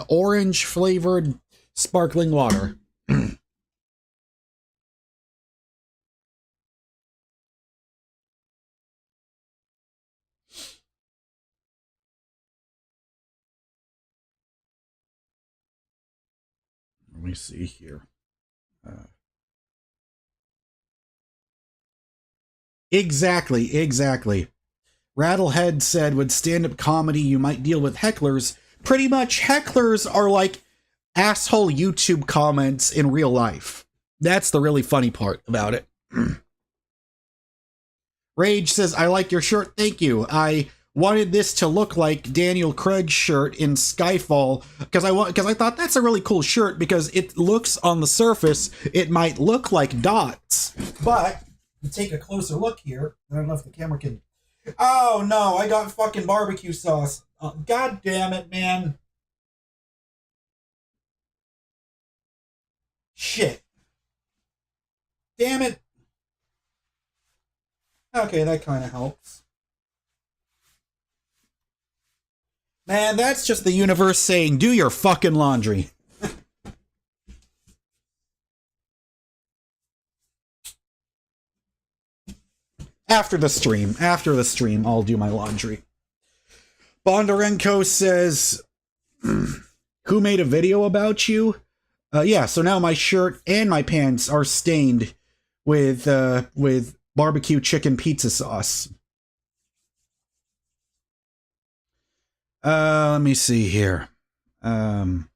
orange flavored sparkling water. Let me see here. Exactly. Rattlehead said, with stand-up comedy, you might deal with hecklers. Pretty much, hecklers are like asshole YouTube comments in real life. That's the really funny part about it. Rage says, I like your shirt, thank you. I wanted this to look like Daniel Craig's shirt in Skyfall because I thought that's a really cool shirt because it looks on the surface, it might look like dots, but you take a closer look here. I don't know if the camera can. Oh no, I got fucking barbecue sauce. Oh, God damn it, man. Shit. Damn it. Okay, that kind of helps. Man, that's just the universe saying, do your fucking laundry. After the stream, I'll do my laundry. Bondarenko says, who made a video about you? Yeah, so now my shirt and my pants are stained with barbecue chicken pizza sauce. Let me see here. I'm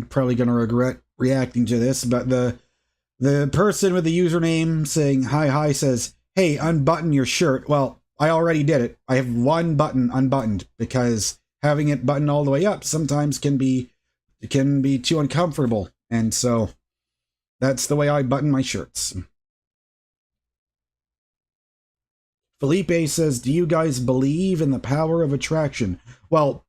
probably gonna regret reacting to this, but the person with the username saying hi says, hey, unbutton your shirt. Well, I already did it. I have one button unbuttoned because having it buttoned all the way up sometimes can be too uncomfortable. And so that's the way I button my shirts. Felipe says, do you guys believe in the power of attraction? Well,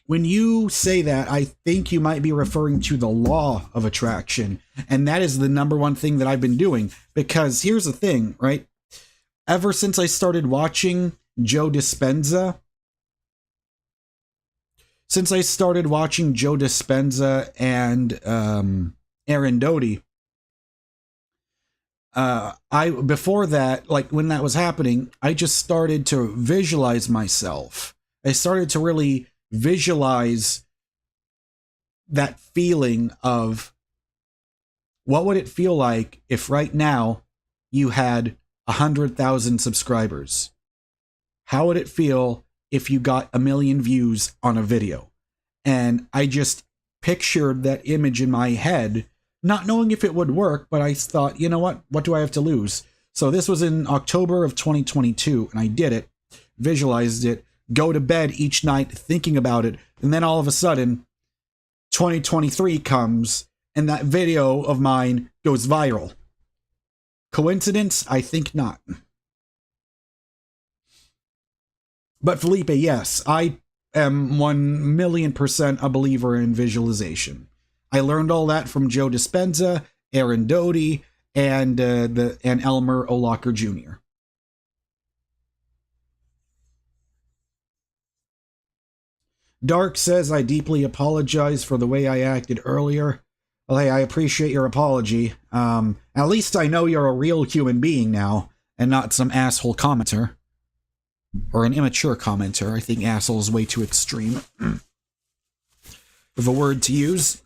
when you say that, I think you might be referring to the law of attraction. And that is the number one thing that I've been doing. Because here's the thing, right? Ever since I started watching Joe Dispenza, and Aaron Doty, before that, like when that was happening, I just started to visualize myself. I started to really visualize that feeling of what would it feel like if right now you had 100,000 subscribers? how would it feel if you got 1 million views on a video? And I just pictured that image in my head, not knowing if it would work, but I thought, you know what do I have to lose? So this was in October of 2022, and I did it, visualized it, go to bed each night thinking about it, and then all of a sudden, 2023 comes, and that video of mine goes viral. Coincidence? I think not. But Felipe, yes, I am 1,000,000% a believer in visualization. I learned all that from Joe Dispenza, Aaron Doty, and Elmer O'Locker Jr. Dark says, I deeply apologize for the way I acted earlier. Well, hey, I appreciate your apology. At least I know you're a real human being now, and not some asshole commenter. Or an immature commenter. I think asshole is way too extreme of a word to use.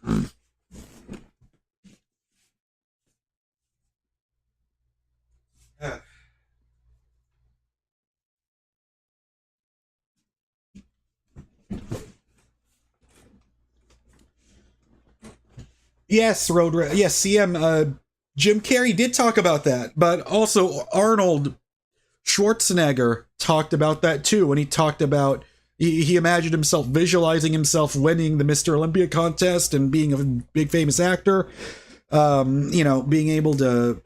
Yes, yes, CM, Jim Carrey did talk about that, but also Arnold Schwarzenegger talked about that too, when he talked about, he imagined himself visualizing himself winning the Mr. Olympia contest and being a big famous actor, you know, being able to,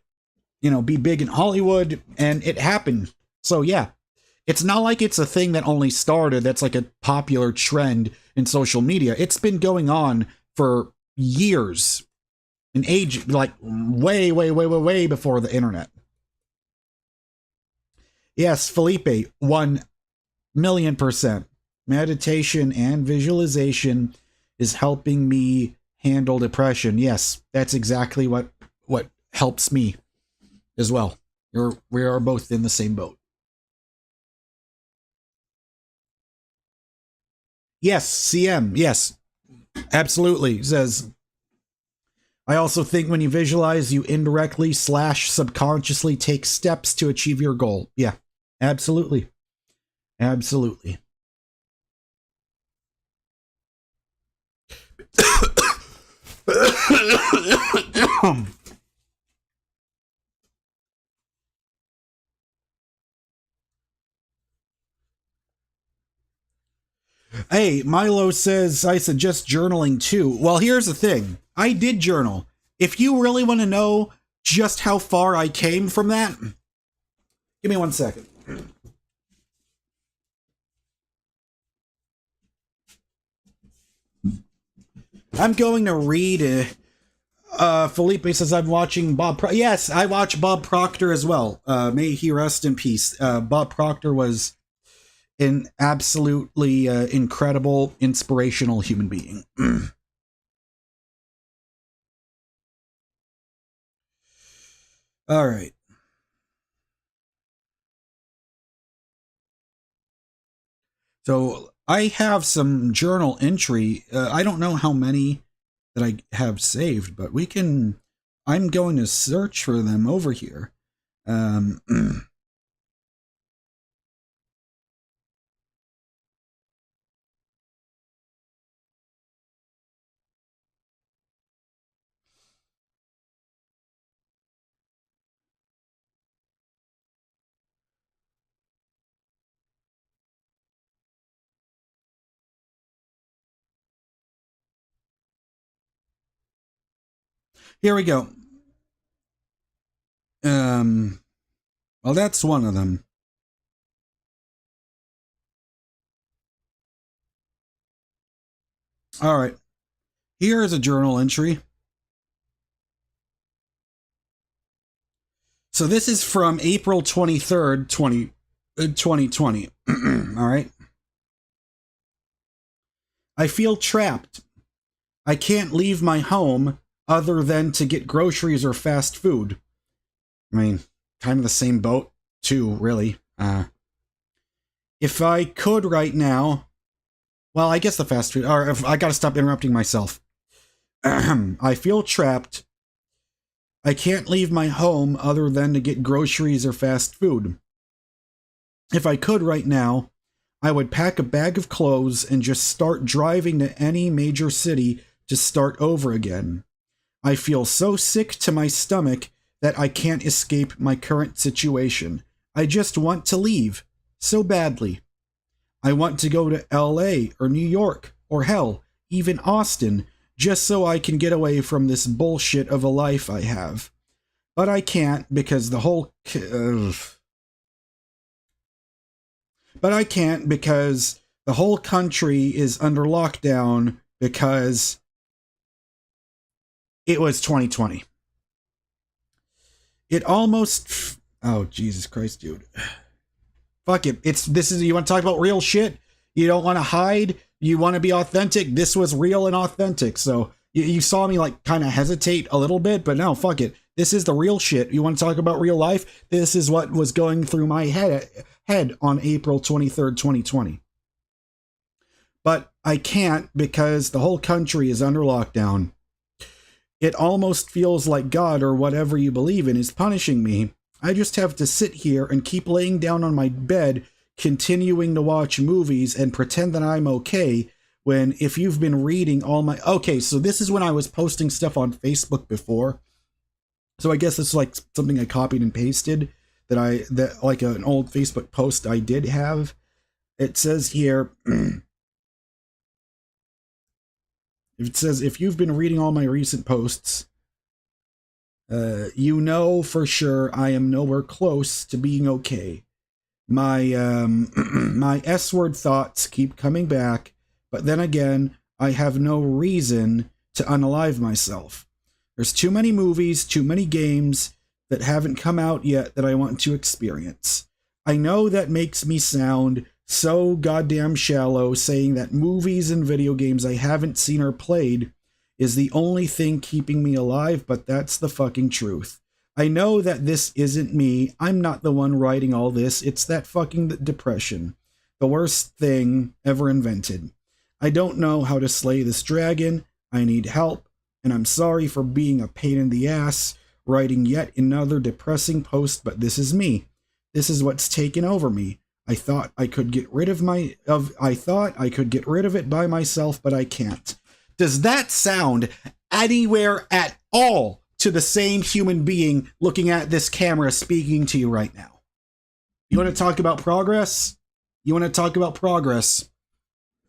you know, be big in Hollywood, and it happened. So yeah, it's not like it's a thing that only started, that's like a popular trend in social media. It's been going on for years, an age, like way before the internet. Yes, Felipe, 1,000,000%. Meditation and visualization is helping me handle depression. Yes, that's exactly what helps me as well. We are both in the same boat. Yes, CM, yes, absolutely, says, I also think when you visualize, you indirectly / subconsciously take steps to achieve your goal. Yeah, absolutely. Absolutely. Hey, Milo says, I suggest journaling too. Well, here's the thing. I did journal. If you really want to know just how far I came from that, give me 1 second. I'm going to read, Felipe says, I'm watching Bob yes, I watch Bob Proctor as well. May he rest in peace. Bob Proctor was an absolutely incredible, inspirational human being. All right. So I have some journal entry. I don't know how many that I have saved, but we can, I'm going to search for them over here. Here we go. Well, that's one of them. All right. Here is a journal entry. So this is from April 23rd, 2020. All right. I feel trapped. I can't leave my home other than to get groceries or fast food. I mean, kind of the same boat, too, really. If I could right now, well, I guess the fast food, or if I gotta stop interrupting myself. I feel trapped. I can't leave my home other than to get groceries or fast food. If I could right now, I would pack a bag of clothes and just start driving to any major city to start over again. I feel so sick to my stomach that I can't escape my current situation. I just want to leave, so badly. I want to go to LA or New York or hell, even Austin, just so I can get away from this bullshit of a life I have. But I can't because the whole... But I can't because the whole country is under lockdown because it was 2020. It almost... Oh, Jesus Christ, dude. Fuck it. You want to talk about real shit? You don't want to hide? You want to be authentic? This was real and authentic. So you saw me like kind of hesitate a little bit, but no, fuck it. This is the real shit. You want to talk about real life? This is what was going through my head on April 23rd, 2020. But I can't because the whole country is under lockdown. It almost feels like God or whatever you believe in is punishing me. I just have to sit here and keep laying down on my bed, continuing to watch movies and pretend that I'm okay, when if you've been reading all my... Okay, so this is when I was posting stuff on Facebook before. So I guess it's like something I copied and pasted that like an old Facebook post I did have. It says here... It says, if you've been reading all my recent posts... you know for sure I am nowhere close to being okay. My my S-word thoughts keep coming back, but then again, I have no reason to unalive myself. There's too many movies, too many games that haven't come out yet that I want to experience. I know that makes me sound so goddamn shallow, saying that movies and video games I haven't seen or played is the only thing keeping me alive, but that's the fucking truth. I know that this isn't me. I'm not the one writing all this. It's that fucking depression. The worst thing ever invented. I don't know how to slay this dragon. I need help. And I'm sorry for being a pain in the ass, writing yet another depressing post, but this is me. This is what's taken over me. I thought I could get rid of it by myself, but I can't. Does that sound anywhere at all to the same human being looking at this camera speaking to you right now? You want to talk about progress? You want to talk about progress?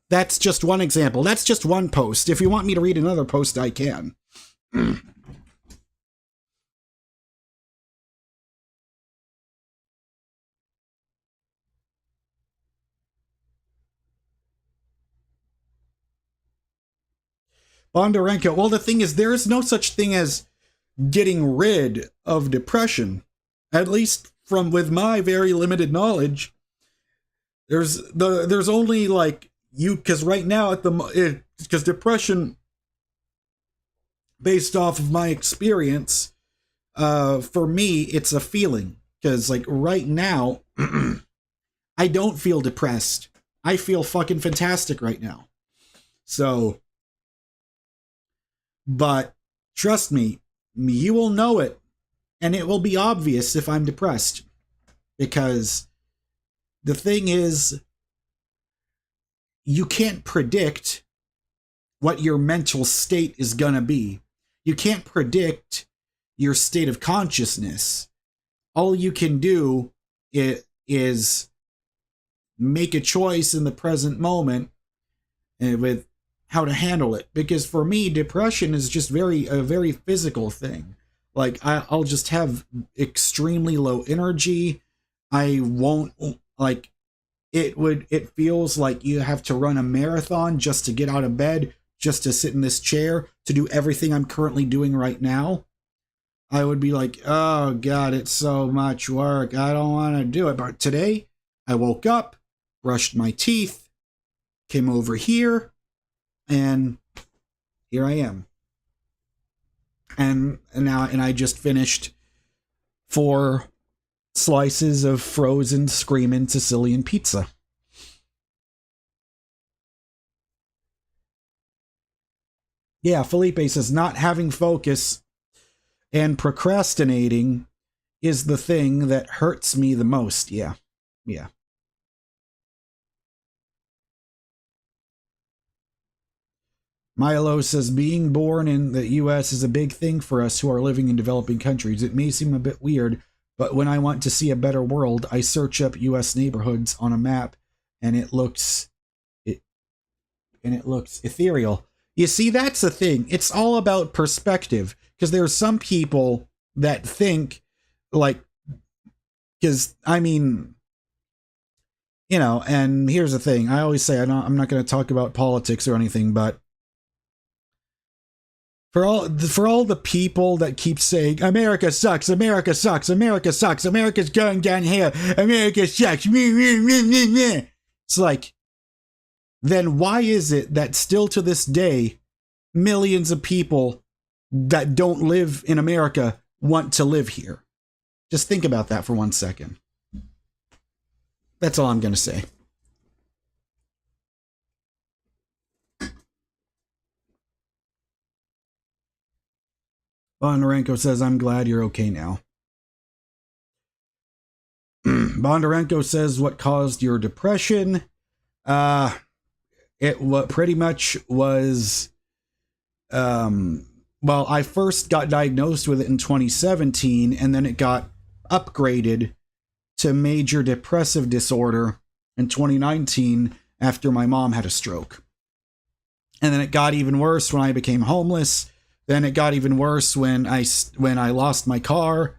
That's just one example. That's just one post. If you want me to read another post, I can. Bondarenko. Well, the thing is, there is no such thing as getting rid of depression. At least with my very limited knowledge. There's only like because right now because depression, based off of my experience, for me it's a feeling. Because like right now, I don't feel depressed. I feel fucking fantastic right now. So, but trust me, you will know it, and it will be obvious if I'm depressed. Because the thing is, you can't predict what your mental state is gonna be. You can't predict your state of consciousness. All you can do is make a choice in the present moment with how to handle it. Because for me, depression is just a very physical thing. Like I'll just have extremely low energy. I won't like it feels like you have to run a marathon just to get out of bed, just to sit in this chair, to do everything I'm currently doing right now. I would be like, oh God, it's so much work. I don't want to do it. But today I woke up, brushed my teeth, came over here, and here I am. And I just finished 4 slices of frozen screaming Sicilian pizza. Yeah, Felipe says not having focus and procrastinating is the thing that hurts me the most. Yeah. Milo says, being born in the U.S. is a big thing for us who are living in developing countries. It may seem a bit weird, but when I want to see a better world, I search up U.S. neighborhoods on a map, and it looks ethereal. You see, that's the thing. It's all about perspective, because there are some people that think, like, because, I mean, you know, and here's the thing. I always say I'm not going to talk about politics or anything, but for all the people that keep saying America sucks, America sucks, America sucks, America's going downhill, America sucks, it's like, then why is it that still to this day, millions of people that don't live in America want to live here? Just think about that for 1 second. That's all I'm going to say. Bondarenko says, I'm glad you're okay now. Bondarenko says, what caused your depression? It pretty much was, well, I first got diagnosed with it in 2017, and then it got upgraded to major depressive disorder in 2019 after my mom had a stroke. And then it got even worse when I became homeless. Then it got even worse when I lost my car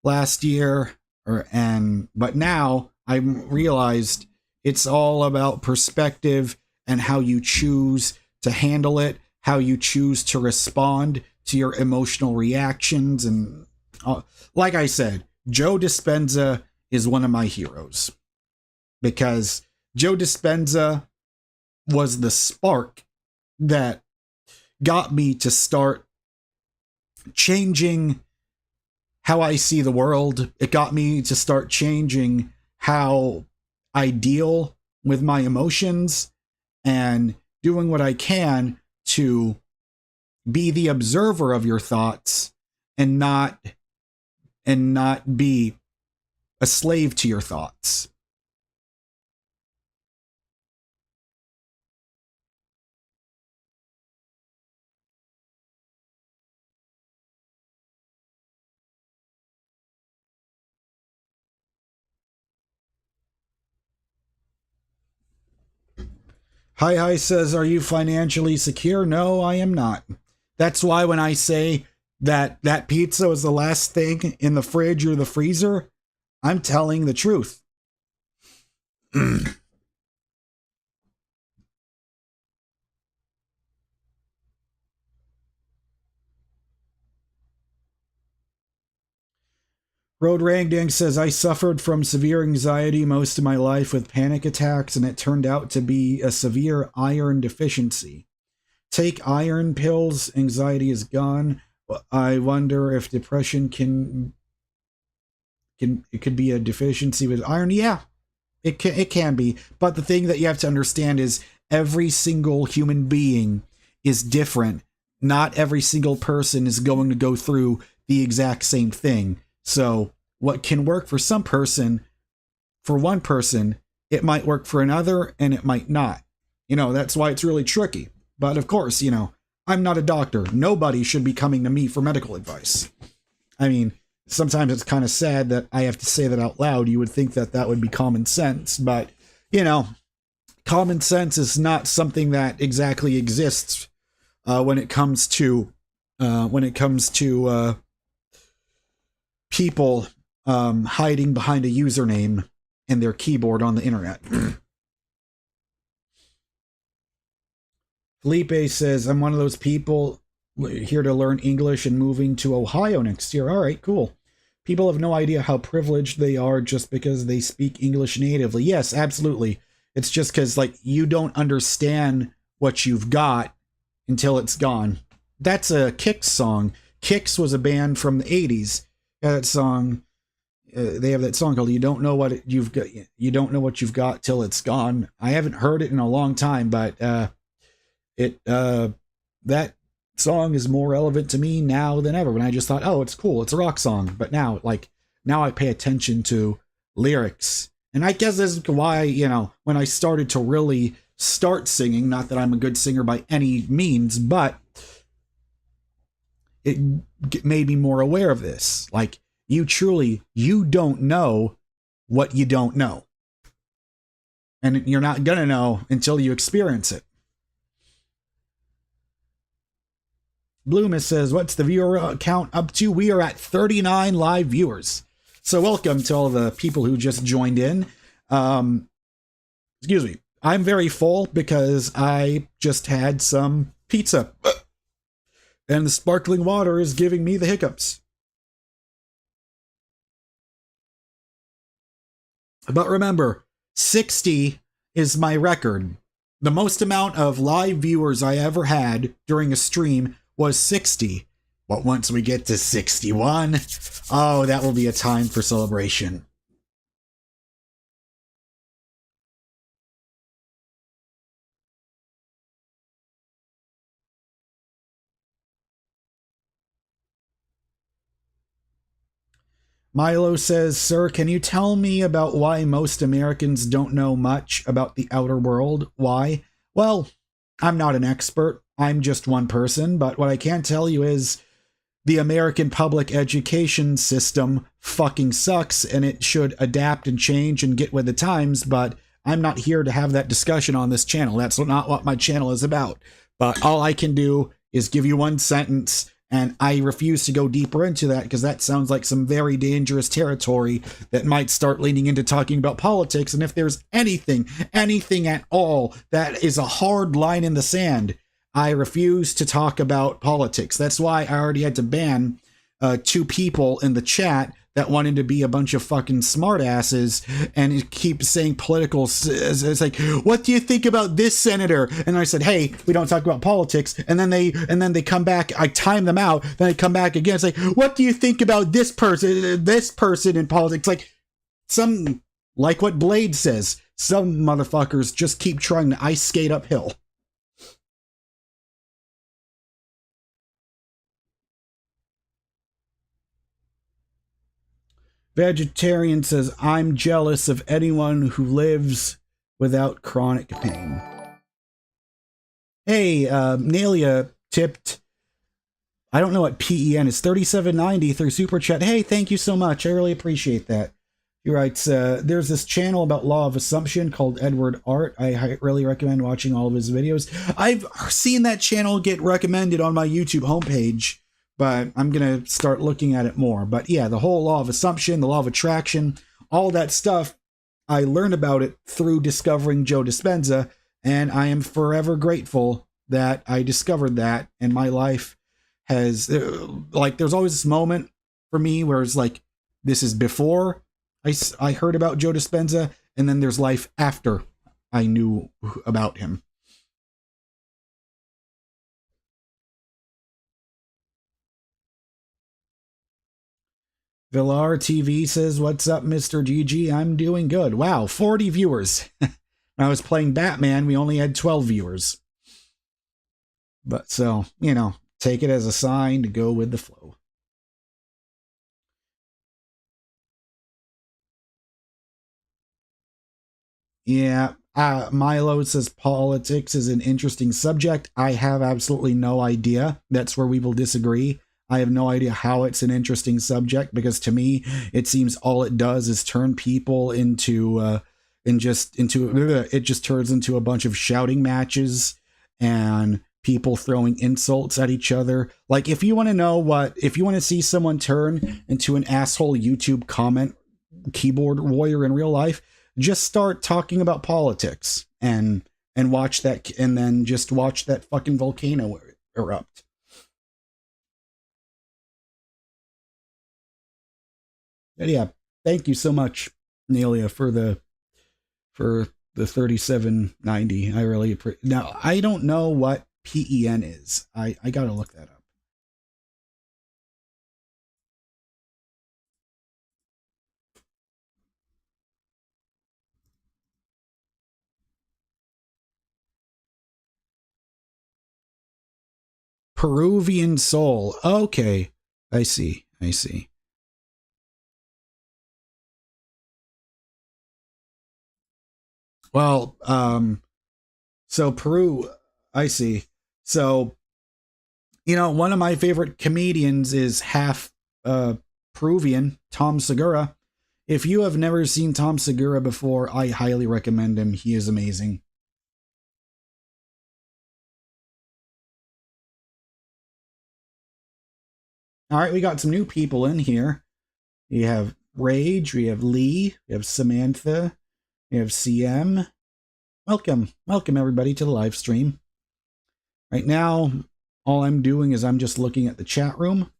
last year. But now I realized it's all about perspective and how you choose to handle it, how you choose to respond to your emotional reactions. And like I said, Joe Dispenza is one of my heroes, because Joe Dispenza was the spark that got me to start changing how I see the world. It got me to start changing how I deal with my emotions and doing what I can to be the observer of your thoughts and not be a slave to your thoughts. Hi says, are you financially secure? No, I am not. That's why when I say that pizza was the last thing in the fridge or the freezer, I'm telling the truth. Road Rangdang says, I suffered from severe anxiety most of my life with panic attacks, and it turned out to be a severe iron deficiency. Take iron pills, anxiety is gone. I wonder if depression it could be a deficiency with iron. Yeah, it can be. But the thing that you have to understand is every single human being is different. Not every single person is going to go through the exact same thing. So what can work for some person, for one person, it might work for another, and it might not. You know, that's why it's really tricky. But of course, you know, I'm not a doctor. Nobody should be coming to me for medical advice. I mean, sometimes it's kind of sad that I have to say that out loud. You would think that that would be common sense, but, you know, common sense is not something that exactly exists when it comes to people hiding behind a username and their keyboard on the internet. Felipe says, I'm one of those people here to learn English and moving to Ohio next year. All right, cool. People have no idea how privileged they are just because they speak English natively. Yes, absolutely. It's just because, like, you don't understand what you've got until it's gone. That's a Kix song. Kix was a band from the 80s. That song, they have that song called "You Don't Know What You've Got." You don't know what you've got till it's gone. I haven't heard it in a long time, but that song is more relevant to me now than ever. When I just thought, oh, it's cool, it's a rock song, but now I pay attention to lyrics, and I guess this is why, you know, when I started to really start singing. Not that I'm a good singer by any means, but it made me more aware of this. Like, you don't know what you don't know. And you're not going to know until you experience it. Bloomis says, what's the viewer count up to? We are at 39 live viewers. So welcome to all the people who just joined in. Excuse me. I'm very full because I just had some pizza. And the sparkling water is giving me the hiccups. But remember, 60 is my record. The most amount of live viewers I ever had during a stream was 60. But once we get to 61, oh, that will be a time for celebration. Milo says, sir, can you tell me about why most Americans don't know much about the outer world? Why? Well, I'm not an expert. I'm just one person, but what I can tell you is the American public education system fucking sucks, and it should adapt and change and get with the times, but I'm not here to have that discussion on this channel. That's not what my channel is about. But all I can do is give you one sentence, and I refuse to go deeper into that because that sounds like some very dangerous territory that might start leaning into talking about politics. And if there's anything at all that is a hard line in the sand, I refuse to talk about politics. That's why I already had to ban 2 people in the chat that wanted to be a bunch of fucking smartasses and keep saying political. It's like, what do you think about this senator? And I said, hey, we don't talk about politics. And then they come back. I time them out. Then they come back again. It's like, what do you think about this person in politics? Like what Blade says, some motherfuckers just keep trying to ice skate uphill. Vegetarian says, I'm jealous of anyone who lives without chronic pain. Hey, Nelia tipped, I don't know what PEN is, $37.90 through Super Chat. Hey, thank you so much. I really appreciate that. He writes, there's this channel about Law of Assumption called Edward Art. I really recommend watching all of his videos. I've seen that channel get recommended on my YouTube homepage, but I'm going to start looking at it more. But yeah, the whole law of assumption, the law of attraction, all that stuff, I learned about it through discovering Joe Dispenza, and I am forever grateful that I discovered that, and my life has, like, there's always this moment for me where it's like, this is before I heard about Joe Dispenza, and then there's life after I knew about him. Villar TV says, what's up, Mr. GG? I'm doing good. Wow, 40 viewers. When I was playing Batman, we only had 12 viewers. But so, you know, take it as a sign to go with the flow. Yeah, Milo says politics is an interesting subject. I have absolutely no idea. That's where we will disagree. I have no idea how it's an interesting subject, because to me, it seems all it does is turn people into, it just turns into a bunch of shouting matches and people throwing insults at each other. Like, if you want to see someone turn into an asshole YouTube comment keyboard warrior in real life, just start talking about politics and watch that, and then just watch that fucking volcano erupt. But yeah, thank you so much, Nelia, for the $37.90. I really appreciate. Now, I don't know what PEN is. I gotta look that up. Peruvian soul. Okay, I see. Well, So Peru, I see. So, one of my favorite comedians is half Peruvian, Tom Segura. If you have never seen Tom Segura before, I highly recommend him. He is amazing. All right, we got some new people in here. We have Rage, we have Lee, we have Samantha, we have CM. Welcome everybody to the live stream. Right now, all I'm doing is I'm just looking at the chat room.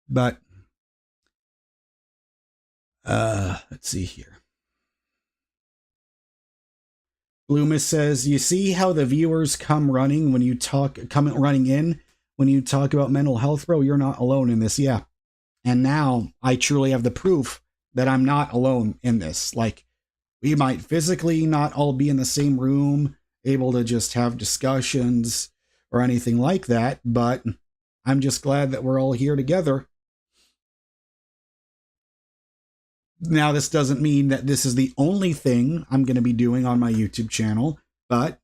But, let's see here. Loomis says, you see how the viewers come running in when you talk about mental health, bro? You're not alone in this. Yeah. And now I truly have the proof that I'm not alone in this. Like, we might physically not all be in the same room, able to just have discussions or anything like that, but I'm just glad that we're all here together. Now, this doesn't mean that this is the only thing I'm going to be doing on my YouTube channel, but,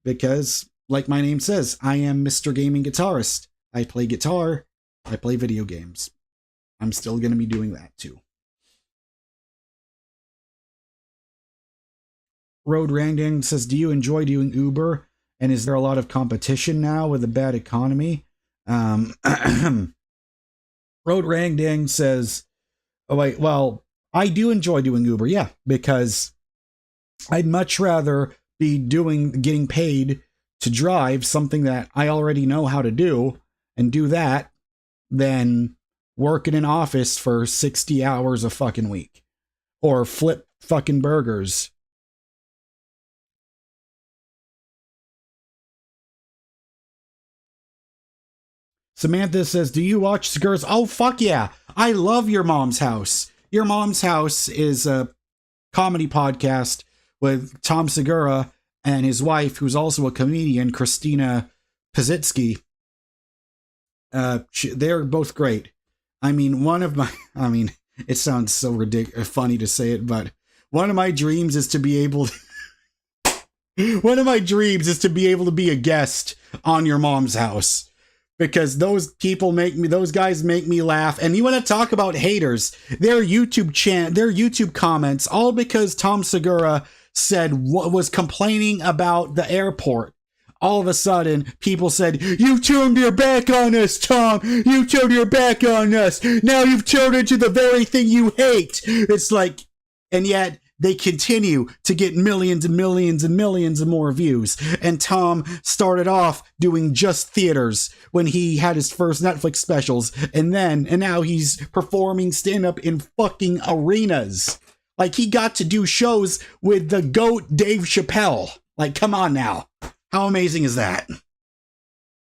because, like my name says, I am Mr. Gaming Guitarist. I play guitar, I play video games. I'm still going to be doing that, too. Road Rangdang says, do you enjoy doing Uber? And is there a lot of competition now with a bad economy? Road Rangdang says, oh, wait, well, I do enjoy doing Uber, yeah, because I'd much rather be getting paid to drive something that I already know how to do and do that than work in an office for 60 hours a fucking week or flip fucking burgers. Samantha says, do you watch Segura's? Oh, fuck yeah. I love Your Mom's House. Your Mom's House is a comedy podcast with Tom Segura and his wife, who's also a comedian, Christina Pazitsky. They're both great. I mean, it sounds so ridiculous, funny to say it, but one of my dreams is to be able to be a guest on Your Mom's House. Because those guys make me laugh. And you want to talk about haters, their YouTube comments, all because Tom Segura was complaining about the airport. All of a sudden, people said, you turned your back on us, Tom. You turned your back on us. Now you've turned into the very thing you hate. It's like, and yet they continue to get millions and millions and millions of more views. And Tom started off doing just theaters when he had his first Netflix specials. And now he's performing stand-up in fucking arenas. Like, he got to do shows with the GOAT Dave Chappelle. Like, come on now. How amazing is that?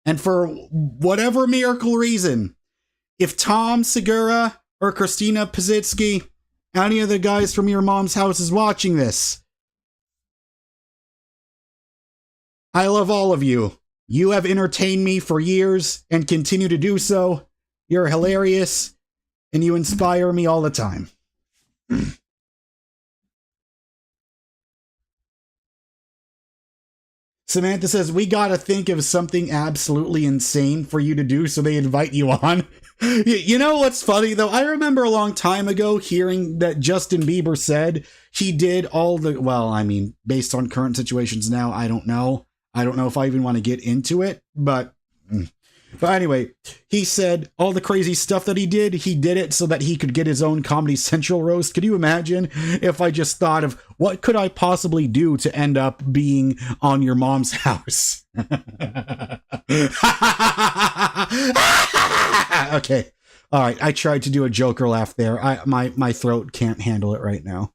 And for whatever miracle reason, if Tom Segura or Christina Pazitsky, any of the guys from Your Mom's House is watching this, I love all of you. You have entertained me for years and continue to do so. You're hilarious and you inspire me all the time. Samantha says, we gotta think of something absolutely insane for you to do so they invite you on. You know what's funny, though? I remember a long time ago hearing that Justin Bieber said he did all the... Well, I mean, based on current situations now, I don't know. I don't know if I even want to get into it, but... But anyway, he said all the crazy stuff that he did it so that he could get his own Comedy Central roast. Could you imagine if I just thought of what could I possibly do to end up being on Your Mom's House? Okay. All right. I tried to do a Joker laugh there. My throat can't handle it right now.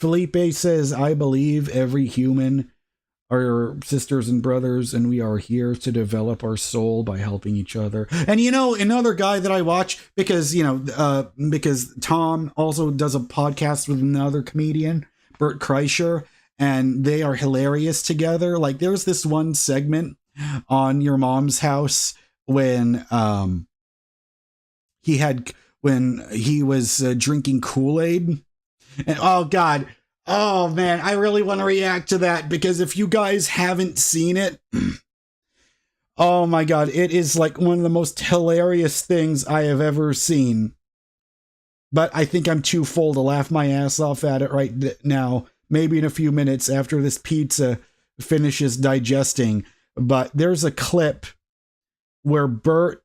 Felipe says, I believe every human are sisters and brothers, and we are here to develop our soul by helping each other. And another guy that I watch, because Tom also does a podcast with another comedian, Bert Kreischer, and they are hilarious together. Like, there's this one segment on Your Mom's House when he had when he was drinking Kool-Aid. And oh God, oh man, I really want to react to that, because if you guys haven't seen it, oh my God, it is like one of the most hilarious things I have ever seen. But I think I'm too full to laugh my ass off at it right now. Maybe in a few minutes after this pizza finishes digesting. But there's a clip where Bert,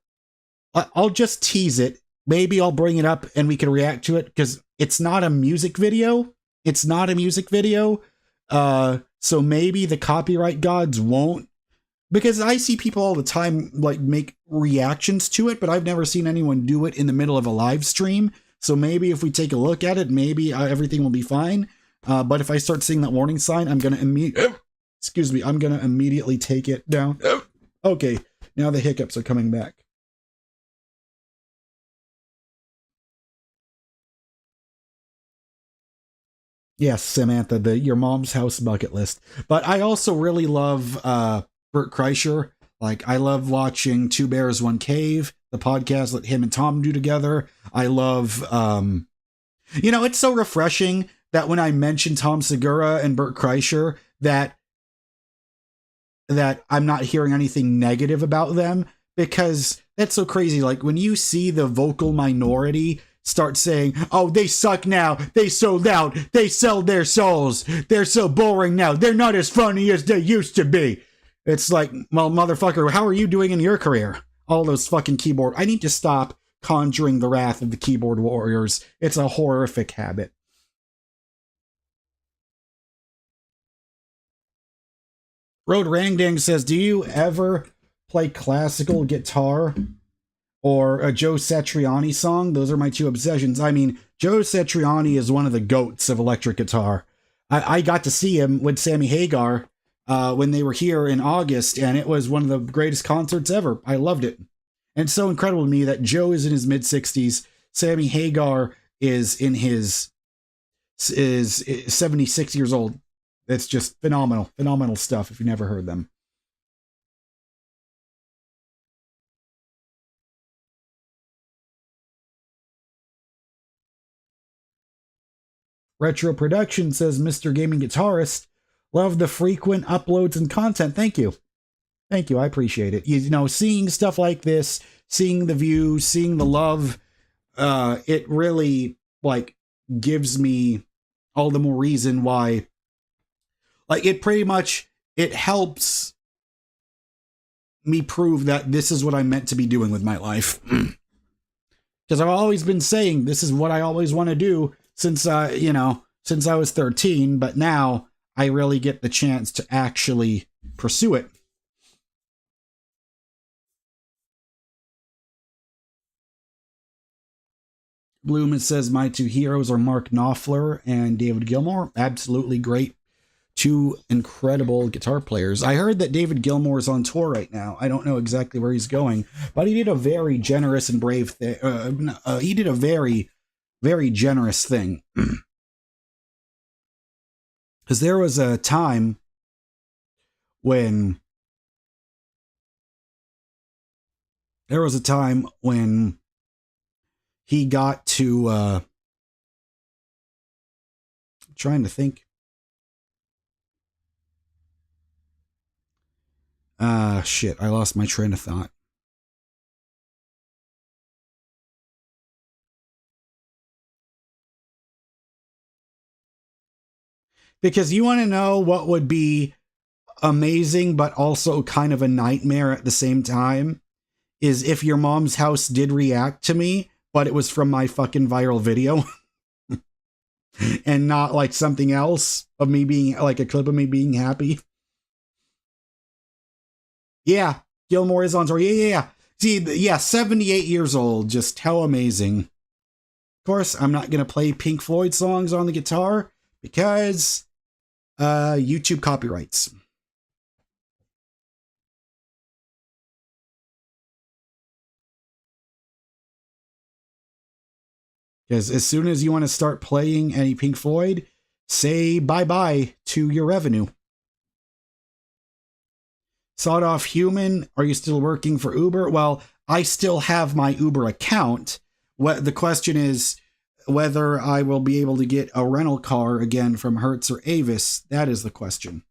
I'll just tease it. Maybe I'll bring it up and we can react to it, because it's not a music video. It's not a music video. So maybe the copyright gods won't. Because I see people all the time like make reactions to it, but I've never seen anyone do it in the middle of a live stream. So maybe if we take a look at it, maybe everything will be fine. But if I start seeing that warning sign, I'm going to immediately take it down. Okay, now the hiccups are coming back. Yes, Samantha, your mom's house bucket list. But I also really love Bert Kreischer. Like, I love watching Two Bears, One Cave, the podcast that him and Tom do together. I love, it's so refreshing that when I mention Tom Segura and Bert Kreischer, that I'm not hearing anything negative about them, because that's so crazy. Like, when you see the vocal minority start saying, oh, they suck now, they so loud, they sell their souls, they're so boring now, they're not as funny as they used to be. It's like, well, motherfucker, how are you doing in your career? All those fucking keyboard. I need to stop conjuring the wrath of the keyboard warriors. It's a horrific habit. Road Rangdang says, do you ever play classical guitar or a Joe Satriani song? Those are my two obsessions. I mean, Joe Satriani is one of the goats of electric guitar. I got to see him with Sammy Hagar when they were here in August, and it was one of the greatest concerts ever. I loved it. And it's so incredible to me that Joe is in his mid-60s, Sammy Hagar is 76 years old. It's just phenomenal stuff if you've never heard them. Retro Production says, Mr. Gaming Guitarist, love the frequent uploads and content. Thank you. Thank you. I appreciate it. You know, seeing stuff like this, seeing the views, seeing the love, it really, like, gives me all the more reason why, like, it helps me prove that this is what I'm meant to be doing with my life. Because I've always been saying this is what I always want to do since I was 13, but now I really get the chance to actually pursue it. Bloom says, my two heroes are Mark Knopfler and David Gilmour. Absolutely great. Two incredible guitar players. I heard that David Gilmour is on tour right now. I don't know exactly where he's going, but he did a very generous and brave thing. He did a very, very generous thing. Because there was a time when he got to I'm trying to think. Shit, I lost my train of thought. Because you want to know what would be amazing, but also kind of a nightmare at the same time, is if your mom's house did react to me, but it was from my fucking viral video. And not like something else of me being, like a clip of me being happy. Yeah, Gilmour is on tour. Yeah. See, yeah, 78 years old. Just how amazing. Of course, I'm not going to play Pink Floyd songs on the guitar because YouTube copyrights. Because as soon as you want to start playing any Pink Floyd, say bye-bye to your revenue. Sawed Off Human, are you still working for Uber? Well, I still have my Uber account, what the question is whether I will be able to get a rental car again from Hertz or Avis. That is the question.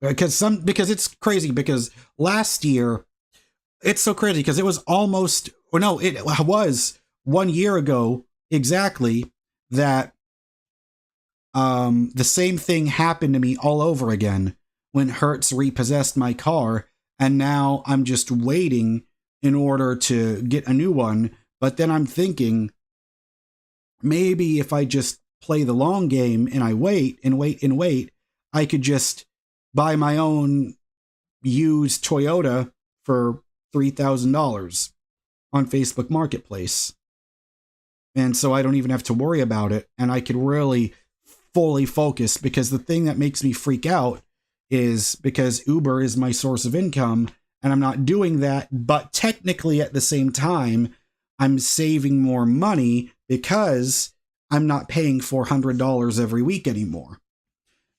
Because it's crazy, because last year, it's so crazy because it was almost, or no, it was 1 year ago exactly that the same thing happened to me all over again when Hertz repossessed my car, and now I'm just waiting in order to get a new one. But then I'm thinking, maybe if I just play the long game and I wait and wait and wait, I could just buy my own used Toyota for $3,000 on Facebook Marketplace. And so I don't even have to worry about it. And I could really fully focus, because the thing that makes me freak out is because Uber is my source of income and I'm not doing that. But technically at the same time, I'm saving more money because I'm not paying $400 every week anymore.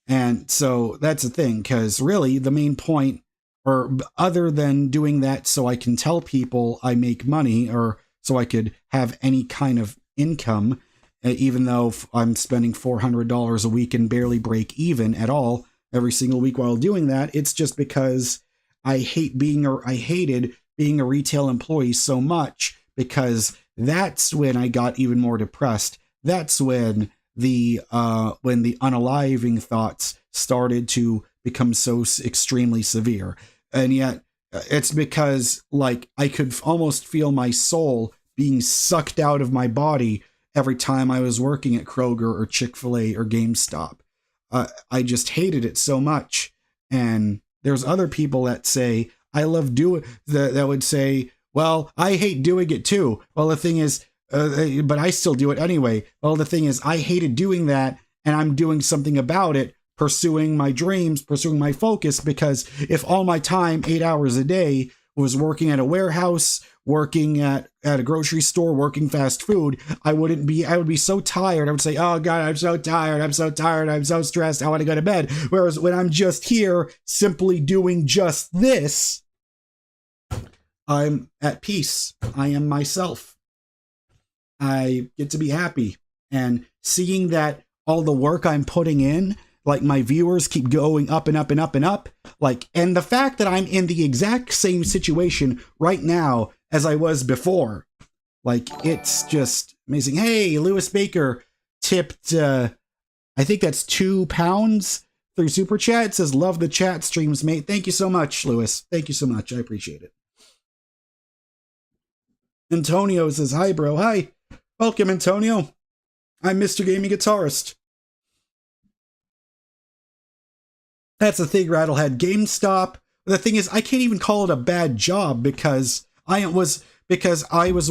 And so that's the thing, because really the main point, or other than doing that so I can tell people I make money, or so I could have any kind of income, even though I'm spending $400 a week and barely break even at all every single week while doing that, it's just because I hated being a retail employee so much, because that's when I got even more depressed. That's when the unaliving thoughts started to become so extremely severe. And yet it's because, like, I could almost feel my soul being sucked out of my body every time I was working at Kroger or Chick-fil-A or GameStop. I just hated it so much. And there's other people that say, I love doing that would say, well, I hate doing it too. Well, the thing is, but I still do it anyway. Well, the thing is, I hated doing that, and I'm doing something about it, pursuing my dreams, pursuing my focus, because if all my time, 8 hours a day, was working at a warehouse, working at a grocery store, working fast food, I would be so tired. I would say, oh God, I'm so tired. I'm so tired. I'm so stressed. I want to go to bed. Whereas when I'm just here simply doing just this, I'm at peace. I am myself. I get to be happy, and seeing that all the work I'm putting in, like, my viewers keep going up and up and up and up, like, and the fact that I'm in the exact same situation right now as I was before, like, it's just amazing. Hey, Lewis Baker tipped, I think that's £2 through Super Chat. It says, love the chat streams, mate. Thank you so much, Lewis. Thank you so much. I appreciate it. Antonio says, hi, bro. Hi. Welcome, Antonio. I'm Mr. Gaming Guitarist. That's the thing, Rattlehead. GameStop. The thing is, I can't even call it a bad job, because I was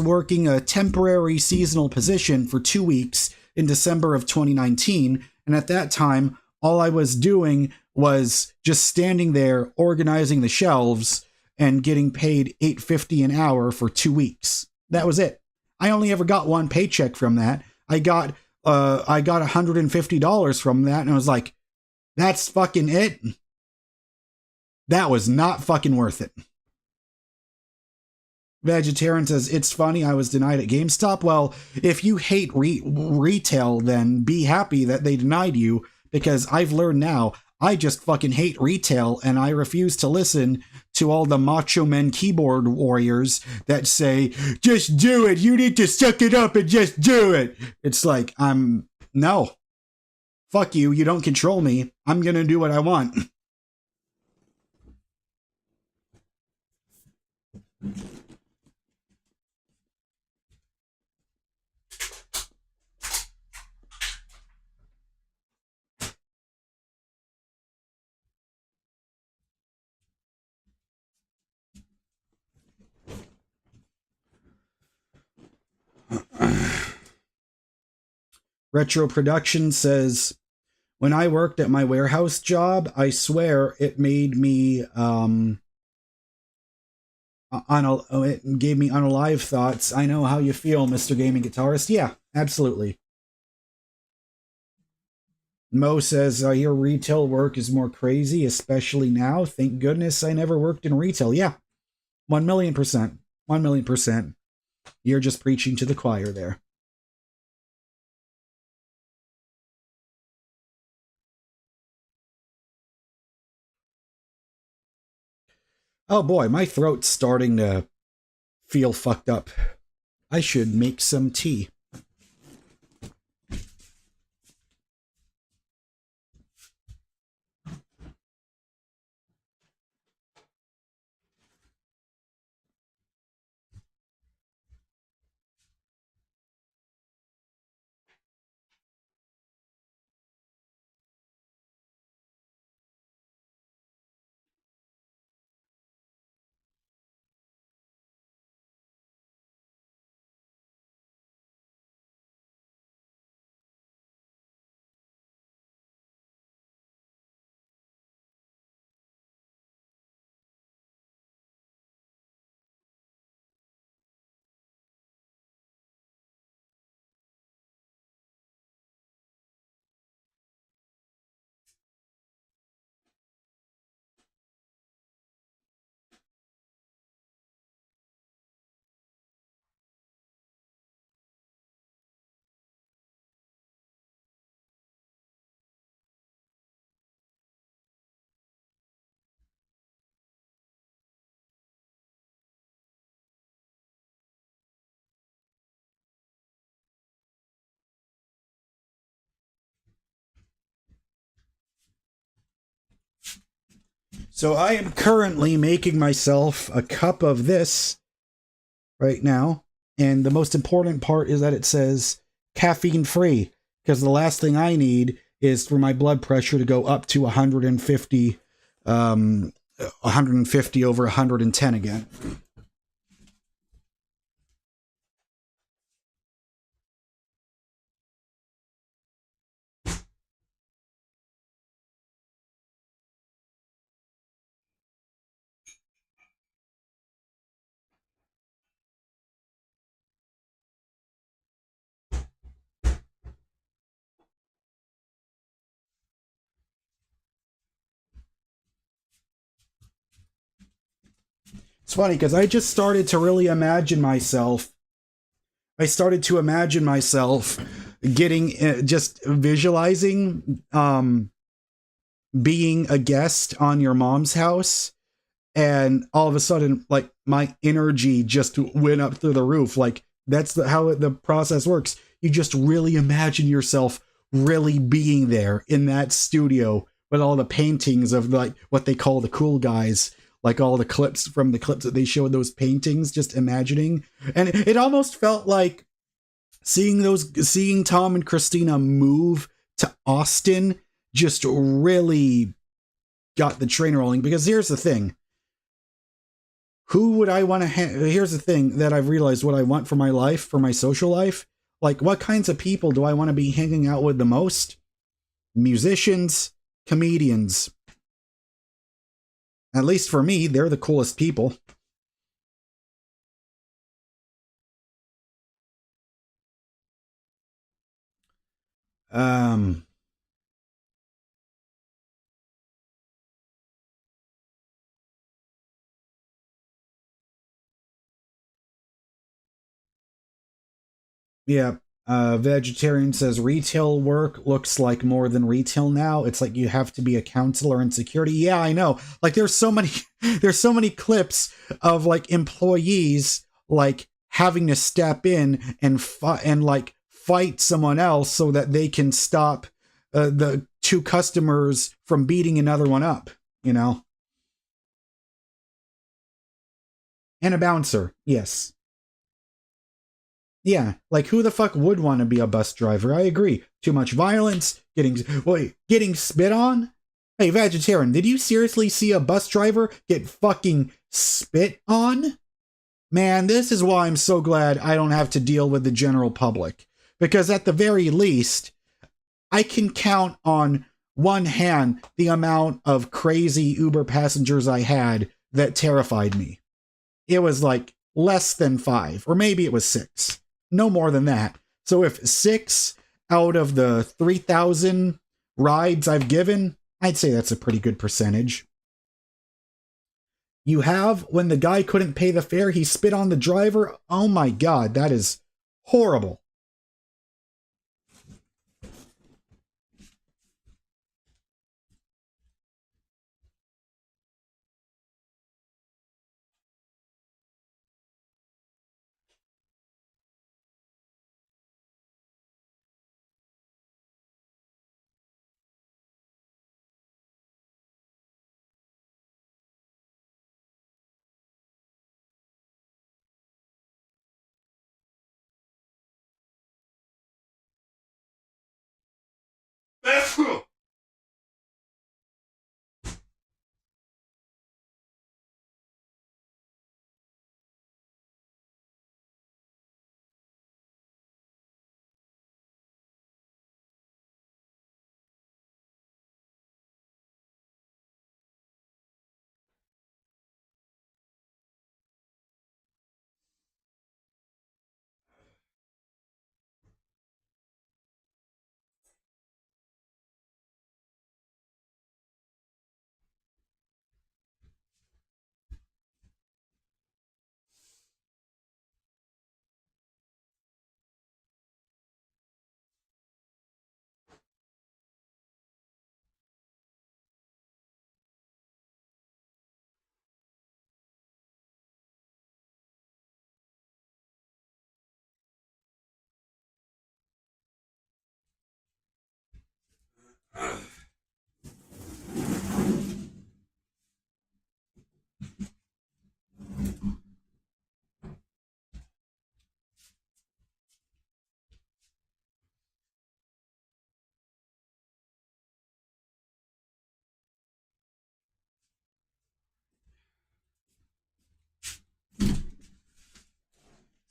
working a temporary seasonal position for 2 weeks in December of 2019. And at that time, all I was doing was just standing there, organizing the shelves, and getting paid $8.50 an hour for 2 weeks. That was it. I only ever got one paycheck from that. I got $150 from that, and I was like, that's fucking it. That was not fucking worth it. Vegetarian says, it's funny I was denied at GameStop. Well, if you hate retail, then be happy that they denied you, because I've learned now, I just fucking hate retail, and I refuse to listen to all the macho men keyboard warriors that say, just do it, you need to suck it up and just do it. It's like, no. Fuck you, you don't control me. I'm gonna do what I want. Retro Production says, when I worked at my warehouse job, I swear it made me, it gave me unalive thoughts. I know how you feel, Mr. Gaming Guitarist. Yeah, absolutely. Mo says, I hear retail work is more crazy, especially now. Thank goodness I never worked in retail. Yeah, 1,000,000%. 1,000,000%. You're just preaching to the choir there. Oh boy, my throat's starting to feel fucked up. I should make some tea. So I am currently making myself a cup of this right now. And the most important part is that it says caffeine free, because the last thing I need is for my blood pressure to go up to 150 over 110 again. It's funny because I just started to really imagine myself. I started to imagine myself getting, just visualizing being a guest on your mom's house, and all of a sudden, like, my energy just went up through the roof. Like, that's how the process works. You just really imagine yourself really being there in that studio with all the paintings of, like, what they call the cool guys, like all the clips from the clips that they showed, those paintings, just imagining. And it almost felt like seeing Tom and Christina move to Austin just really got the train rolling. Because here's the thing. Who would I want to here's the thing that I've realized what I want for my life, for my social life. Like, what kinds of people do I want to be hanging out with the most? Musicians, comedians. At least for me, they're the coolest people. Yeah. Vegetarian says retail work looks like more than retail now. It's like you have to be a counselor in security. Yeah, I know. Like, there's so many clips of, like, employees, like, having to step in and fight someone else so that they can stop the two customers from beating another one up, you know? And a bouncer, yes. Yeah, like, who the fuck would want to be a bus driver? I agree. Too much violence, getting spit on? Hey, vegetarian, did you seriously see a bus driver get fucking spit on? Man, this is why I'm so glad I don't have to deal with the general public. Because at the very least, I can count on one hand the amount of crazy Uber passengers I had that terrified me. It was like less than 5, or maybe it was 6. No more than that. So if 6 out of the 3,000 rides I've given, I'd say that's a pretty good percentage. You have when the guy couldn't pay the fare, he spit on the driver. Oh my God, that is horrible.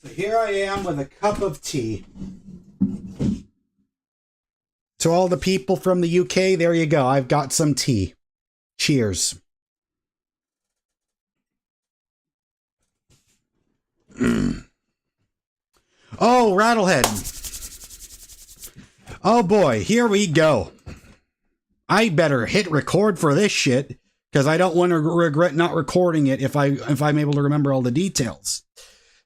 So here I am with a cup of tea. To all the people from the UK, there you go. I've got some tea. Cheers. Oh, Rattlehead. Oh boy, here we go. I better hit record for this shit, because I don't want to regret not recording it if I'm able to remember all the details.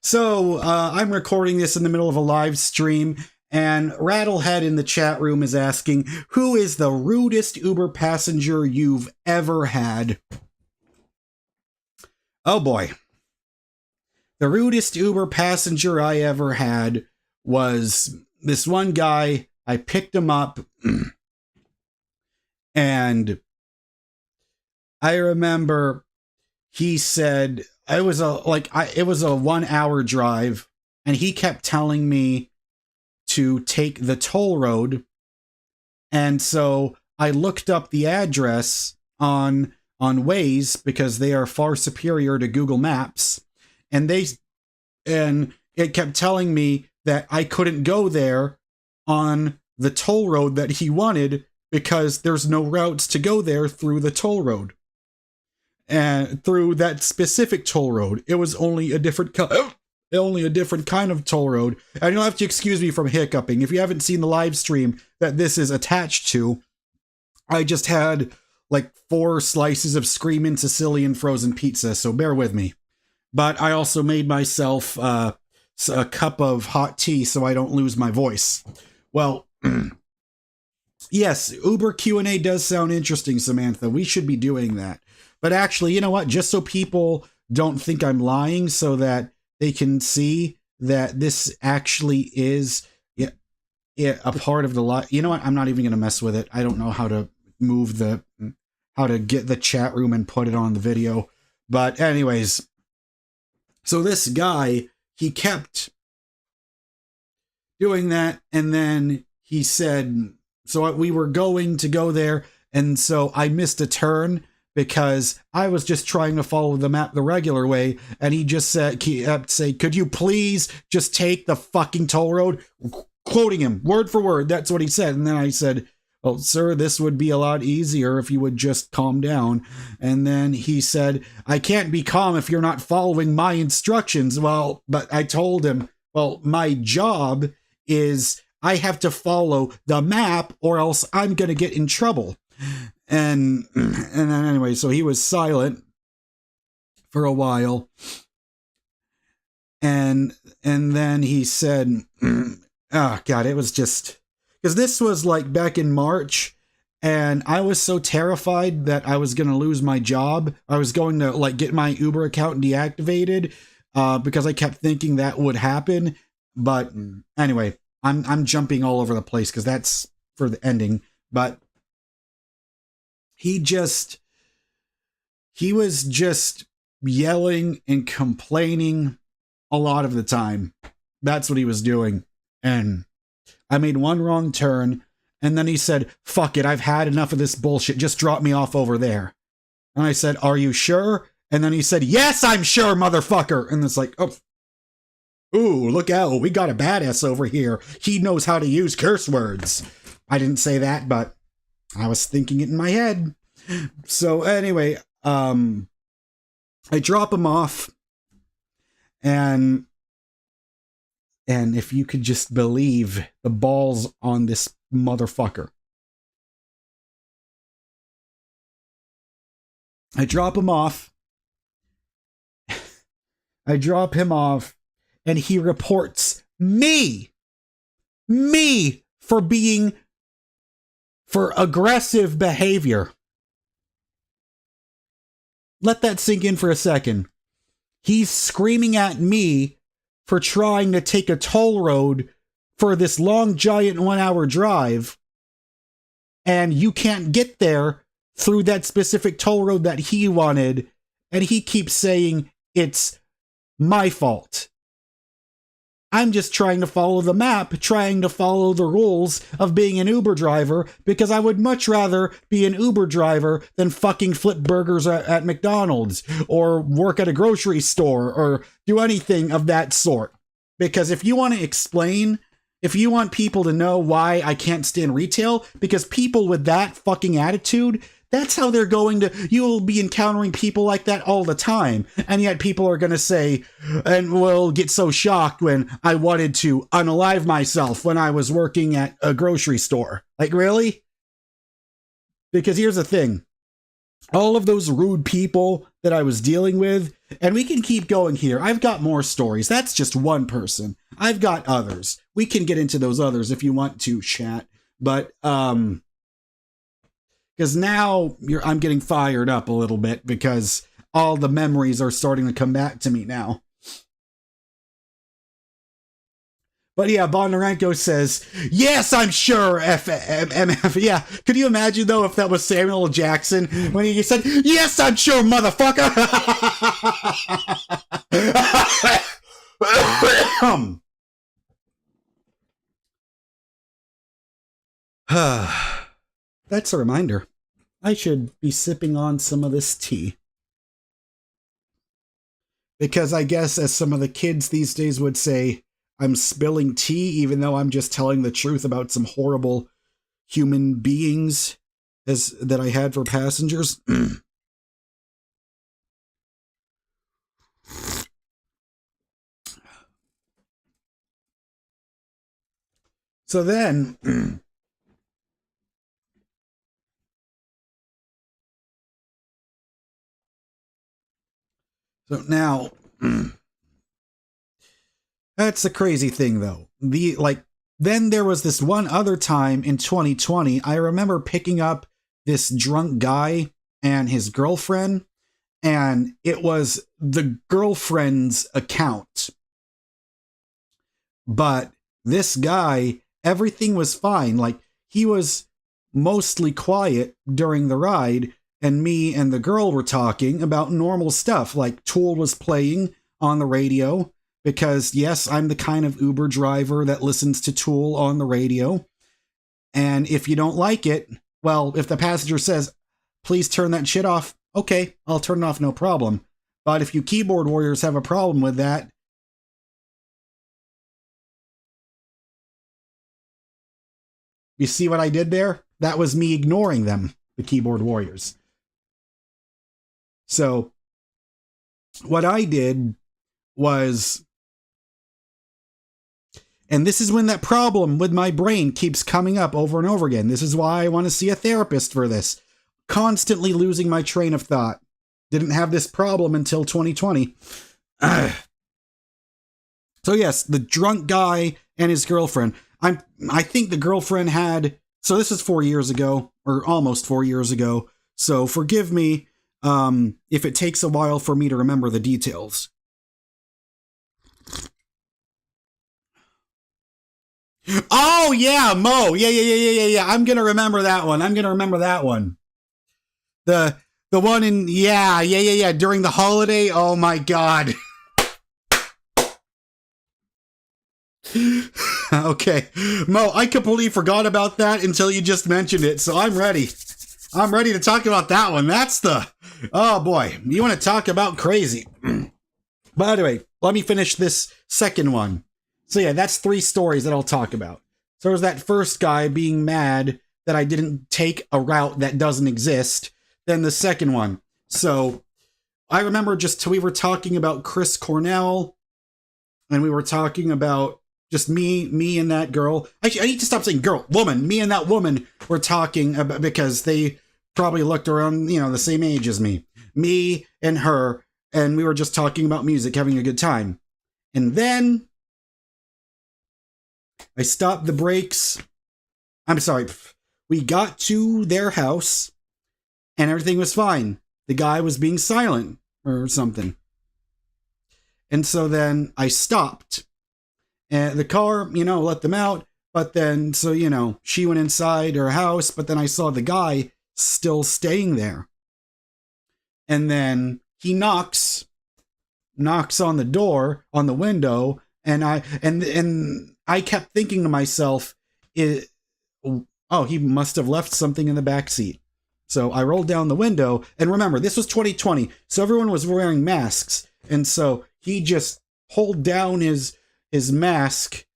So, I'm recording this in the middle of a live stream, and Rattlehead in the chat room is asking, who is the rudest Uber passenger you've ever had? Oh boy. The rudest Uber passenger I ever had was this one guy. I picked him up, and I remember he said, it was a 1 hour drive, and he kept telling me to take the toll road. And so I looked up the address on Waze, because they are far superior to Google Maps. And it kept telling me that I couldn't go there on the toll road that he wanted, because there's no routes to go there through the toll road. And through that specific toll road, it was only a different kind of toll road. And you'll have to excuse me from hiccuping. If you haven't seen the live stream that this is attached to, I just had like 4 slices of Screamin' Sicilian frozen pizza, so bear with me. But I also made myself a cup of hot tea so I don't lose my voice. Well, yes, Uber Q&A does sound interesting, Samantha. We should be doing that. But actually, you know what? Just so people don't think I'm lying, so that they can see that this actually is a part of the live. You know what? I'm not even going to mess with it. I don't know how to how to get the chat room and put it on the video. But anyways, so this guy, he kept doing that, and then he said, so we were going to go there, and so I missed a turn because I was just trying to follow the map the regular way, and he just said, could you please just take the fucking toll road? Quoting him, word for word, that's what he said. And then I said, well, sir, this would be a lot easier if you would just calm down. And then he said, I can't be calm if you're not following my instructions. Well, but I told him, well, my job is I have to follow the map or else I'm going to get in trouble. And then anyway, so he was silent for a while. And then he said, oh God, it was just, because this was like back in March, and I was so terrified that I was going to lose my job. I was going to like get my Uber account deactivated because I kept thinking that would happen. But anyway, I'm jumping all over the place because that's for the ending. But he was just yelling and complaining a lot of the time. That's what he was doing. And I made one wrong turn, and then he said, fuck it, I've had enough of this bullshit. Just drop me off over there. And I said, are you sure? And then he said, yes, I'm sure, motherfucker. And it's like, oh, ooh, look out. We got a badass over here. He knows how to use curse words. I didn't say that, but I was thinking it in my head. So anyway, I drop him off, and if you could just believe the balls on this motherfucker. I drop him off. And he reports me for aggressive behavior. Let that sink in for a second. He's screaming at me for trying to take a toll road for this long, giant 1-hour drive, and you can't get there through that specific toll road that he wanted, and he keeps saying it's my fault. I'm just trying to follow the map, trying to follow the rules of being an Uber driver, because I would much rather be an Uber driver than fucking flip burgers at McDonald's or work at a grocery store or do anything of that sort. Because if you want to explain, if you want people to know why I can't stand retail, because people with that fucking attitude, that's how they're going to, you'll be encountering people like that all the time. And yet people are going to say, and will get so shocked when I wanted to unalive myself when I was working at a grocery store. Like, really? Because here's the thing. All of those rude people that I was dealing with, and we can keep going here. I've got more stories. That's just one person. I've got others. We can get into those others if you want to, chat. But, because now I'm getting fired up a little bit because all the memories are starting to come back to me now. But yeah, Bondarenko says, yes, I'm sure, MF. Yeah, could you imagine, though, if that was Samuel L. Jackson when he said, yes, I'm sure, motherfucker. That's a reminder. I should be sipping on some of this tea. Because I guess, as some of the kids these days would say, I'm spilling tea, even though I'm just telling the truth about some horrible human beings that I had for passengers. So then, so now, that's the crazy thing, though. Then there was this one other time in 2020, I remember picking up this drunk guy and his girlfriend, and it was the girlfriend's account. But this guy, everything was fine. Like, he was mostly quiet during the ride, and me and the girl were talking about normal stuff, like Tool was playing on the radio. Because, yes, I'm the kind of Uber driver that listens to Tool on the radio. And if you don't like it, well, if the passenger says, please turn that shit off, okay, I'll turn it off, no problem. But if you keyboard warriors have a problem with that, you see what I did there? That was me ignoring them, the keyboard warriors. So, what I did was, And this is when that problem with my brain keeps coming up over and over again. This is why I want to see a therapist for this. Constantly losing my train of thought. Didn't have this problem until 2020. So yes, the drunk guy and his girlfriend. I think the girlfriend had, so this is 4 years ago, or almost 4 years ago. So forgive me if it takes a while for me to remember the details. Oh yeah, Mo. Yeah. I'm gonna remember that one. The one in, yeah. During the holiday. Oh my God. Okay, Mo, I completely forgot about that until you just mentioned it, so I'm ready. I'm ready to talk about that one. That's the, oh boy, you want to talk about crazy. But anyway, let me finish this second one. So yeah, that's 3 stories that I'll talk about. So there's that first guy being mad that I didn't take a route that doesn't exist. Then the second one. So I remember we were talking about Chris Cornell, and we were talking about just me and that girl. Actually, I need to stop saying girl, woman. Me and that woman were talking about, because they probably looked around, the same age as me. Me and her, and we were just talking about music, having a good time. And then I stopped the brakes. I'm sorry. We got to their house, and everything was fine. The guy was being silent or something. And so then I stopped. And the car, let them out. But then, so, she went inside her house, but then I saw the guy still staying there. And then he knocks on the door, on the window, and I kept thinking to myself, he must have left something in the back seat. So I rolled down the window, and remember, this was 2020, so everyone was wearing masks. And so he just pulled down his mask,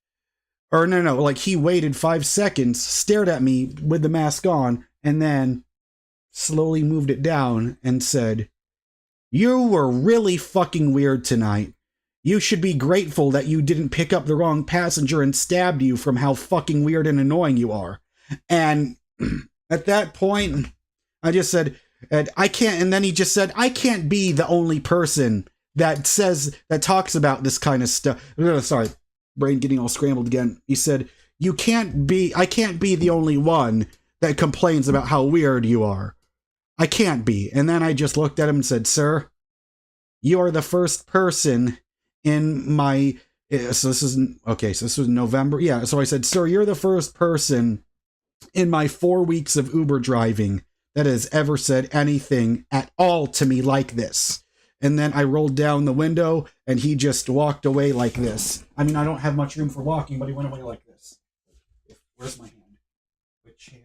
or no, like he waited 5 seconds, stared at me with the mask on, and then slowly moved it down and said, "You were really fucking weird tonight. You should be grateful that you didn't pick up the wrong passenger and stabbed you from how fucking weird and annoying you are." And at that point, I just said, I can't, and then he just said, I can't be the only person that talks about this kind of stuff. Sorry, brain getting all scrambled again. He said, I can't be the only one that complains about how weird you are. I can't be. And then I just looked at him and said, "Sir, you are the first person in my," so this was November. Yeah. So I said, "Sir, you're the first person in my 4 weeks of Uber driving that has ever said anything at all to me like this." And then I rolled down the window, and he just walked away like this. I mean, I don't have much room for walking, but he went away like this. Where's my hand? Which hand?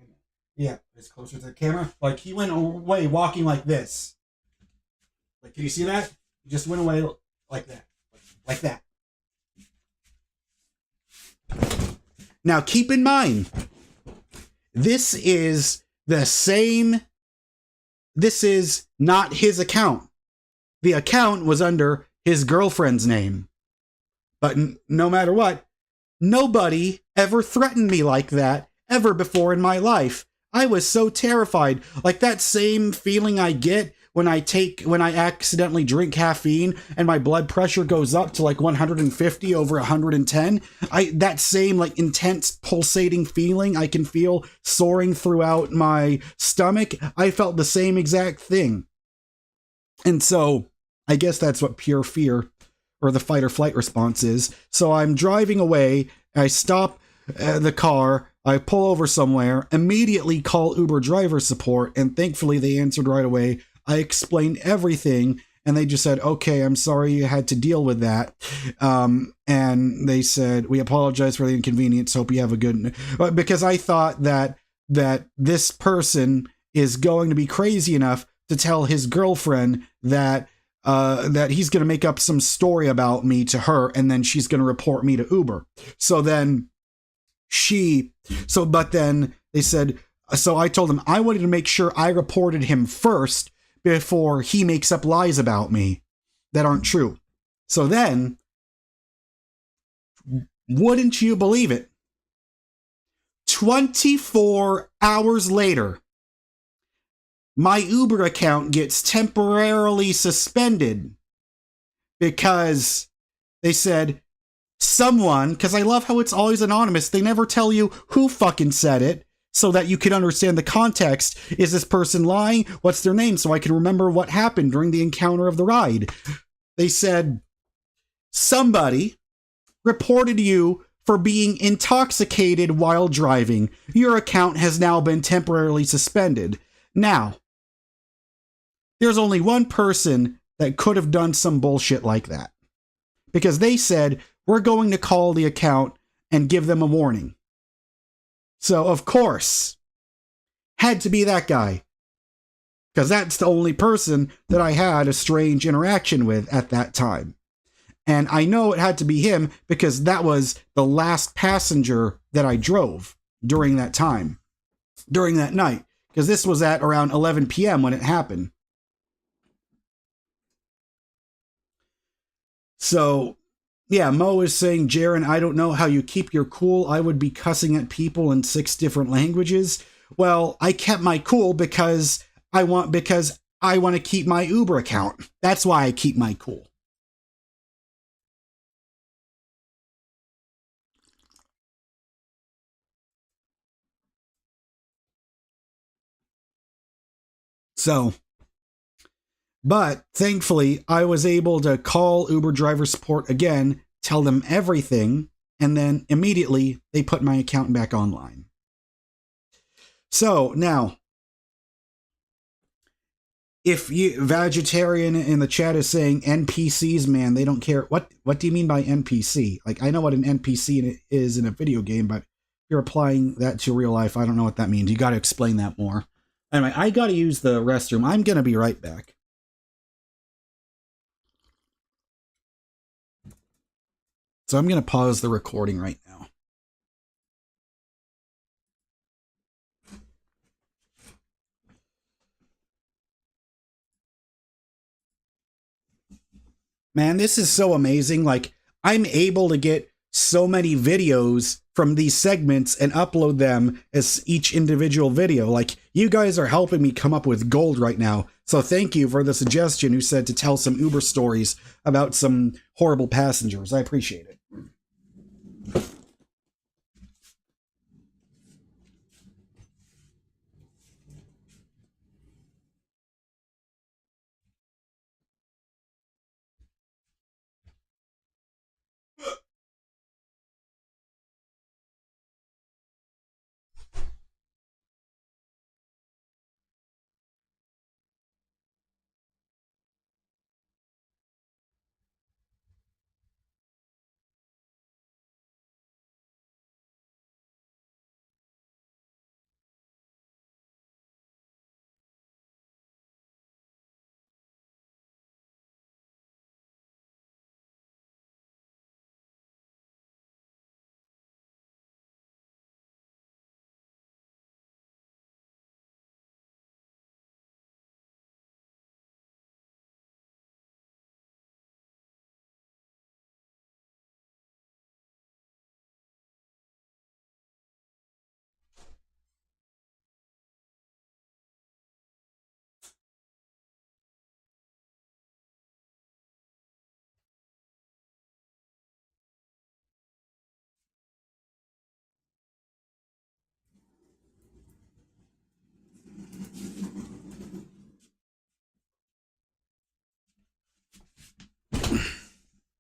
Yeah, it's closer to the camera. Like, he went away walking like this. Like, can you see that? He just went away like that. Like that. Now, keep in mind, this is not his account. The account was under his girlfriend's name. But no matter what, nobody ever threatened me like that ever before in my life. I was so terrified. Like that same feeling I get when I accidentally drink caffeine and my blood pressure goes up to like 150 over 110. That same like intense pulsating feeling I can feel soaring throughout my stomach. I felt the same exact thing. And so I guess that's what pure fear or the fight or flight response is. So I'm driving away. I stop the car. I pull over somewhere, immediately call Uber driver support, and thankfully they answered right away. I explained everything, and they just said, "Okay, I'm sorry you had to deal with that." And they said, "We apologize for the inconvenience. Hope you have a good..." Because I thought that this person is going to be crazy enough to tell his girlfriend that he's going to make up some story about me to her, and then she's going to report me to Uber. But then they said, so I told them I wanted to make sure I reported him first before he makes up lies about me that aren't true. So then Wouldn't you believe it? 24 hours later, my Uber account gets temporarily suspended because they said someone, because I love how it's always anonymous, they never tell you who fucking said it so that you can understand the context. Is this person lying? What's their name? So I can remember what happened during the encounter of the ride. They said somebody reported you for being intoxicated while driving. Your account has now been temporarily suspended. Now, there's only one person that could have done some bullshit like that. Because they said, we're going to call the account and give them a warning. So, of course, had to be that guy. Because that's the only person that I had a strange interaction with at that time. And I know it had to be him because that was the last passenger that I drove during that time, during that night. Because this was at around 11 p.m. when it happened. So, yeah, Mo is saying, Jaren, I don't know how you keep your cool. I would be cussing at people in 6 different languages. Well, I kept my cool because I want to keep my Uber account. That's why I keep my cool. So, but thankfully, I was able to call Uber driver support again, tell them everything, and then immediately they put my account back online. So now, if you vegetarian in the chat is saying NPCs, man, they don't care. What do you mean by NPC? Like, I know what an NPC is in a video game, but if you're applying that to real life, I don't know what that means. You got to explain that more. Anyway, I got to use the restroom. I'm going to be right back. So I'm going to pause the recording right now. Man, this is so amazing. Like, I'm able to get so many videos from these segments and upload them as each individual video. Like, you guys are helping me come up with gold right now. So thank you for the suggestion who said to tell some Uber stories about some horrible passengers. I appreciate it.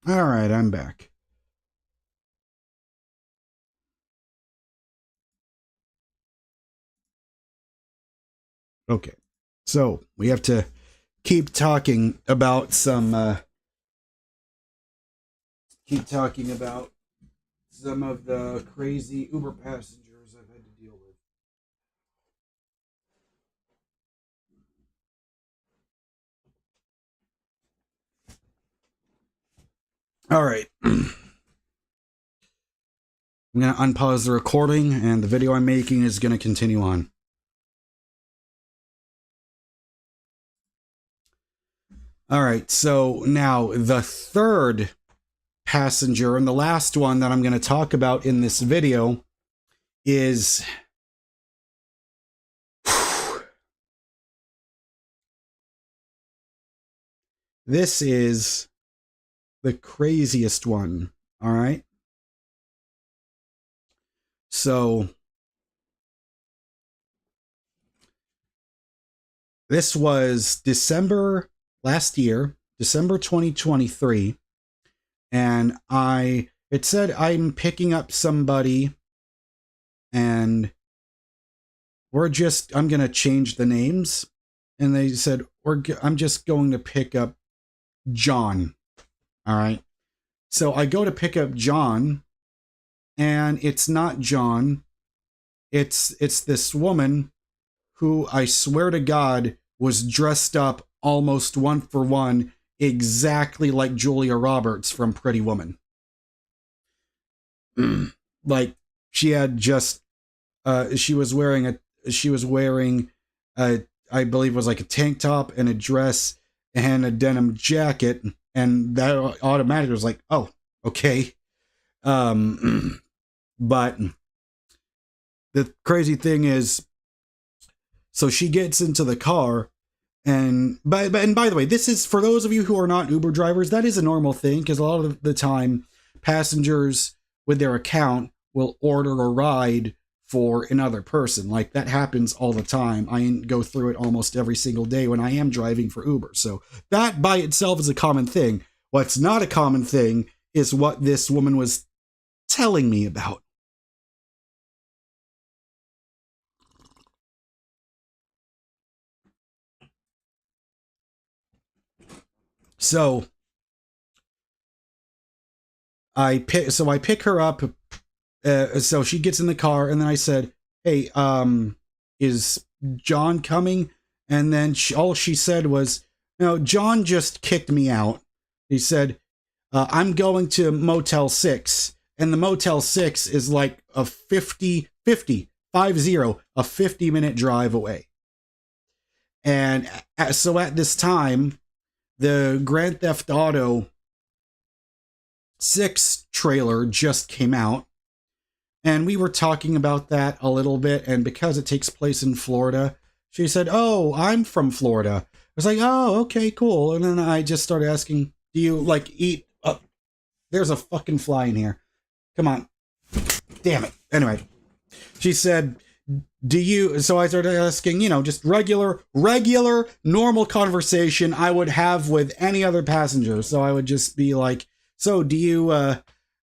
All right, I'm back. Okay, so we have to keep talking about some of the crazy Uber passengers I've had to deal with. All right. I'm going to unpause the recording, and the video I'm making is going to continue on. All right, so now the third passenger, and the last one that I'm going to talk about in this video is this is the craziest one, all right? So this was December last year, December 2023, and it said I'm picking up somebody, and I'm going to change the names, and they said I'm just going to pick up John. All right. So I go to pick up John, and it's not John. It's this woman who I swear to God was dressed up almost one for one exactly like Julia Roberts from Pretty Woman. Like she had just she was wearing a I believe it was like a tank top and a dress and a denim jacket, and that automatically was like, oh, okay. But the crazy thing is, so she gets into the car, and by the way, this is for those of you who are not Uber drivers, that is a normal thing, because a lot of the time passengers with their account will order a ride for another person. Like, that happens all the time. I go through it almost every single day when I am driving for Uber. So that by itself is a common thing. What's not a common thing is what this woman was telling me about. So I pick her up. So she gets in the car, and then I said, hey, is John coming? And then all she said was, no, John just kicked me out. He said, I'm going to Motel 6. And the Motel 6 is like a 50-minute drive away. And so at this time, the Grand Theft Auto 6 trailer just came out. And we were talking about that a little bit. And because it takes place in Florida, she said, oh, I'm from Florida. I was like, oh, okay, cool. And then I just started asking, do you like eat? There's a fucking fly in here. Come on. Damn it. Anyway, she said, do you? So I started asking, just regular, normal conversation I would have with any other passenger. So I would just be like, so do you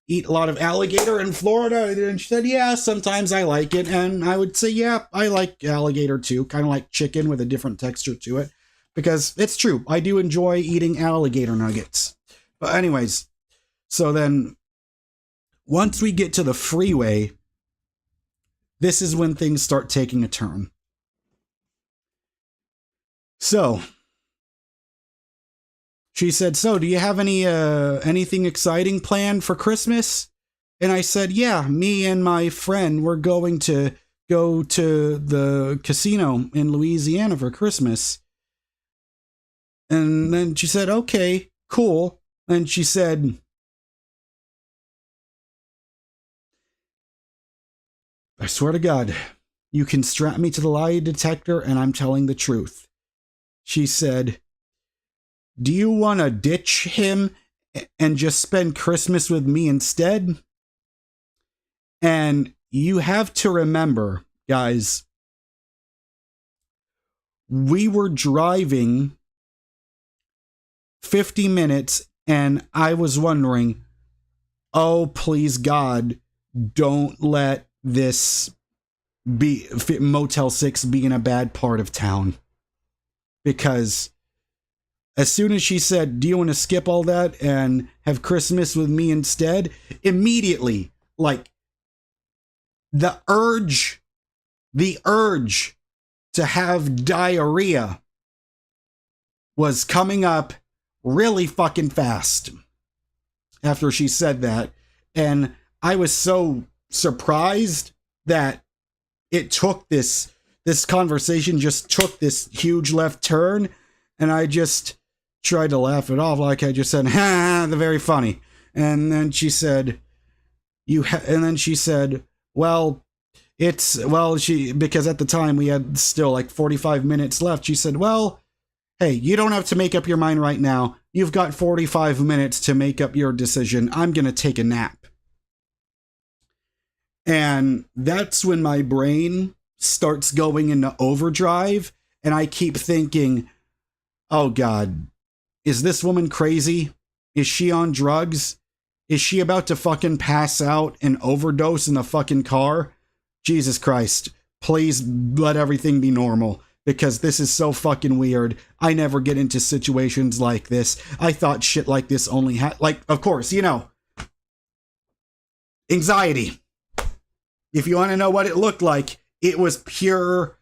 eat a lot of alligator in Florida? And she said, yeah, sometimes I like it. And I would say, yeah, I like alligator too. Kind of like chicken with a different texture to it. Because it's true. I do enjoy eating alligator nuggets. But anyways, so then once we get to the freeway, this is when things start taking a turn. So she said, so do you have anything exciting planned for Christmas? And I said, yeah, me and my friend, we're going to go to the casino in Louisiana for Christmas. And then she said, okay, cool. And she said, I swear to God, you can strap me to the lie detector and I'm telling the truth. She said, do you want to ditch him and just spend Christmas with me instead? And you have to remember, guys, we were driving 50 minutes and I was wondering, oh, please God, don't let this be Motel 6 be in a bad part of town. Because as soon as she said, do you want to skip all that and have Christmas with me instead? Immediately, like, the urge to have diarrhea was coming up really fucking fast after she said that. And I was so surprised that it took this conversation just took this huge left turn, and I just tried to laugh it off like I just said, ha, the very funny. And then she said, and then she said, well, because at the time we had still like 45 minutes left. She said, well, hey, you don't have to make up your mind right now. You've got 45 minutes to make up your decision. I'm going to take a nap. And that's when my brain starts going into overdrive. And I keep thinking, oh God, is this woman crazy? Is she on drugs? Is she about to fucking pass out and overdose in the fucking car? Jesus Christ, please let everything be normal, because this is so fucking weird. I never get into situations like this. I thought shit like this only had, like, of course, you know, anxiety. If you want to know what it looked like, it was pure,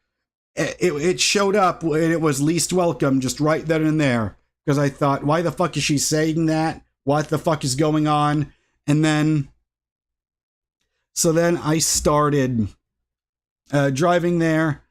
it showed up when it was least welcome, just right then and there. Because I thought, why the fuck is she saying that? What the fuck is going on? And then, so then I started driving there,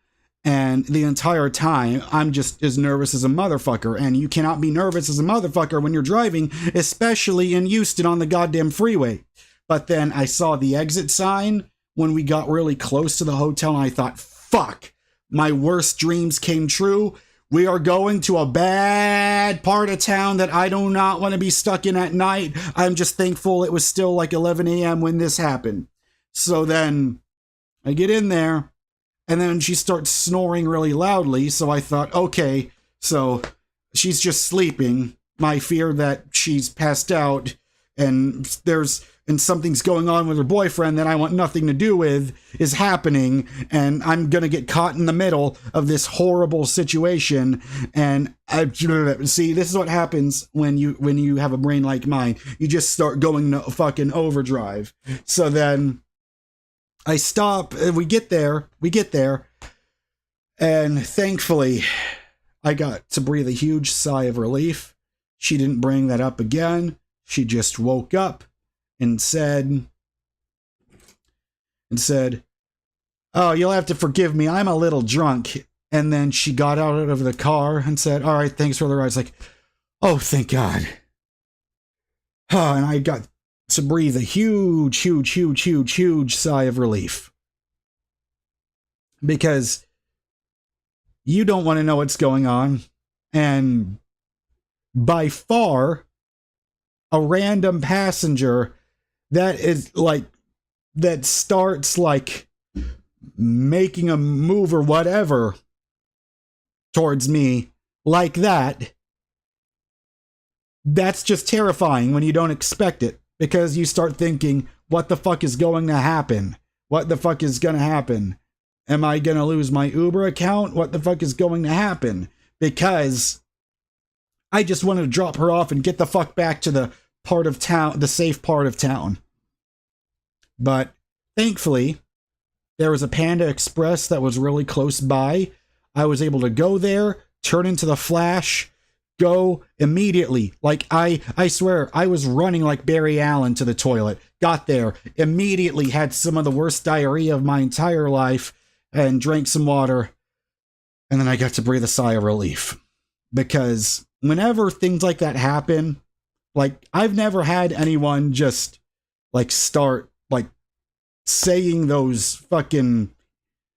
and the entire time I'm just as nervous as a motherfucker. And you cannot be nervous as a motherfucker when you're driving, especially in Houston on the goddamn freeway. But then I saw the exit sign when we got really close to the hotel, and I thought, fuck, my worst dreams came true. We are going to a bad part of town that I do not want to be stuck in at night. I'm just thankful it was still like 11 a.m. when this happened. So then I get in there, and then she starts snoring really loudly. So I thought, okay, so she's just sleeping. My fear that she's passed out and something's going on with her boyfriend that I want nothing to do with is happening, and I'm gonna get caught in the middle of this horrible situation. And see, this is what happens when you have a brain like mine. You just start going to fucking overdrive. So then I stop, and we get there, and thankfully I got to breathe a huge sigh of relief. She didn't bring that up again. She just woke up and said, oh, you'll have to forgive me, I'm a little drunk. And then she got out of the car and said, all right, thanks for the ride. It's like, oh, thank God. And I got to breathe a huge sigh of relief. Because you don't want to know what's going on. And by far, a random passenger that is like, that starts like making a move or whatever towards me like that, that's just terrifying when you don't expect it, because you start thinking, what the fuck is going to happen? What the fuck is going to happen? Am I going to lose my Uber account? What the fuck is going to happen? Because I just wanted to drop her off and get the fuck back to the part of town, the safe part of town. But thankfully, there was a Panda Express that was really close by. I was able to go there, turn into the Flash, go immediately. Like, I swear, I was running like Barry Allen to the toilet. Got there, immediately had some of the worst diarrhea of my entire life, and drank some water. And then I got to breathe a sigh of relief. Because whenever things like that happen, like, I've never had anyone just, like, start, like, saying those fucking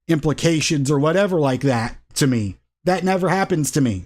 implications or whatever like that to me. That never happens to me.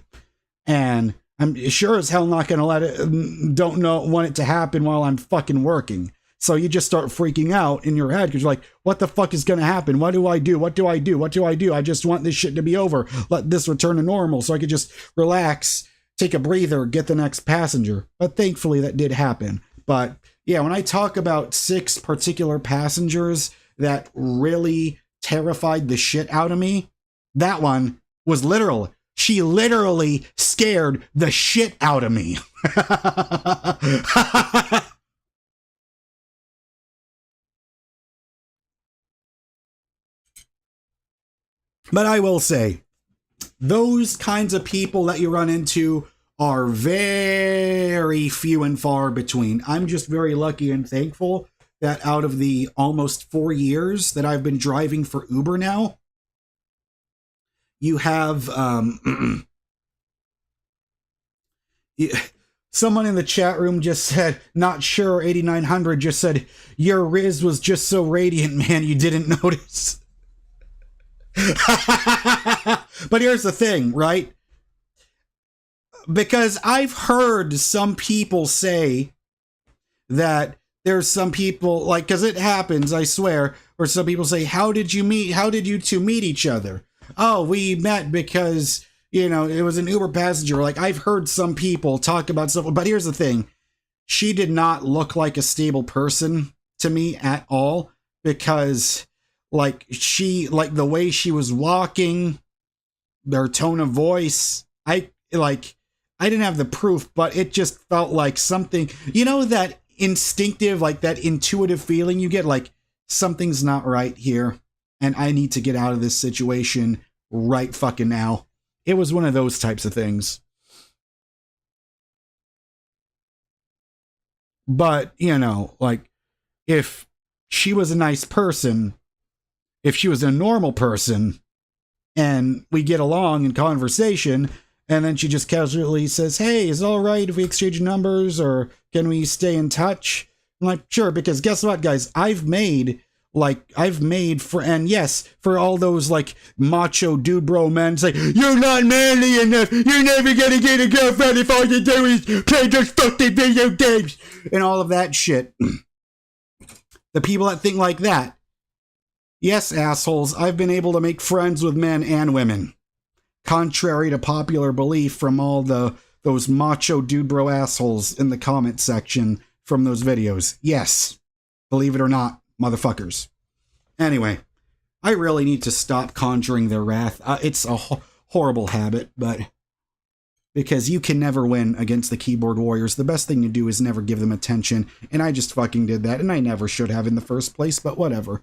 And I'm sure as hell not gonna want it to happen while I'm fucking working. So you just start freaking out in your head because you're like, what the fuck is gonna happen? What do I do? What do I do? What do I do? I just want this shit to be over. Let this return to normal so I could just relax, take a breather, get the next passenger. But thankfully that did happen. But yeah, when I talk about 6 particular passengers that really terrified the shit out of me, that one was literal. She literally scared the shit out of me. But I will say, those kinds of people that you run into are very few and far between. I'm just very lucky and thankful that out of the almost 4 years that I've been driving for Uber now, you have Someone in the chat room just said, not sure, 8900 just said, your Riz was just so radiant, man, you didn't notice. But here's the thing, right? Because I've heard some people say that there's some people, like, because it happens, I swear, where some people say, how did you two meet each other? Oh, we met because, you know, it was an Uber passenger. Like, I've heard some people talk about stuff, but here's the thing. She did not look like a stable person to me at all, because, like, the way she was walking, their tone of voice, I didn't have the proof, but it just felt like something, you know, that instinctive, like that intuitive feeling you get, like something's not right here and I need to get out of this situation right fucking now. It was one of those types of things. But, you know, like, if she was a nice person, if she was a normal person, and we get along in conversation, and then she just casually says, hey, is it all right if we exchange numbers, or can we stay in touch? I'm like, sure, because guess what, guys? I've made for, and yes, for all those, like, macho dude bro men say, you're not manly enough, you're never gonna get a girlfriend if all you do is play those fucking video games, and all of that shit. The people that think like that, yes, assholes, I've been able to make friends with men and women. Contrary to popular belief from all those macho dude bro assholes in the comment section from those videos. Yes, believe it or not, motherfuckers. Anyway, I really need to stop conjuring their wrath. It's a horrible habit, but because you can never win against the keyboard warriors, the best thing to do is never give them attention, and I just fucking did that, and I never should have in the first place, but whatever.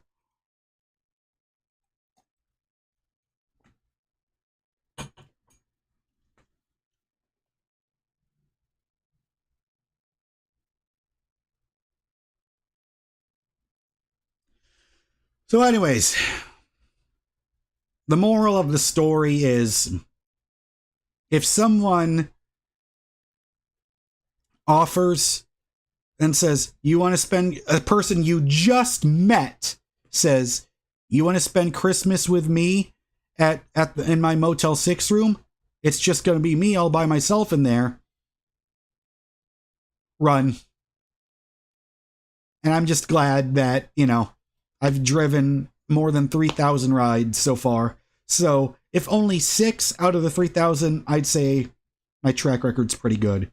So anyways, the moral of the story is, if someone offers and says, you want to spend, a person you just met says, you want to spend Christmas with me in my Motel 6 room? It's just going to be me all by myself in there. Run. And I'm just glad that, you know, I've driven more than 3,000 rides so far. So if only 6 out of the 3,000, I'd say my track record's pretty good.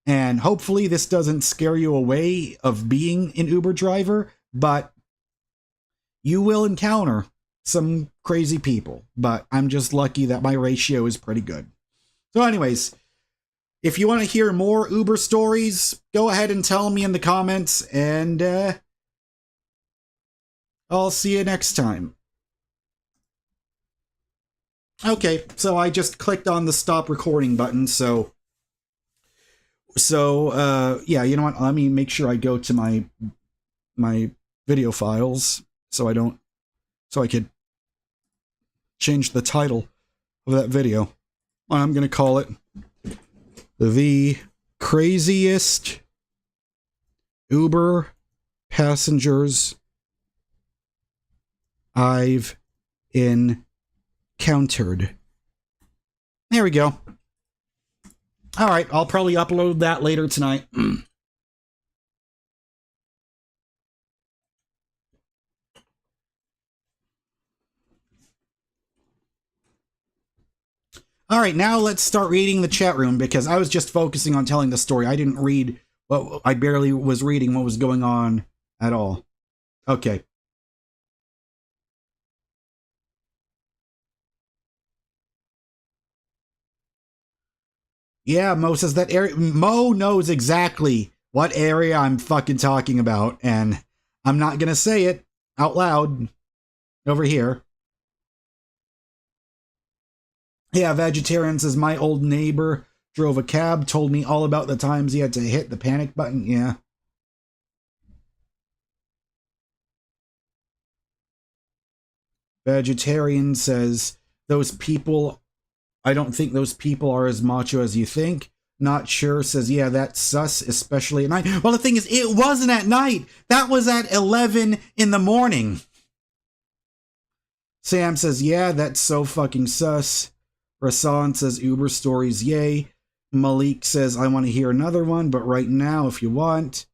And hopefully this doesn't scare you away of being an Uber driver, but you will encounter some crazy people. But I'm just lucky that my ratio is pretty good. So anyways, if you want to hear more Uber stories, go ahead and tell me in the comments, and I'll see you next time. Okay, so I just clicked on the stop recording button, so yeah, you know what? Let me make sure I go to my video files so I could change the title of that video. I'm going to call it The Craziest Uber Passengers I've Encountered. There we go. All right, I'll probably upload that later tonight. All right, now let's start reading the chat room, because I was just focusing on telling the story. I didn't read what I barely was reading what was going on at all. Okay. Yeah, Mo says that area. Mo knows exactly what area I'm fucking talking about, and I'm not gonna say it out loud over here. Yeah, Vegetarian says, my old neighbor drove a cab, told me all about the times he had to hit the panic button. Yeah. Vegetarian says, those people, I don't think those people are as macho as you think. Not sure says, yeah, that's sus, especially at night. Well, the thing is, it wasn't at night. That was at 11 in the morning. Sam says, yeah, that's so fucking sus. Rasan says, Uber stories, yay. Malik says, I want to hear another one, but right now, if you want.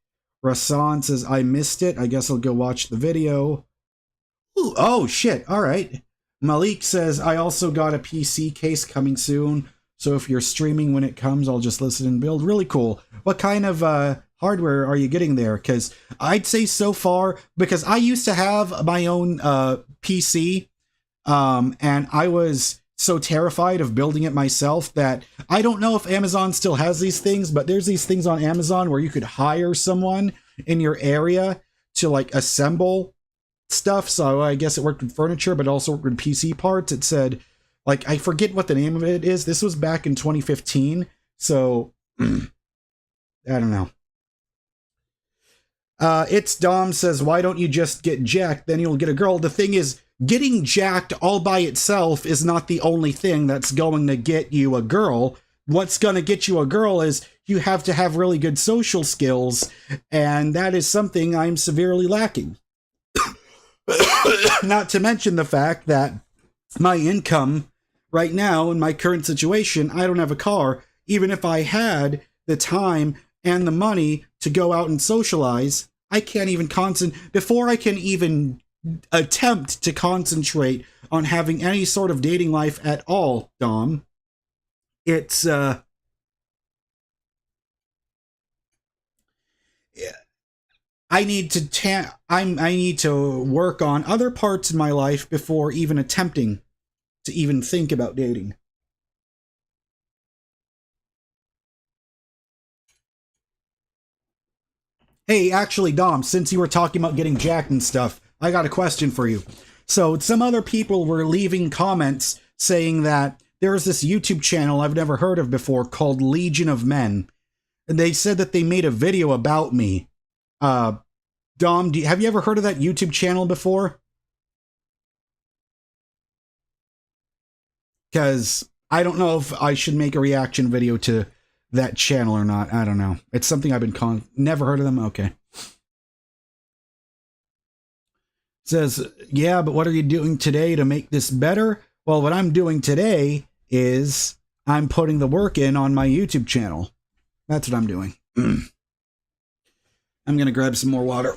Rasan says, I missed it. I guess I'll go watch the video. Ooh, oh, shit. All right. Malik says, I also got a PC case coming soon. So if you're streaming when it comes, I'll just listen and build. Really cool. What kind of hardware are you getting there? Because I'd say so far, because I used to have my own PC, and I was so terrified of building it myself that I don't know if Amazon still has these things, but there's these things on Amazon where you could hire someone in your area to like assemble stuff. So I guess it worked with furniture, but also worked with PC parts. It said, like, I forget what the name of it is. This was back in 2015. So I don't know. It's Dom says, why don't you just get jacked? Then you'll get a girl. The thing is, getting jacked all by itself is not the only thing that's going to get you a girl. What's going to get you a girl is you have to have really good social skills. And that is something I'm severely lacking. Not to mention the fact that my income right now in my current situation, I don't have a car. Even if I had the time and the money to go out and socialize, I can't even before I can even attempt to concentrate on having any sort of dating life at all, Dom. It's I need to work on other parts in my life before even attempting to even think about dating. Hey, actually, Dom, since you were talking about getting jacked and stuff, I got a question for you. So some other people were leaving comments saying that there's this YouTube channel I've never heard of before called Legion of Men. And they said that they made a video about me. Dom, have you ever heard of that YouTube channel before? Because I don't know if I should make a reaction video to that channel or not. I don't know. It's something I've been never heard of them. Okay. Says, yeah, but what are you doing today to make this better? Well, what I'm doing today is I'm putting the work in on my YouTube channel. That's what I'm doing. I'm going to grab some more water.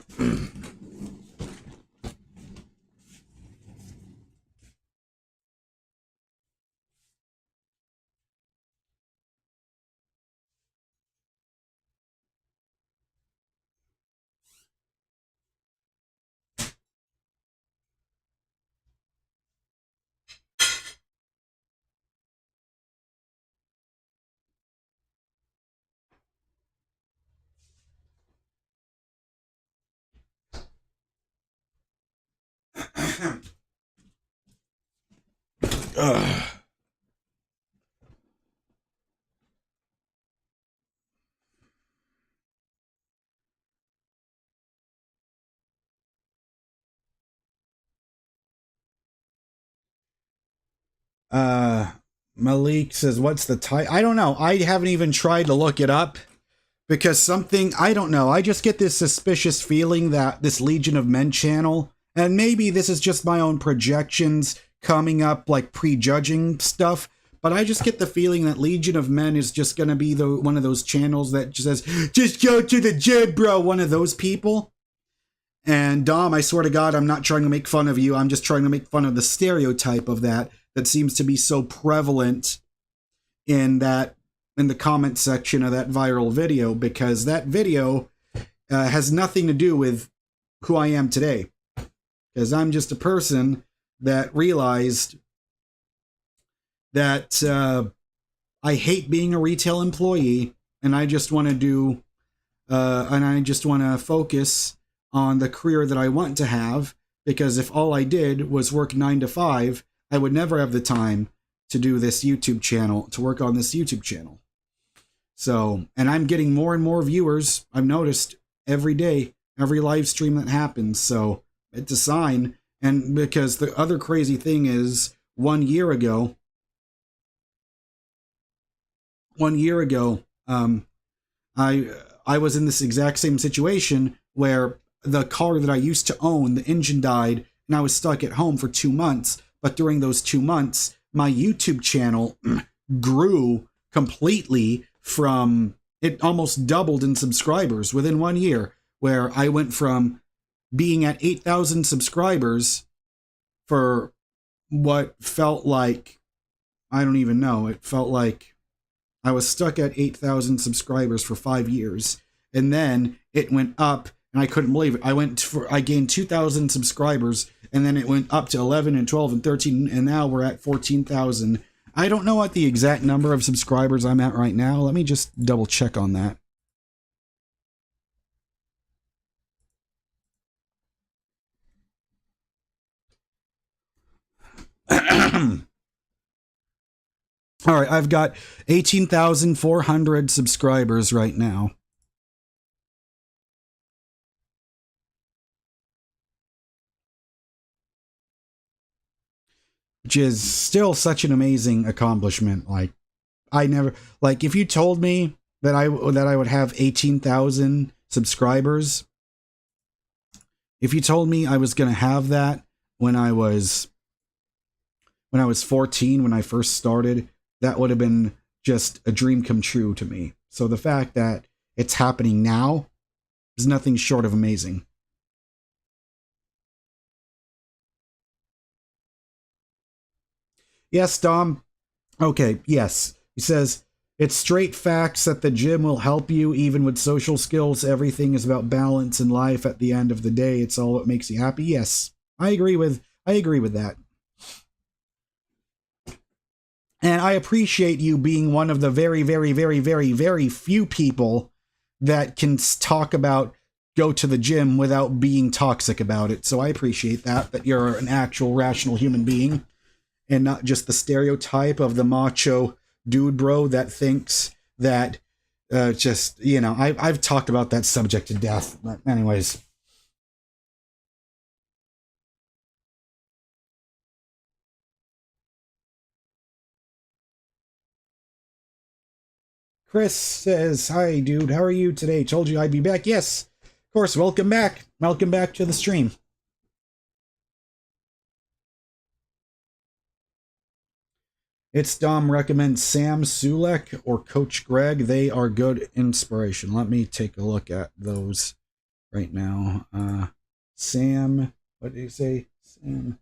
Malik says, what's the title? I don't know. I haven't even tried to look it up because something, I don't know. I just get this suspicious feeling that this Legion of Men channel, and maybe this is just my own projections coming up, like prejudging stuff, but I just get the feeling that Legion of Men is just going to be one of those channels that just says, just go to the gym, bro. One of those people. And Dom, I swear to God, I'm not trying to make fun of you. I'm just trying to make fun of the stereotype of that seems to be so prevalent in the comment section of that viral video, because that video has nothing to do with who I am today. Because I'm just a person that realized that I hate being a retail employee, and I just want to do, and I just want to focus on the career that I want to have, because if all I did was work 9 to 5, I would never have the time to do this YouTube channel, to work on this YouTube channel. So, and I'm getting more and more viewers, I've noticed, every day, every live stream that happens. So, it's a sign. And because the other crazy thing is, 1 year ago, I was in this exact same situation where the car that I used to own, the engine died, and I was stuck at home for 2 months. But during those 2 months, my YouTube channel grew completely from, it almost doubled in subscribers within 1 year, where I went from being at 8,000 subscribers for what felt like, I don't even know, it felt like I was stuck at 8,000 subscribers for 5 years. And then it went up, and I couldn't believe it. I gained 2,000 subscribers, and then it went up to 11 and 12 and 13, and now we're at 14,000. I don't know what the exact number of subscribers I'm at right now. Let me just double check on that. All right, I've got 18,400 subscribers right now. Which is still such an amazing accomplishment. Like, I never, like, if you told me that I would have 18,000 subscribers, if you told me I was going to have that when I was 14, when I first started, that would have been just a dream come true to me. So the fact that it's happening now is nothing short of amazing. Yes, Dom. Okay, yes. He says, it's straight facts that the gym will help you even with social skills. Everything is about balance in life. At the end of the day, it's all what makes you happy. Yes, I agree with that. And I appreciate you being one of the very, very, very, very, very few people that can talk about go to the gym without being toxic about it. So I appreciate that you're an actual rational human being and not just the stereotype of the macho dude bro that thinks that just, you know, I've talked about that subject to death. But anyways. Chris says, hi, dude. How are you today? Told you I'd be back. Yes, of course. Welcome back. Welcome back to the stream. It's Dom recommends Sam Sulek or Coach Greg. They are good inspiration. Let me take a look at those right now. Sam, what did he say? Sam.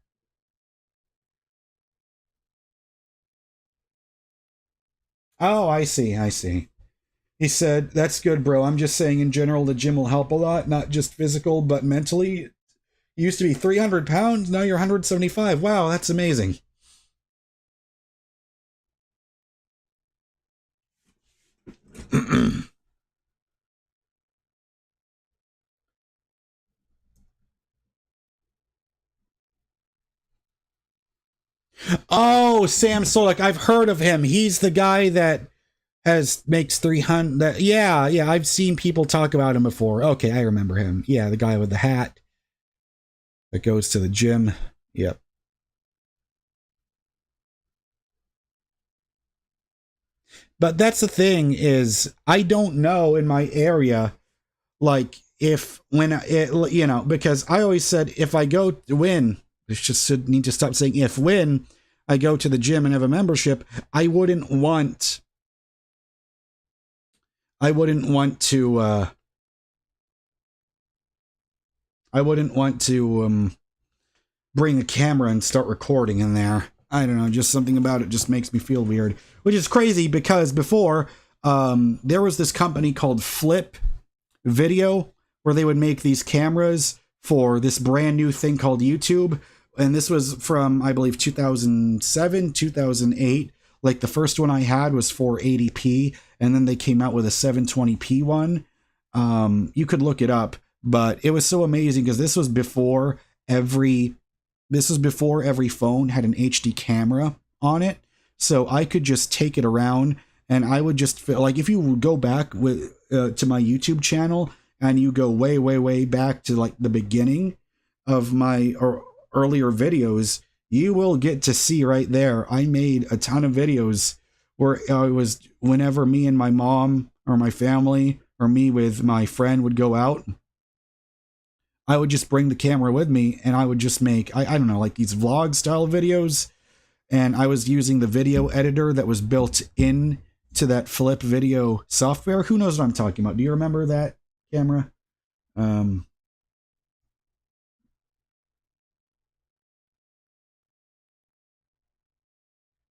Oh, I see. He said, that's good, bro. I'm just saying in general, the gym will help a lot, not just physical, but mentally. You used to be 300 pounds, now you're 175. Wow, that's amazing. Oh, Sam Solek. I've heard of him. He's the guy that makes 300. Yeah, I've seen people talk about him before. Okay, I remember him. Yeah, the guy with the hat that goes to the gym. Yep. But that's the thing is, I don't know in my area, like, because I always said if I go to win, I just need to stop saying if when I go to the gym and have a membership, I wouldn't want to bring a camera and start recording in there. I don't know, just something about it just makes me feel weird, which is crazy because before there was this company called Flip Video where they would make these cameras for this brand new thing called YouTube. And this was from, I believe, 2007, 2008. Like the first one I had was 480p, and then they came out with a 720p one. You could look it up, but it was so amazing because this was before every phone had an HD camera on it. So I could just take it around and I would just feel like if you go back with to my YouTube channel and you go way, way, way back to like the beginning of my earlier videos, you will get to see right there. I made a ton of videos where I was, whenever me and my mom or my family or me with my friend would go out, I would just bring the camera with me and I would just make, I don't know, like these vlog style videos. And I was using the video editor that was built in to that Flip video software. Who knows what I'm talking about? Do you remember that camera?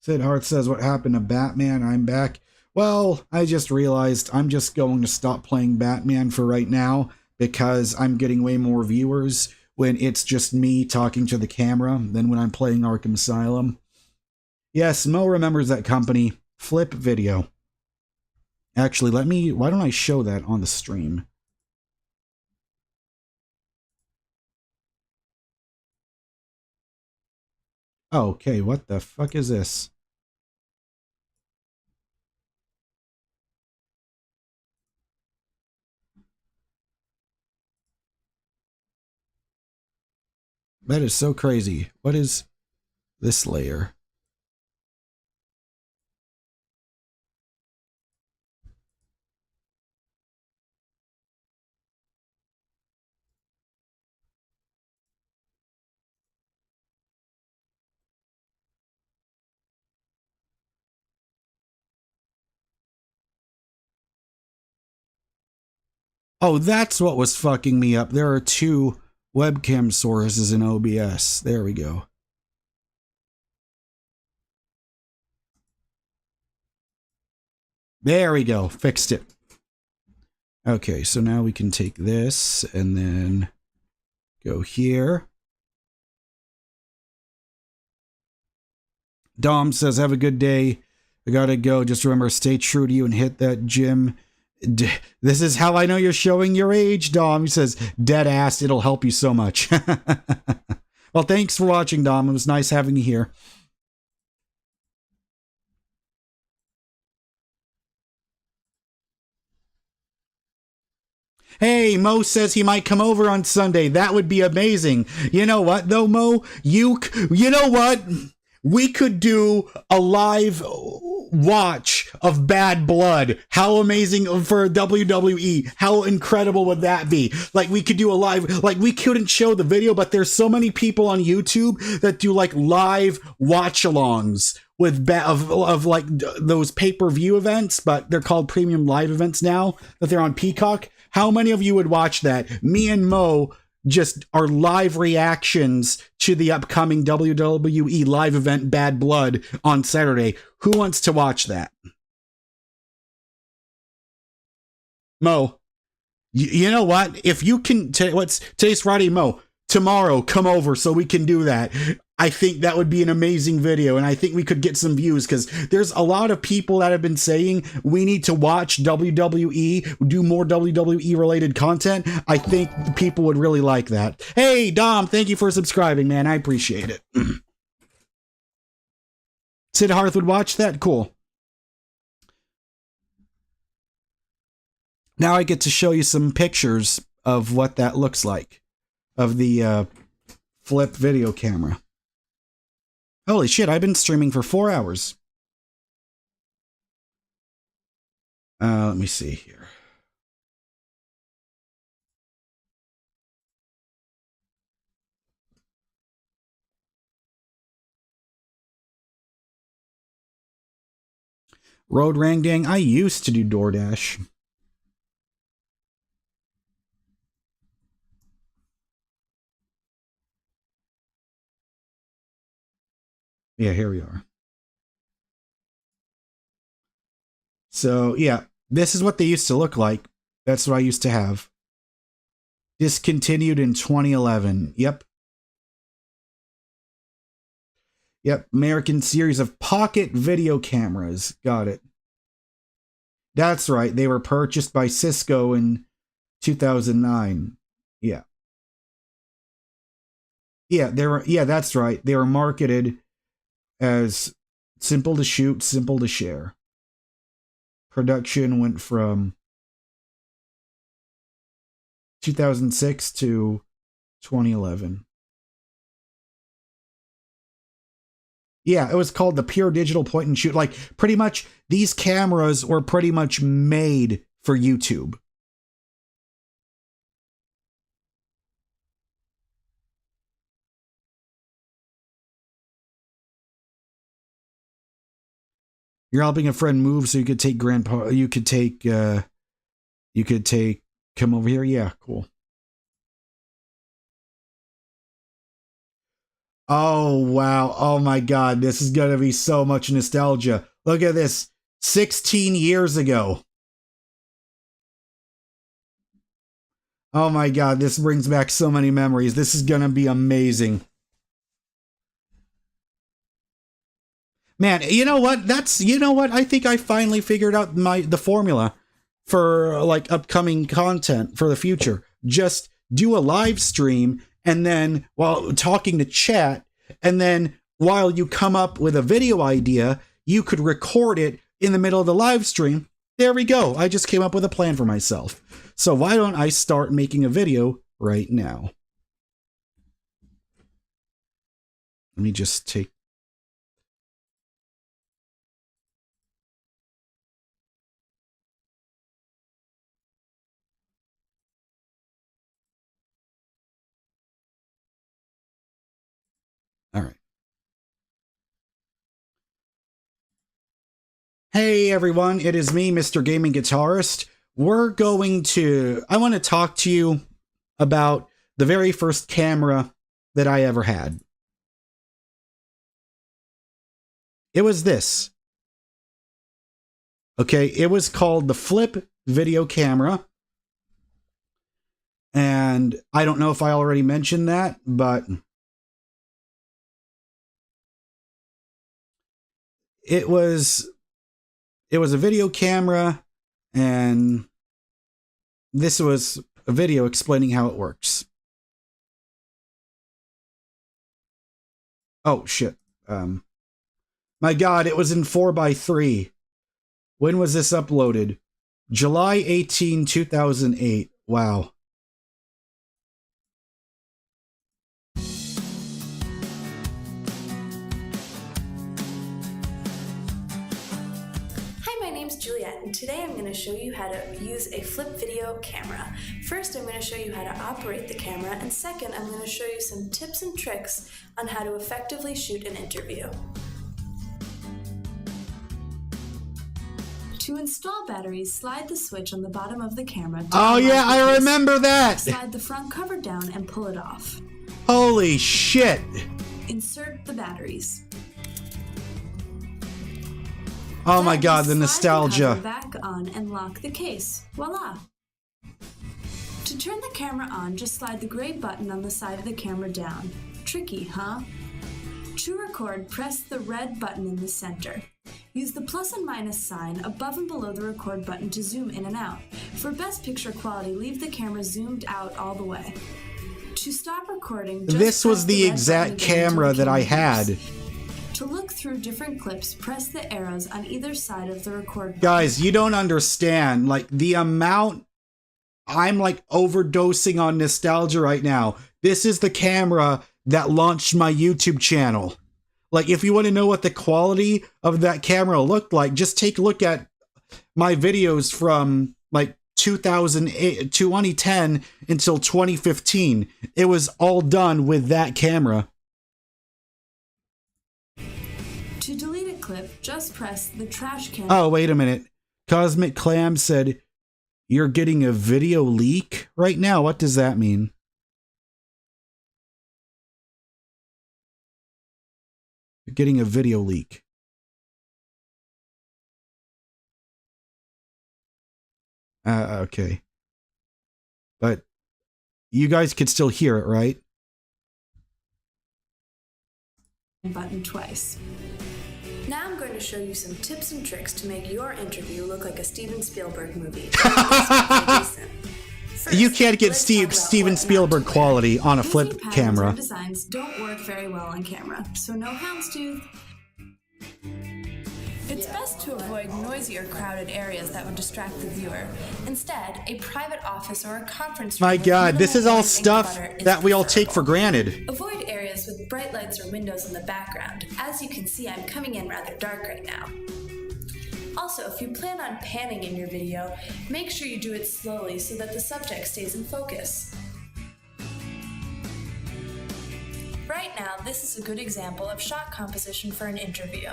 Sid Hart says, what happened to Batman? I'm back. Well, I just realized I'm just going to stop playing Batman for right now because I'm getting way more viewers when it's just me talking to the camera than when I'm playing Arkham Asylum. Yes, Mo remembers that company, Flip Video. Actually, why don't I show that on the stream? Okay, what the fuck is this? That is so crazy. What is this layer? Oh, that's what was fucking me up. There are two webcam sources in OBS. There we go. There we go. Fixed it. Okay, so now we can take this and then go here. Dom says, have a good day. I gotta go. Just remember, stay true to you and hit that gym. This is how I know you're showing your age, Dom. He says, dead ass, it'll help you so much. Well, thanks for watching, Dom. It was nice having you here. Hey, Mo says he might come over on Sunday. That would be amazing. You know what, though, Mo? You know what? We could do a live watch of Bad Blood. How amazing for WWE. How incredible would that be? Like, we could do a live, like, we couldn't show the video, but there's so many people on YouTube that do like live watch-alongs with of like those pay-per-view events, but they're called premium live events now that they're on Peacock. How many of you would watch that? Me and Mo just our live reactions to the upcoming WWE live event Bad Blood on Saturday. Who wants to watch that? Mo, you know what? If you can, today's Friday, Mo. Tomorrow, come over so we can do that. I think that would be an amazing video, and I think we could get some views because there's a lot of people that have been saying we need to watch WWE, do more WWE related content. I think people would really like that. Hey, Dom, thank you for subscribing, man. I appreciate it. Sid Harth would watch that? Cool. Now I get to show you some pictures of what that looks like, of the Flip video camera. Holy shit, I've been streaming for 4 hours. Let me see here. Road Rangdang, I used to do DoorDash. Yeah, here we are. So, yeah, this is what they used to look like. That's what I used to have. Discontinued in 2011. Yep. Yep, American series of pocket video cameras. Got it. That's right. They were purchased by Cisco in 2009. Yeah. Yeah, that's right. They were marketed as simple to shoot, simple to share. Production went from 2006 to 2011. Yeah, it was called the pure digital point and shoot. Like, pretty much, these cameras were pretty much made for YouTube. You're helping a friend move so you could take grandpa, you could take, come over here? Yeah, cool. Oh, wow. Oh, my God. This is going to be so much nostalgia. Look at this. 16 years ago. Oh, my God. This brings back so many memories. This is going to be amazing. Man, you know what? I think I finally figured out the formula for like upcoming content for the future. Just do a live stream and then while talking to chat, and then while you come up with a video idea, you could record it in the middle of the live stream. There we go. I just came up with a plan for myself. So why don't I start making a video right now? Let me just take All right. Hey everyone, it is me, Mr. Gaming Guitarist. I want to talk to you about the very first camera that I ever had. It was this. Okay, it was called the Flip video camera. And I don't know if I already mentioned that, but it was a video camera, and this was a video explaining how it works. Oh, shit. My God, it was in 4:3. When was this uploaded? July 18, 2008. Wow. Juliet, and today I'm going to show you how to use a flip video camera. First, I'm going to show you how to operate the camera, and second, I'm going to show you some tips and tricks on how to effectively shoot an interview. To install batteries, slide the switch on the bottom of the camera. Oh yeah, I remember that! Slide the front cover down and pull it off. Holy shit! Insert the batteries. Oh my God, the nostalgia. Slide the cover back on and lock the case. Voila! To turn the camera on, just slide the gray button on the side of the camera down. Tricky, huh? To record, press the red button in the center. Use the plus and minus sign above and below the record button to zoom in and out. For best picture quality, leave the camera zoomed out all the way. To stop recording, just this was the exact camera that I had. To look through different clips, press the arrows on either side of the record button. Guys, you don't understand. Like, the amount... I'm, like, overdosing on nostalgia right now. This is the camera that launched my YouTube channel. Like, if you want to know what the quality of that camera looked like, just take a look at my videos from, like, 2010 until 2015. It was all done with that camera. To delete a clip, just press the trash can. Oh, wait a minute. Cosmic Clam said, "You're getting a video leak right now." What does that mean? You're getting a video leak. Okay. But you guys could still hear it, right? Button twice. Now I'm going to show you some tips and tricks to make your interview look like a Steven Spielberg movie. First, you can't get Steven Spielberg quality on a flip camera. Designs don't work very well on camera, so no houndstooth. It's best to avoid noisy or crowded areas that would distract the viewer. Instead, a private office or a conference room. My God, this is all stuff that we all take for granted. Avoid areas with with bright lights or windows in the background. As you can see, I'm coming in rather dark right now. Also, if you plan on panning in your video, make sure you do it slowly so that the subject stays in focus. Right now, this is a good example of shot composition for an interview.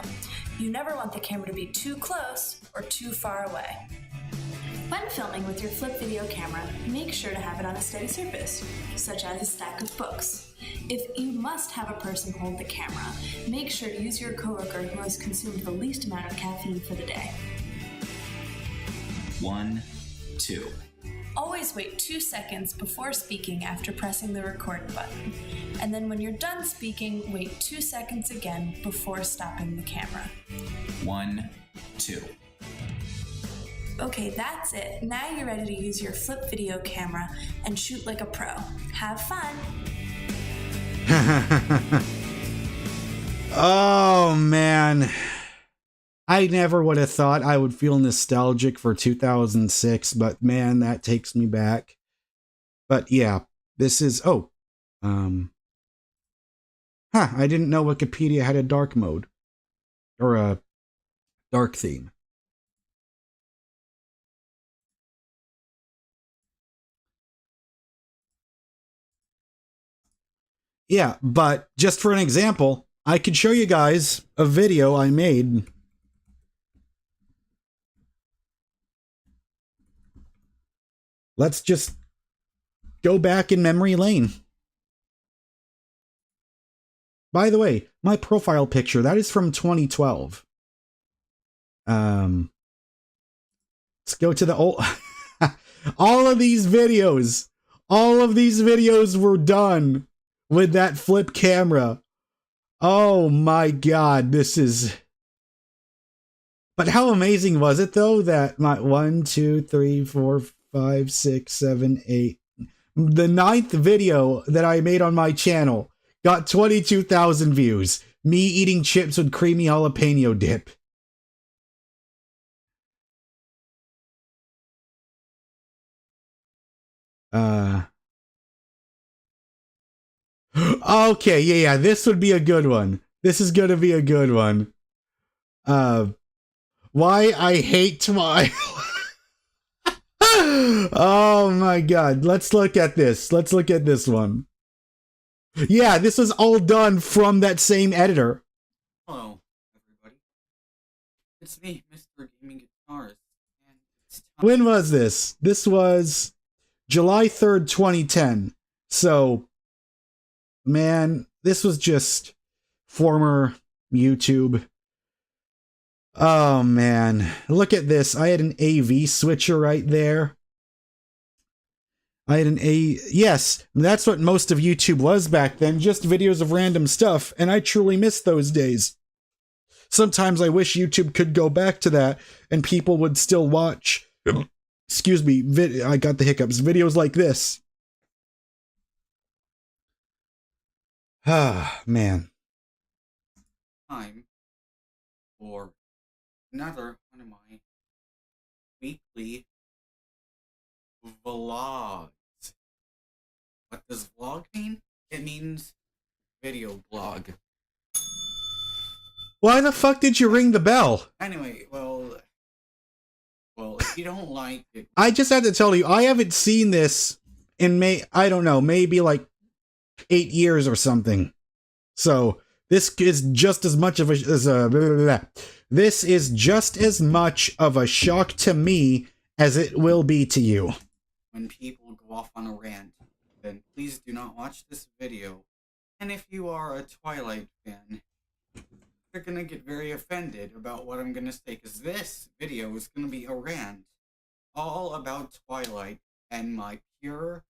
You never want the camera to be too close or too far away. When filming with your flip video camera, make sure to have it on a steady surface, such as a stack of books. If you must have a person hold the camera, make sure to use your coworker who has consumed the least amount of caffeine for the day. 1, 2. Always wait 2 seconds before speaking after pressing the record button. And then when you're done speaking, wait 2 seconds again before stopping the camera. 1, 2. Okay, that's it. Now you're ready to use your flip video camera and shoot like a pro. Have fun! Oh, man. I never would have thought I would feel nostalgic for 2006, but man, that takes me back. But yeah, this is... I didn't know Wikipedia had a dark mode. Or a dark theme. Yeah, but just for an example, I could show you guys a video I made. Let's just go back in memory lane. By the way, my profile picture, that is from 2012. Let's go to the old... all of these videos were done with that flip camera. Oh my god, this is... But how amazing was it though that my 1, 2, 3, 4, 5, 6, 7, 8... The 9th video that I made on my channel got 22,000 views. Me eating chips with creamy jalapeno dip. Okay, yeah, this would be a good one. This is gonna be a good one. Why I hate Twilight. Oh my god, let's look at this. Let's look at this one. Yeah, this was all done from that same editor. Hello, everybody. It's me, MrGamingGuitarist. When was this? This was July 3rd, 2010. So, man, this was just former YouTube. Oh, man. Look at this. I had an AV switcher right there. I had yes, that's what most of YouTube was back then. Just videos of random stuff. And I truly miss those days. Sometimes I wish YouTube could go back to that and people would still watch, excuse me, I got the hiccups, videos like this. Ah, man. Time for another one of my weekly vlogs. What does vlog mean? It means video blog. Why the fuck did you ring the bell? Anyway, well, if you don't like it... I just have to tell you, I haven't seen this in I don't know, maybe like 8 years or something. So, this is just as much of this is just as much of a shock to me as it will be to you. When people go off on a rant, then please do not watch this video. And if you are a Twilight fan, you're gonna get very offended about what I'm gonna say, because this video is gonna be a rant all about Twilight and my pure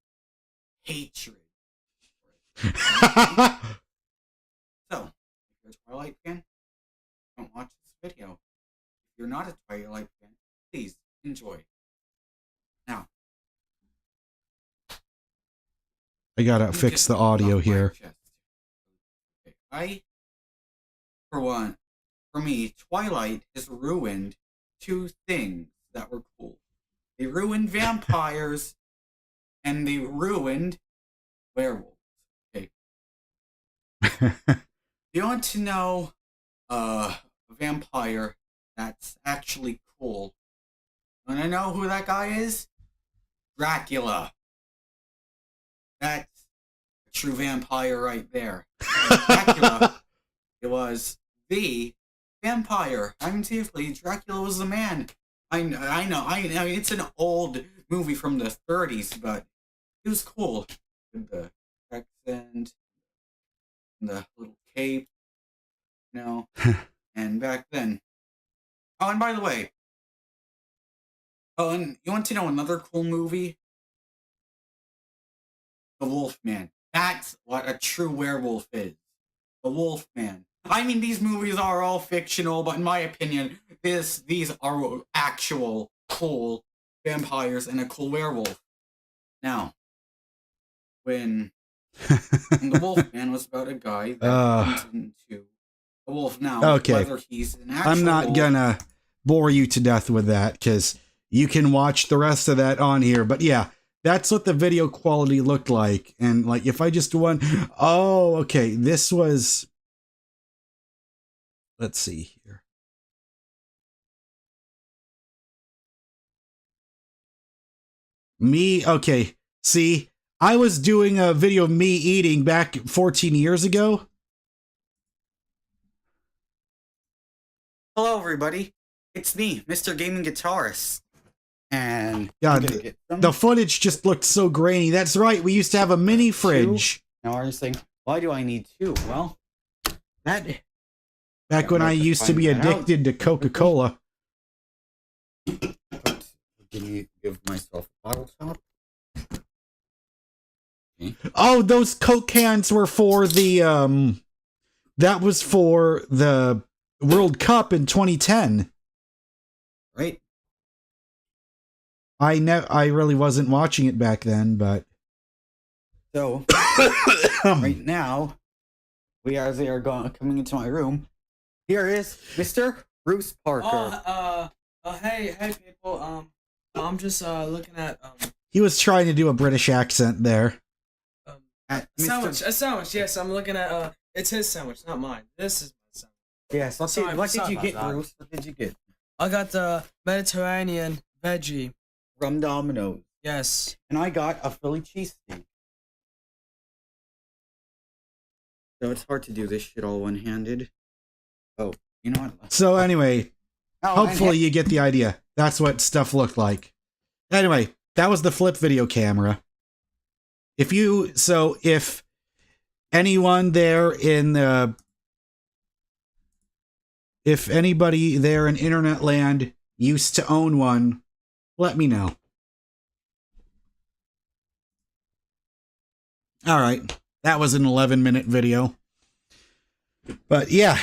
hatred. So, if you're a Twilight fan, don't watch this video. If you're not a Twilight fan, please enjoy. Now, I gotta fix the audio here. Okay, for me, Twilight has ruined 2 things that were cool. They ruined vampires, and they ruined werewolves. Okay. You want to know a vampire that's actually cool? Want to know who that guy is? Dracula. That's a true vampire right there. Dracula, it was the vampire. I mean, seriously, Dracula was the man. I know. It's an old movie from the 30s, but it was cool. With the accent, the little cape, you know. And back then. Oh, and by the way, and you want to know another cool movie? The Wolfman. That's what a true werewolf is. The Wolfman. I mean, these movies are all fictional, but in my opinion, these are actual cool vampires and a cool werewolf. Now, when the Wolfman was about a guy that turns into a wolf. Now, Okay. whether he's an actual I'm not wolf, gonna bore you to death with that because you can watch the rest of that on here. But yeah, that's what the video quality looked like. And like, if I just went, oh, okay, this was, let's see here. Me, okay, see, I was doing a video of me eating back 14 years ago. Hello, everybody. It's me, MrGamingGuitarist. And God, the footage just looked so grainy. That's right, we used to have a mini fridge. Now, are you saying, why do I need two? Well, that... Back when I used to be addicted to Coca-Cola. Can you give myself a bottle top? Okay. Oh, those Coke cans were for the, that was for the World Cup in 2010. Right. I really wasn't watching it back then, but... So, right now, they are coming into my room. Here is Mr. Bruce Parker. Hey people, I'm just looking at He was trying to do a British accent there. a sandwich. Yes, I'm looking at it's his sandwich, not mine. This is my sandwich. Yes. What did you get, Bruce? What did you get? I got the Mediterranean veggie From Domino's. Yes. And I got a Philly cheesesteak. So it's hard to do this shit all one-handed. Oh, you know what? So anyway, Oh, hopefully you get the idea. That's what stuff looked like. Anyway, that was the flip video camera. If anyone there in the... If anybody there in internet land used to own one, let me know. Alright, that was an 11-minute video. But yeah,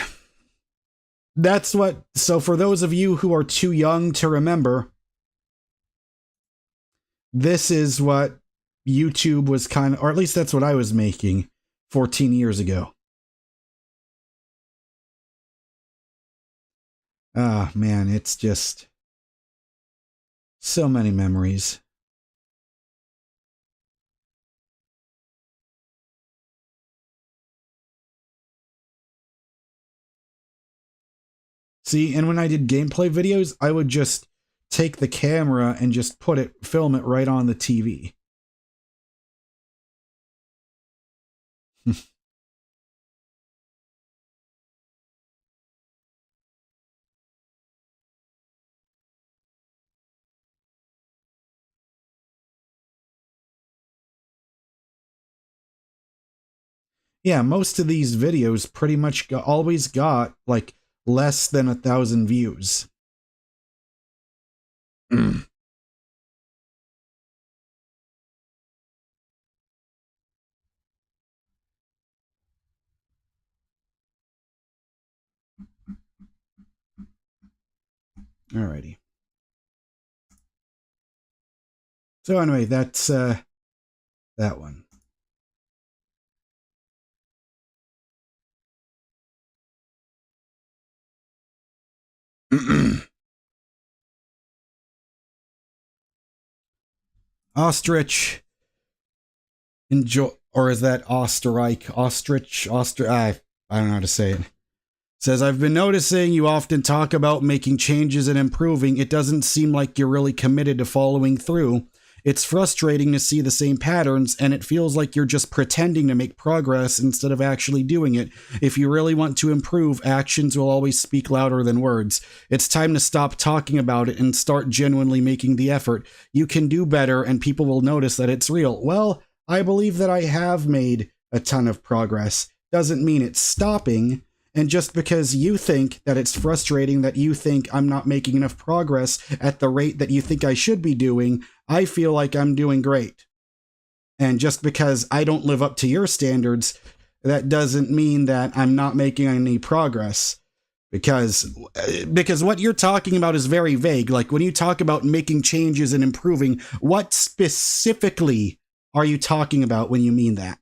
that's what... So for those of you who are too young to remember, this is what YouTube was kind of... Or at least that's what I was making 14 years ago. Ah, man, it's just... so many memories. See, and when I did gameplay videos, I would just take the camera and just film it right on the TV. Yeah, most of these videos pretty much always got, like, less than 1,000 views. Alrighty. So anyway, that's that one. Ostrich. Enjoy. or is that Osterreich? I don't know how to say it. Says, I've been noticing you often talk about making changes and improving. It doesn't seem like you're really committed to following through. It's frustrating to see the same patterns, and it feels like you're just pretending to make progress instead of actually doing it. If you really want to improve, actions will always speak louder than words. It's time to stop talking about it and start genuinely making the effort. You can do better, and people will notice that it's real. Well, I believe that I have made a ton of progress. Doesn't mean it's stopping. And just because you think that it's frustrating that you think I'm not making enough progress at the rate that you think I should be doing, I feel like I'm doing great. And just because I don't live up to your standards, that doesn't mean that I'm not making any progress. Because what you're talking about is very vague. Like when you talk about making changes and improving, what specifically are you talking about when you mean that?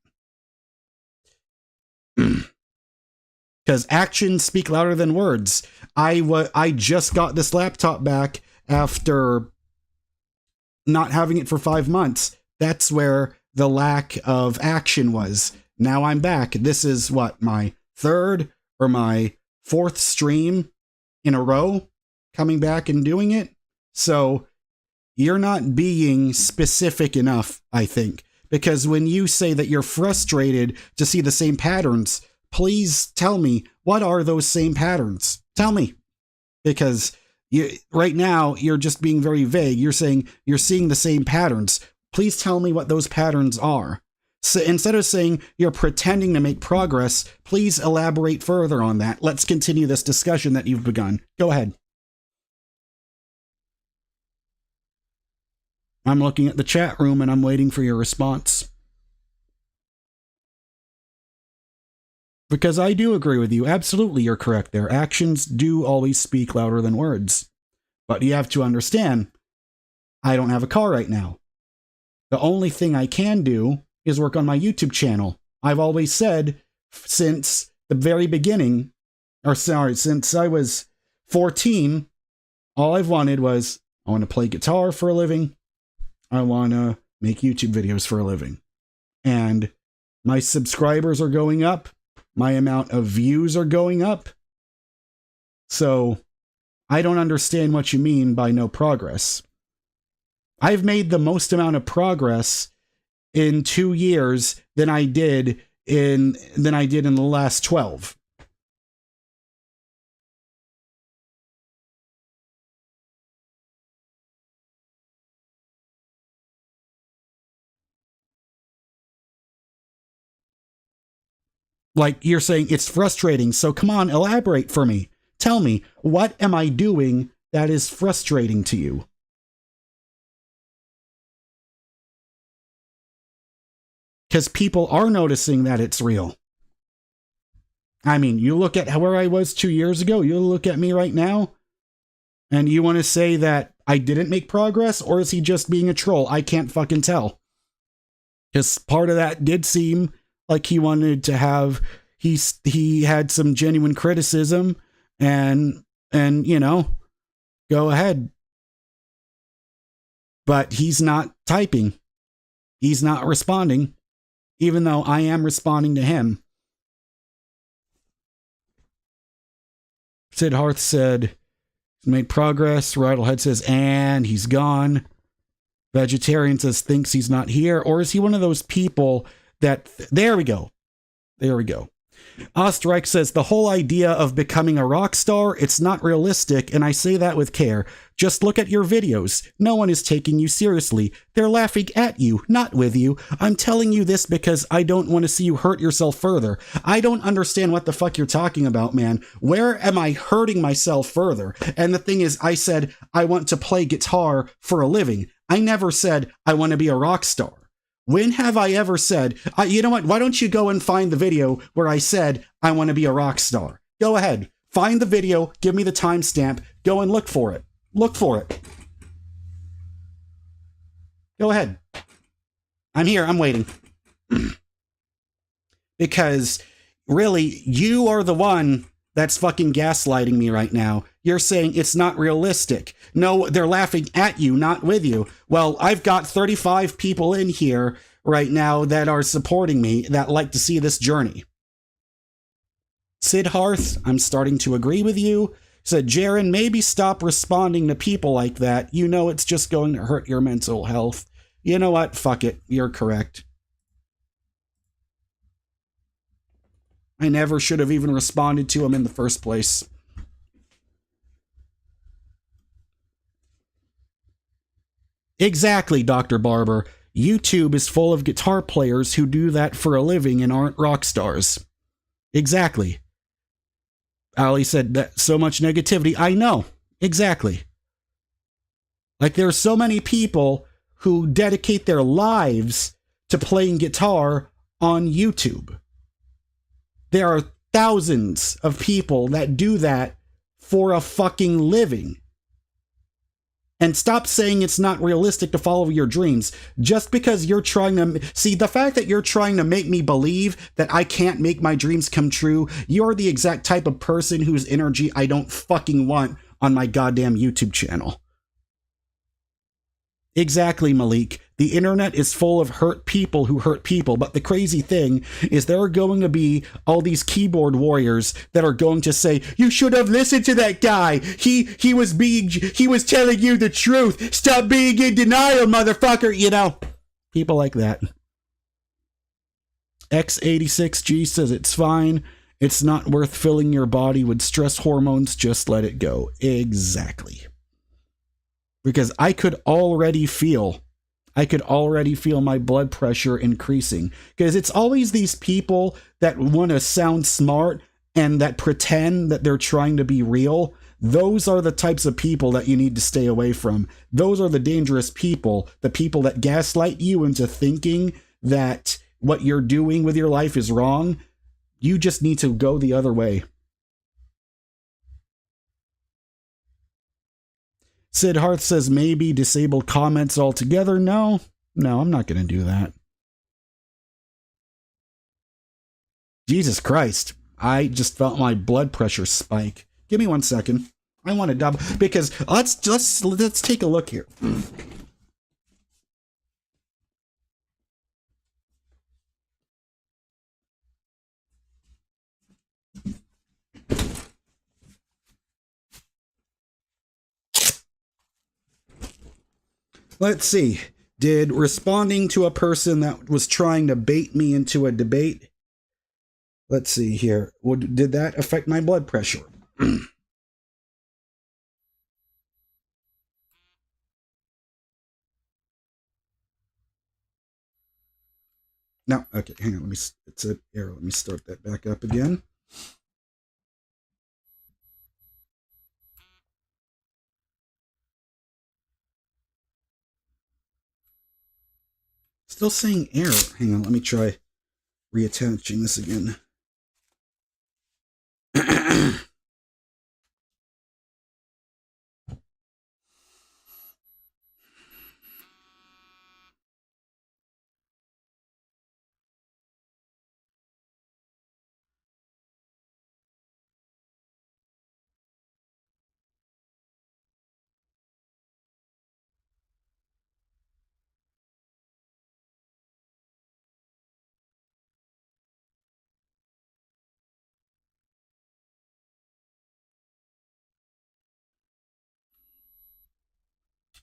Because actions speak louder than words. I just got this laptop back after not having it for 5 months. That's where the lack of action was. Now I'm back. This is what, my third or my fourth stream in a row coming back and doing it. So you're not being specific enough, I think. Because when you say that you're frustrated to see the same patterns, please tell me, what are those same patterns? Tell me. Because right now, you're just being very vague. You're saying you're seeing the same patterns. Please tell me what those patterns are. So instead of saying you're pretending to make progress, please elaborate further on that. Let's continue this discussion that you've begun. Go ahead. I'm looking at the chat room and I'm waiting for your response. Because I do agree with you. Absolutely, you're correct there. Actions do always speak louder than words. But you have to understand, I don't have a car right now. The only thing I can do is work on my YouTube channel. I've always said, since the very beginning, since I was 14, all I've wanted was, I want to play guitar for a living. I want to make YouTube videos for a living. And my subscribers are going up. My amount of views are going up. So I don't understand what you mean by no progress. I've made the most amount of progress in 2 years than I did in the last 12. Like you're saying, it's frustrating. So come on, elaborate for me. Tell me, what am I doing that is frustrating to you? Because people are noticing that it's real. I mean, you look at where I was 2 years ago, you look at me right now, and you want to say that I didn't make progress, or is he just being a troll? I can't fucking tell. Because part of that did seem like he wanted to have, he had some genuine criticism, and you know, go ahead. But he's not typing. He's not responding, even though I am responding to him. Sid Hearth said, made progress. Rattlehead says, and he's gone. Vegetarian says, thinks he's not here. Or is he one of those people that, there we go. There we go. Osterreich says, the whole idea of becoming a rock star, it's not realistic, and I say that with care. Just look at your videos. No one is taking you seriously. They're laughing at you, not with you. I'm telling you this because I don't want to see you hurt yourself further. I don't understand what the fuck you're talking about, man. Where am I hurting myself further? And the thing is, I said, I want to play guitar for a living. I never said, I want to be a rock star. When have I ever said, you know what, why don't you go and find the video where I said, I want to be a rock star? Go ahead. Find the video. Give me the timestamp. Go and look for it. Look for it. Go ahead. I'm here. I'm waiting. Because, really, you are the one that's fucking gaslighting me right now. You're saying it's not realistic. No, they're laughing at you, not with you. Well, I've got 35 people in here right now that are supporting me, that like to see this journey. Sid Hearth, I'm starting to agree with you. Said, Jaren, maybe stop responding to people like that. You know it's just going to hurt your mental health. You know what? Fuck it. You're correct. I never should have even responded to him in the first place. Exactly, Dr. Barber. YouTube is full of guitar players who do that for a living and aren't rock stars. Exactly. Ali said that so much negativity. I know. Exactly. Like there's so many people who dedicate their lives to playing guitar on YouTube. There are thousands of people that do that for a fucking living. And stop saying it's not realistic to follow your dreams. Just because you're trying to... See, the fact that you're trying to make me believe that I can't make my dreams come true, you're the exact type of person whose energy I don't fucking want on my goddamn YouTube channel. Exactly, Malik. The internet is full of hurt people who hurt people, but the crazy thing is there are going to be all these keyboard warriors that are going to say, you should have listened to that guy. He was telling you the truth. Stop being in denial, motherfucker. You know, people like that. X86G says it's fine. It's not worth filling your body with stress hormones. Just let it go. Exactly. Because I could already feel my blood pressure increasing. Because it's always these people that want to sound smart and that pretend that they're trying to be real. Those are the types of people that you need to stay away from. Those are the dangerous people, the people that gaslight you into thinking that what you're doing with your life is wrong. You just need to go the other way. Sid Hearth says maybe disable comments altogether. No, I'm not going to do that. Jesus Christ. I just felt my blood pressure spike. Give me 1 second. I want to double because let's take a look here. Let's see. Did responding to a person that was trying to bait me into a debate, let's see here. Did that affect my blood pressure? No. Okay, hang on. It's an error. Let me start that back up again. Still saying error. Hang on, let me try reattaching this again.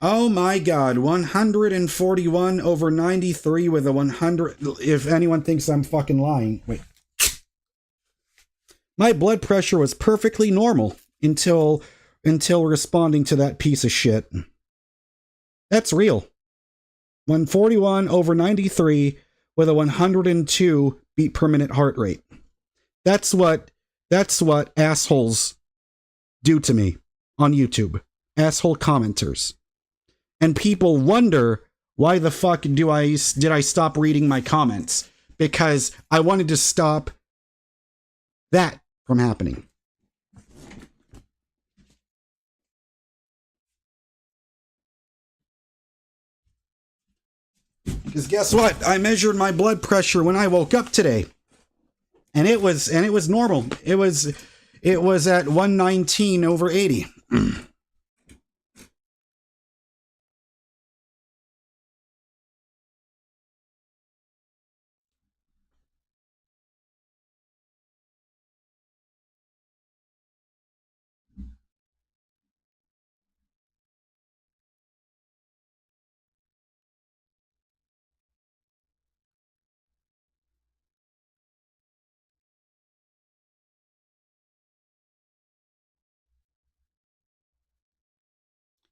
Oh my God, 141 over 93 with a 100. If anyone thinks I'm fucking lying, wait. My blood pressure was perfectly normal until responding to that piece of shit. That's real. 141 over 93 with a 102 beat per minute heart rate. That's what assholes do to me on YouTube. Asshole commenters. And people wonder why the fuck did I stop reading my comments? Because I wanted to stop that from happening. Because guess what? I measured my blood pressure when I woke up today. And it was normal. It was at 119 over 80.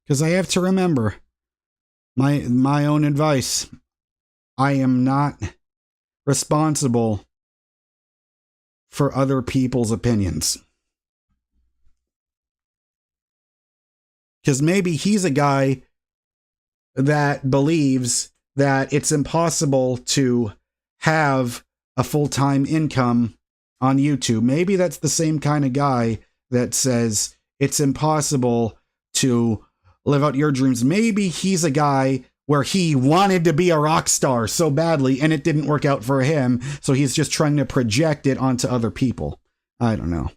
Because I have to remember my own advice. I am not responsible for other people's opinions. Because maybe he's a guy that believes that it's impossible to have a full-time income on YouTube. Maybe that's the same kind of guy that says it's impossible to live out your dreams. Maybe he's a guy where he wanted to be a rock star so badly and it didn't work out for him, so he's just trying to project it onto other people. I don't know.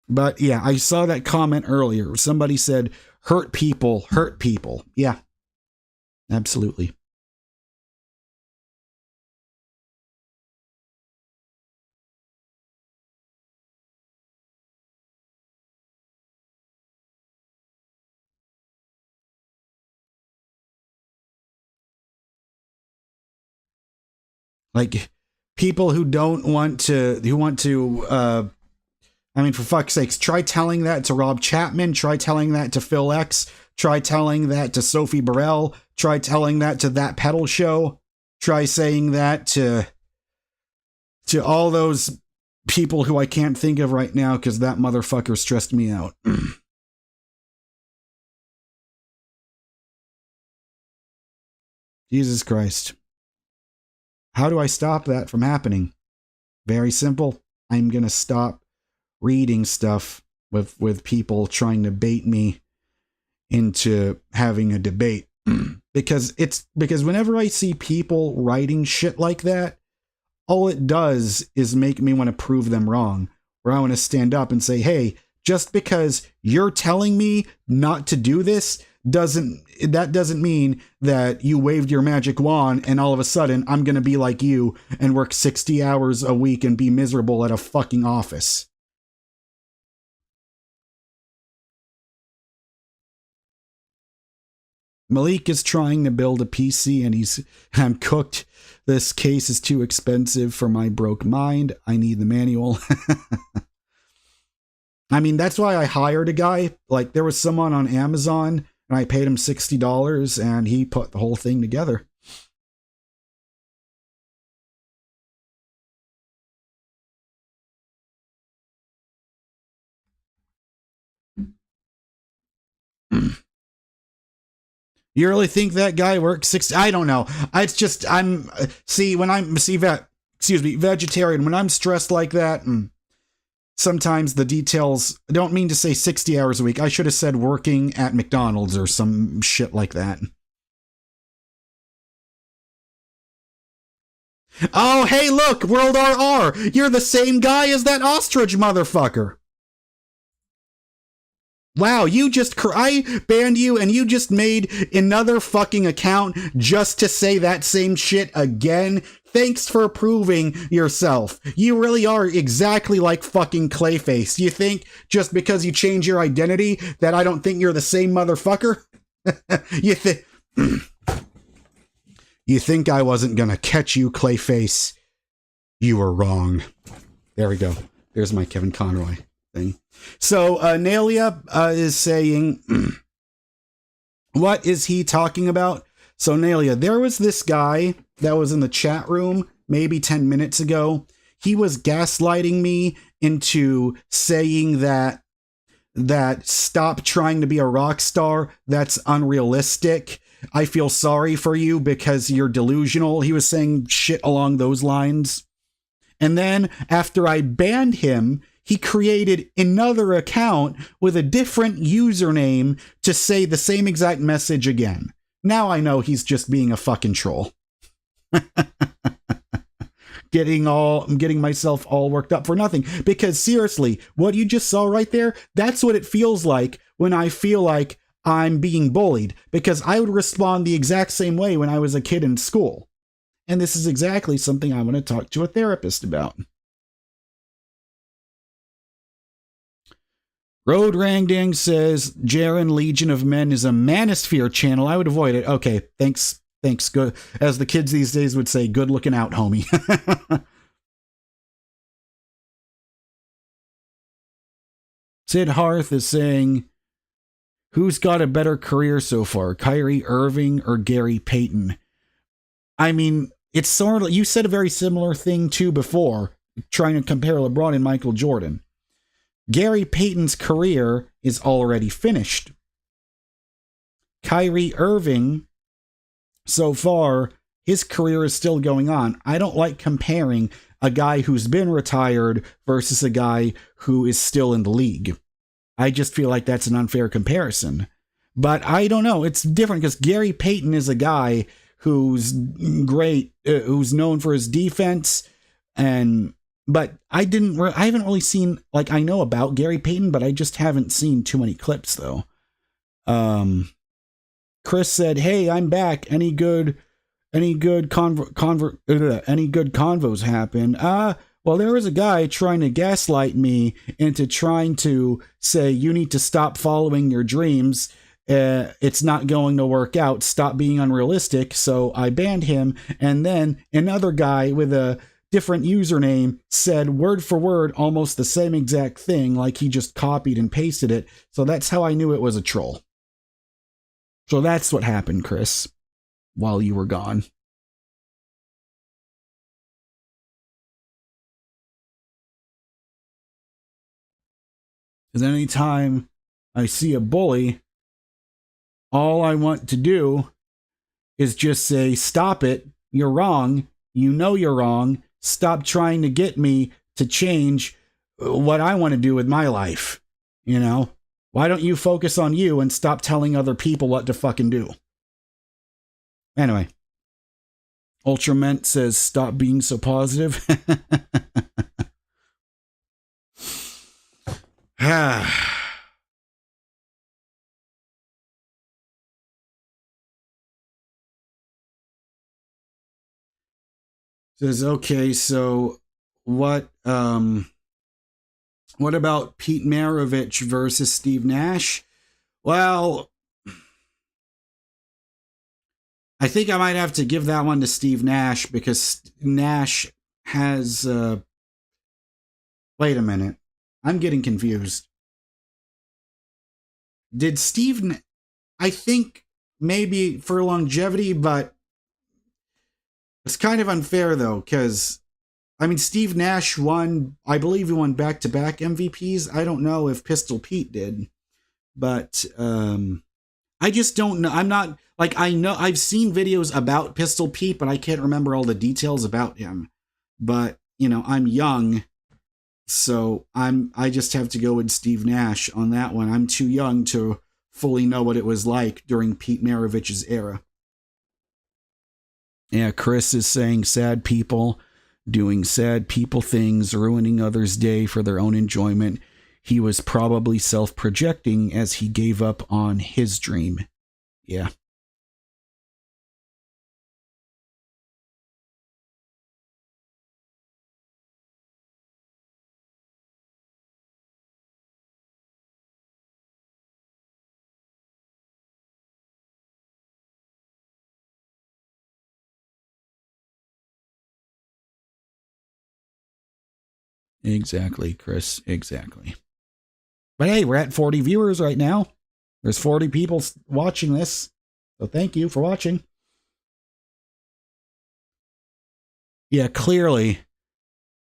But yeah, I saw that comment earlier. Somebody said, hurt people, hurt people. Yeah, absolutely. Like, people who don't want to, I mean, for fuck's sakes, try telling that to Rob Chapman, try telling that to Phil X, try telling that to Sophie Burrell, try telling that to That Pedal Show, try saying that to all those people who I can't think of right now because that motherfucker stressed me out. Jesus Christ. How do I stop that from happening? Very simple. I'm going to stop reading stuff with people trying to bait me into having a debate. because whenever I see people writing shit like that, all it does is make me want to prove them wrong. Where I want to stand up and say, hey, just because you're telling me not to do this doesn't mean that you waved your magic wand and all of a sudden I'm going to be like you and work 60 hours a week and be miserable at a fucking office. Malik is trying to build a PC and I'm cooked. This case is too expensive for my broke mind. I need the manual. I mean, that's why I hired a guy. Like, there was someone on Amazon and I paid him $60 and he put the whole thing together. You really think that guy works 60? I don't know. It's just, vegetarian, when I'm stressed like that, sometimes the details, I don't mean to say 60 hours a week. I should have said working at McDonald's or some shit like that. Oh, hey, look, World RR. You're the same guy as that ostrich motherfucker. Wow, I banned you and you just made another fucking account just to say that same shit again. Thanks for proving yourself. You really are exactly like fucking Clayface. You think just because you change your identity that I don't think you're the same motherfucker? You think I wasn't gonna catch you, Clayface? You were wrong. There we go. There's my Kevin Conroy thing. So, Nalia is saying, what is he talking about? So, Nalia, there was this guy that was in the chat room maybe 10 minutes ago. He was gaslighting me into saying that stop trying to be a rock star. That's unrealistic. I feel sorry for you because you're delusional. He was saying shit along those lines. And then after I banned him, he created another account with a different username to say the same exact message again. Now I know he's just being a fucking troll. I'm getting myself all worked up for nothing. Because seriously, what you just saw right there, that's what it feels like when I feel like I'm being bullied. Because I would respond the exact same way when I was a kid in school. And this is exactly something I want to talk to a therapist about. Road Rangding says, Jaren Legion of Men is a manosphere channel. I would avoid it. Okay, thanks. Good. As the kids these days would say, good looking out, homie. Sid Hearth is saying, who's got a better career so far, Kyrie Irving or Gary Payton? I mean, it's sort of, you said a very similar thing too before, trying to compare LeBron and Michael Jordan. Gary Payton's career is already finished. Kyrie Irving, so far, his career is still going on. I don't like comparing a guy who's been retired versus a guy who is still in the league. I just feel like that's an unfair comparison. But I don't know. It's different because Gary Payton is a guy who's great, who's known for his defense, but I haven't really seen, like, I know about Gary Payton, but I just haven't seen too many clips though. Chris said, "Hey, I'm back. Any good convos happen?" Well, there was a guy trying to gaslight me into trying to say, you need to stop following your dreams. It's not going to work out. Stop being unrealistic. So I banned him. And then another guy with a different username said word for word almost the same exact thing, like he just copied and pasted it. So that's how I knew it was a troll. So that's what happened, Chris, while you were gone. Because anytime I see a bully, all I want to do is just say, stop it, you're wrong, you know you're wrong, stop trying to get me to change what I want to do with my life. You know? Why don't you focus on you and stop telling other people what to fucking do? Anyway. Ultrament says, stop being so positive. Says, okay, so what about Pete Maravich versus Steve Nash? Well, I think I might have to give that one to Steve Nash because Nash has wait a minute. I'm getting confused. Did Steve I think maybe for longevity, but it's kind of unfair though, because I mean, Steve Nash won, I believe he won back-to-back MVPs. I don't know if Pistol Pete did, but I just don't know. I'm not, like, I know, I've seen videos about Pistol Pete, but I can't remember all the details about him. But, you know, I'm young, so I just have to go with Steve Nash on that one. I'm too young to fully know what it was like during Pete Maravich's era. Yeah, Chris is saying sad people doing sad people things, ruining others' day for their own enjoyment. He was probably self-projecting as he gave up on his dream. Yeah. Exactly, Chris. Exactly. But hey, we're at 40 viewers right now. There's 40 people watching this. So thank you for watching. Yeah, clearly.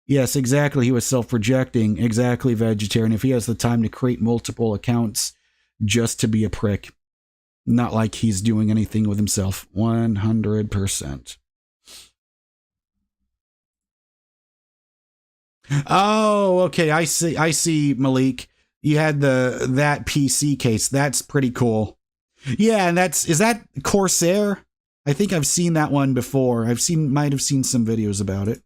Yes, exactly. He was self-projecting. Exactly, vegetarian. If he has the time to create multiple accounts just to be a prick. Not like he's doing anything with himself. 100%. Oh, okay. I see, Malik. You had that PC case. That's pretty cool. Yeah, and is that Corsair? I think I've seen that one before. Might have seen some videos about it.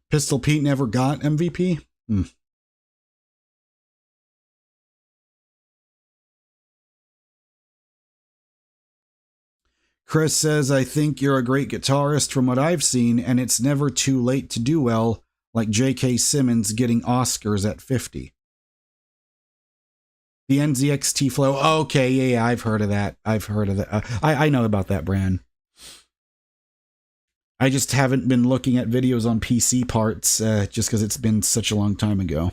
Pistol Pete never got MVP? Chris says, I think you're a great guitarist from what I've seen, and it's never too late to do well, like J.K. Simmons getting Oscars at 50. The NZXT Flow. Okay, yeah, I've heard of that. I know about that brand. I just haven't been looking at videos on PC parts just because it's been such a long time ago.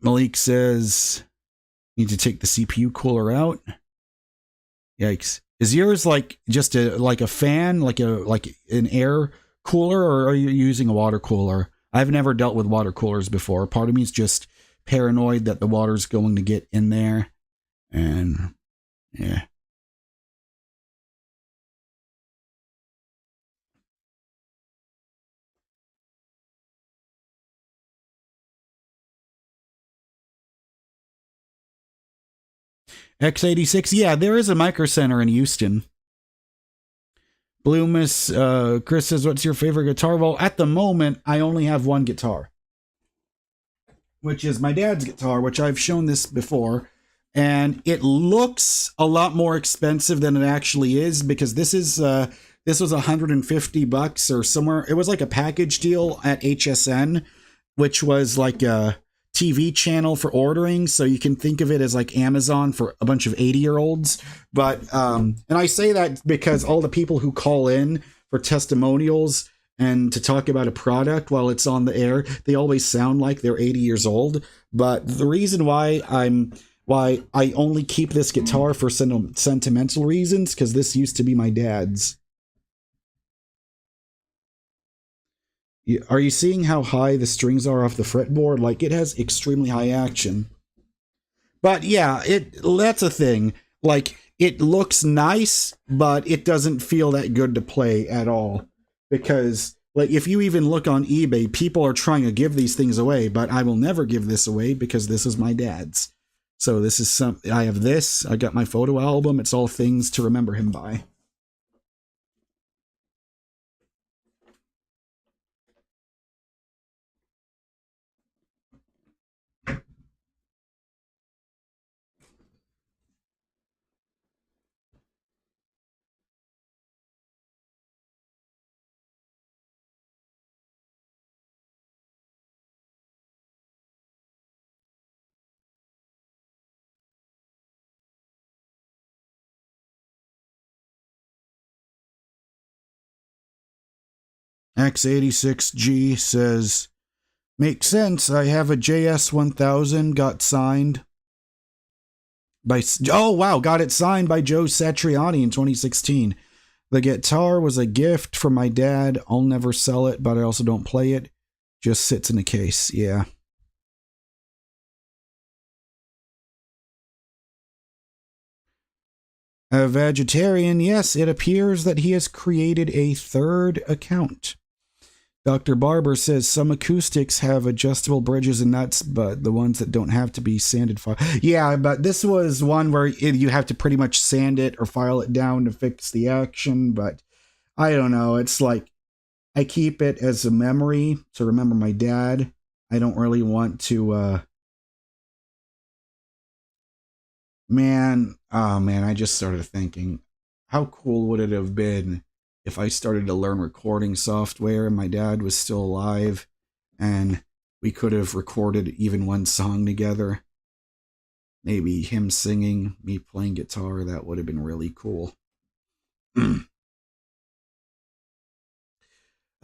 Malik says, need to take the CPU cooler out. Yikes. Is yours like just a fan, like an air cooler, or are you using a water cooler? I've never dealt with water coolers before. Part of me is just paranoid that the water's going to get in there. And yeah. X86, yeah, there is a Micro Center in Houston. Bloomus, Chris says, what's your favorite guitar? Well, at the moment, I only have one guitar, which is my dad's guitar, which I've shown this before. And it looks a lot more expensive than it actually is, because this was $150 or somewhere. It was like a package deal at HSN, which was like a TV channel for ordering, so you can think of it as like Amazon for a bunch of 80-year-olds. But and I say that because all the people who call in for testimonials and to talk about a product while it's on the air, they always sound like they're 80 years old. But the reason why I only keep this guitar for sentimental reasons, because this used to be my dad's. Are you seeing how high the strings are off the fretboard? Like, it has extremely high action. But yeah, that's a thing. Like, it looks nice, but it doesn't feel that good to play at all. Because, like, if you even look on eBay, people are trying to give these things away, but I will never give this away because this is my dad's. So this is I have this. I got my photo album. It's all things to remember him by. X86G says, makes sense. I have a JS1000, got signed by, oh wow, got it signed by Joe Satriani in 2016. The guitar was a gift from my dad. I'll never sell it, but I also don't play it. Just sits in a case. Yeah. A vegetarian, yes, it appears that he has created a third account. Dr. Barber says some acoustics have adjustable bridges and nuts, but the ones that don't have to be sanded file. Yeah, but this was one where you have to pretty much sand it or file it down to fix the action. But I don't know. It's like I keep it as a memory to remember my dad. I don't really want to. Man, I just started thinking, how cool would it have been if I started to learn recording software and my dad was still alive and we could have recorded even one song together. Maybe him singing, me playing guitar, that would have been really cool.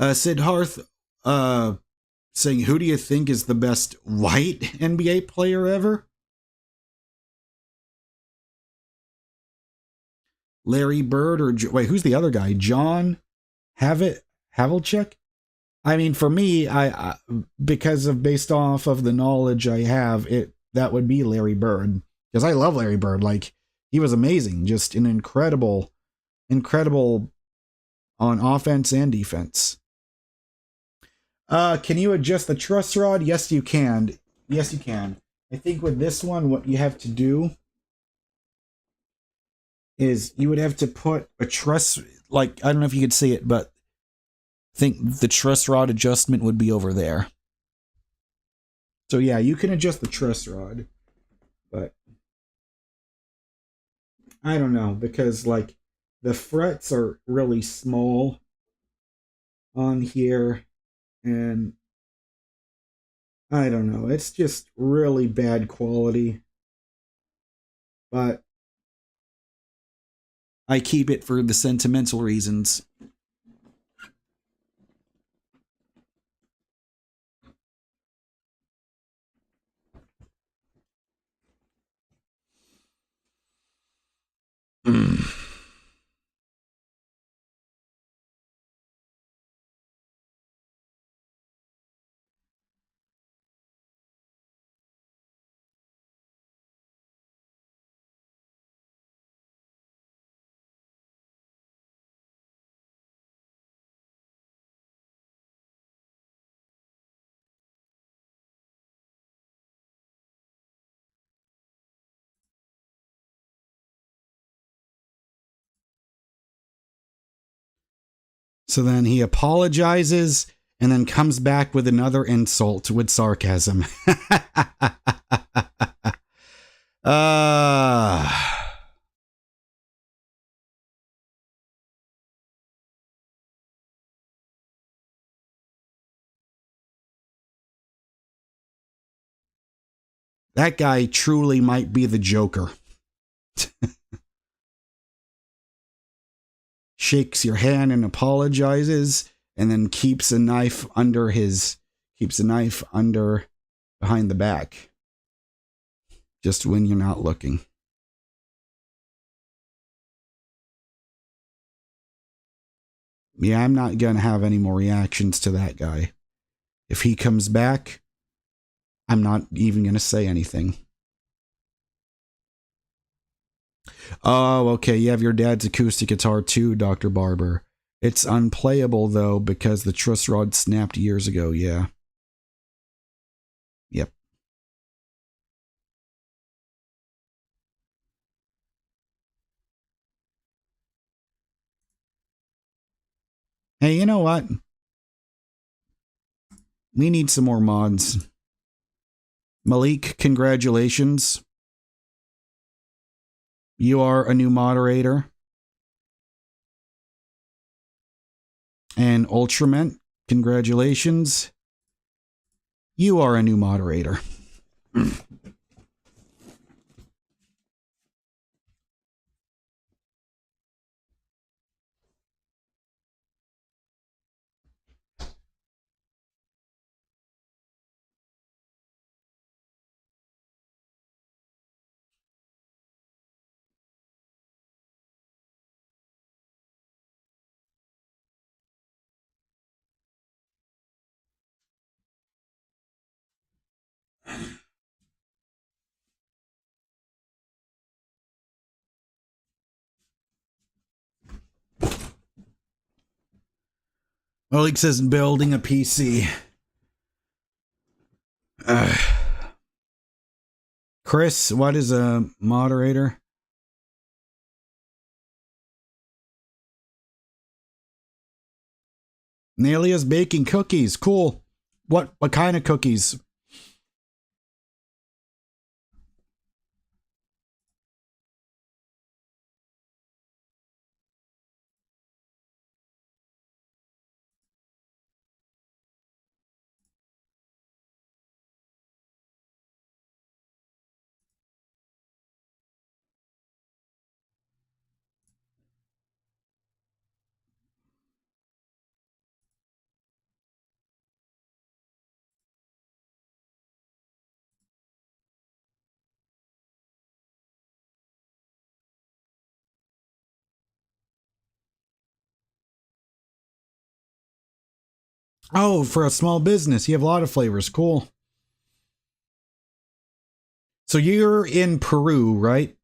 Siddharth saying, who do you think is the best white NBA player ever? Larry Bird or wait, who's the other guy? John Havlicek? I mean, for me, I based off of the knowledge I have, that would be Larry Bird, because I love Larry Bird. Like, he was amazing, just an incredible on offense and defense. Can you adjust the truss rod? Yes, you can. Yes, you can. I think with this one, what you have to do is you would have to put a truss, like, I don't know if you could see it, but I think the truss rod adjustment would be over there. So yeah, you can adjust the truss rod, but I don't know, because like the frets are really small on here, and I don't know, it's just really bad quality, but I keep it for the sentimental reasons. So then he apologizes and then comes back with another insult with sarcasm. That guy truly might be the Joker. Shakes your hand and apologizes, and then keeps a knife under behind the back. Just when you're not looking. Yeah, I'm not going to have any more reactions to that guy. If he comes back, I'm not even going to say anything. Oh, okay. You have your dad's acoustic guitar too, Dr. Barber. It's unplayable, though, because the truss rod snapped years ago. Yeah. Yep. Hey, you know what? We need some more mods. Malik, congratulations. You are a new moderator. And Ultrament, congratulations. You are a new moderator. Malik says building a PC. Chris, what is a moderator? Nelia's baking cookies. Cool. What kind of cookies? Oh, for a small business. You have a lot of flavors. Cool. So you're in Peru, right?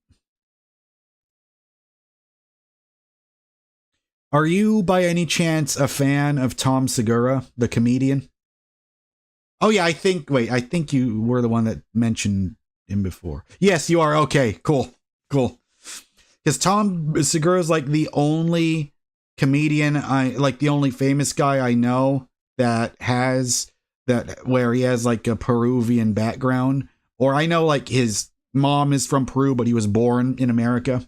Are you by any chance a fan of Tom Segura, the comedian? Oh yeah, I think you were the one that mentioned him before. Yes, you are. Okay, cool. Because Tom Segura is like the only comedian the only famous guy I know that has that where he has like a Peruvian background. Or I know like his mom is from Peru, but he was born in America.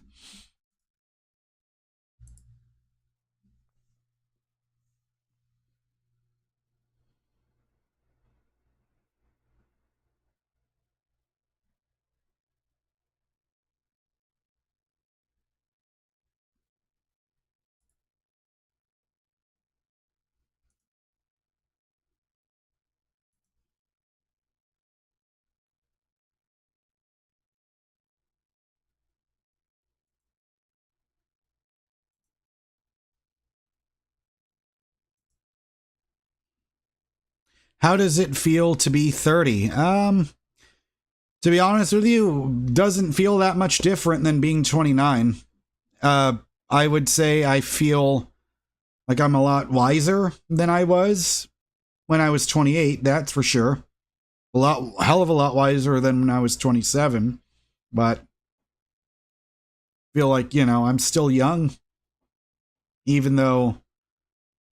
How does it feel to be 30? To be honest with you, doesn't feel that much different than being 29. I would say I feel like I'm a lot wiser than I was when I was 28, that's for sure. Hell of a lot wiser than when I was 27, but feel like, you know, I'm still young, even though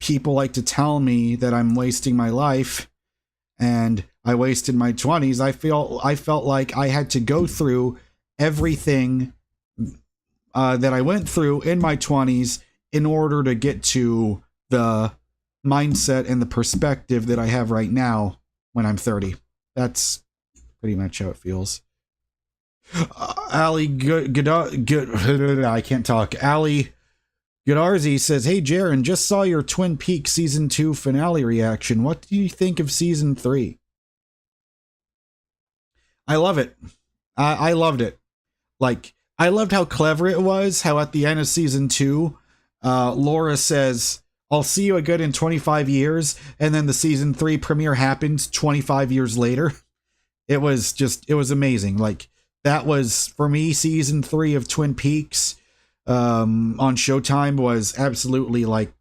people like to tell me that I'm wasting my life and I wasted my 20s. I felt like I had to go through everything that I went through in my 20s in order to get to the mindset and the perspective that I have right now when I'm 30. That's pretty much how it feels. Ali I can't talk. Ali Godarzi says, "Hey Jaren, just saw your Twin Peaks season 2 finale reaction. What do you think of season 3?" I love it. I loved it. Like, I loved how clever it was, how at the end of season 2, Laura says, "I'll see you again in 25 years," and then the season 3 premiere happens 25 years later. It was amazing. Like, that was, for me, season 3 of Twin Peaks on Showtime was absolutely, like,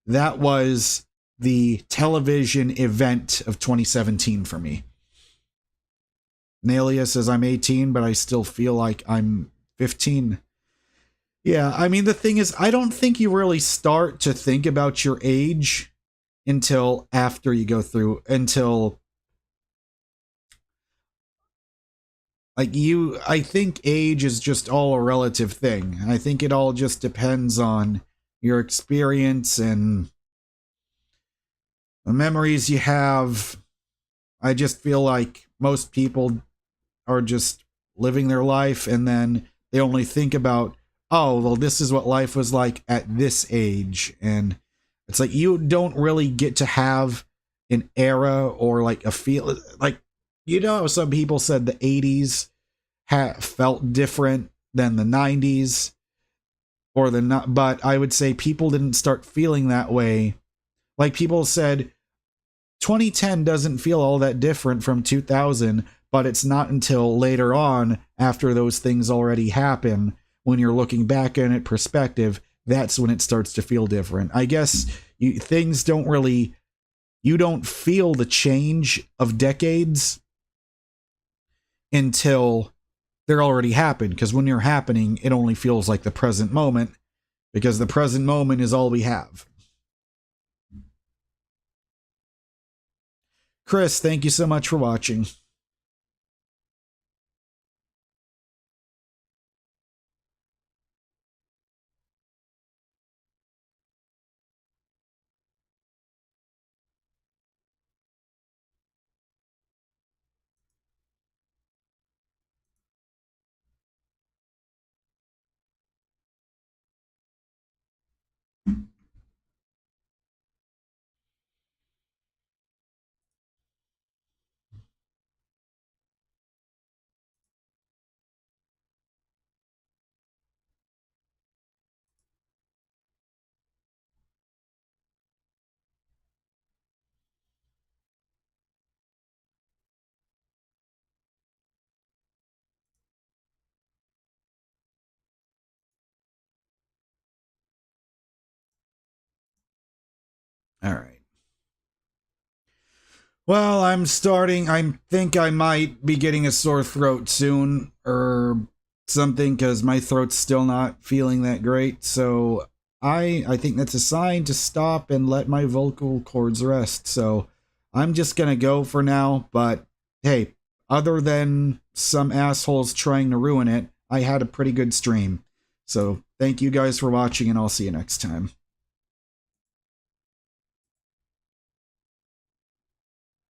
that was the television event of 2017 for me. Nalia says, "I'm 18, but I still feel like I'm 15. Yeah, I mean, the thing is, I don't think you really start to think about your age until after you go through, until, like, I think age is just all a relative thing. I think it all just depends on your experience and the memories you have. I just feel like most people are just living their life and then they only think about, oh, well, this is what life was like at this age. And it's like, you don't really get to have an era or like a feel, like, you know, some people said the 80s felt different than the 90s or but I would say people didn't start feeling that way. Like, people said 2010 doesn't feel all that different from 2000, but it's not until later on, after those things already happen, when you're looking back in it perspective, that's when it starts to feel different. I guess things don't really, you don't feel the change of decades until they're already happened, because when you're happening, it only feels like the present moment, because the present moment is all we have. Chris, thank you so much for watching. All right. Well, I think I might be getting a sore throat soon or something, because my throat's still not feeling that great. So I think that's a sign to stop and let my vocal cords rest. So I'm just going to go for now. But hey, other than some assholes trying to ruin it, I had a pretty good stream. So thank you guys for watching, and I'll see you next time.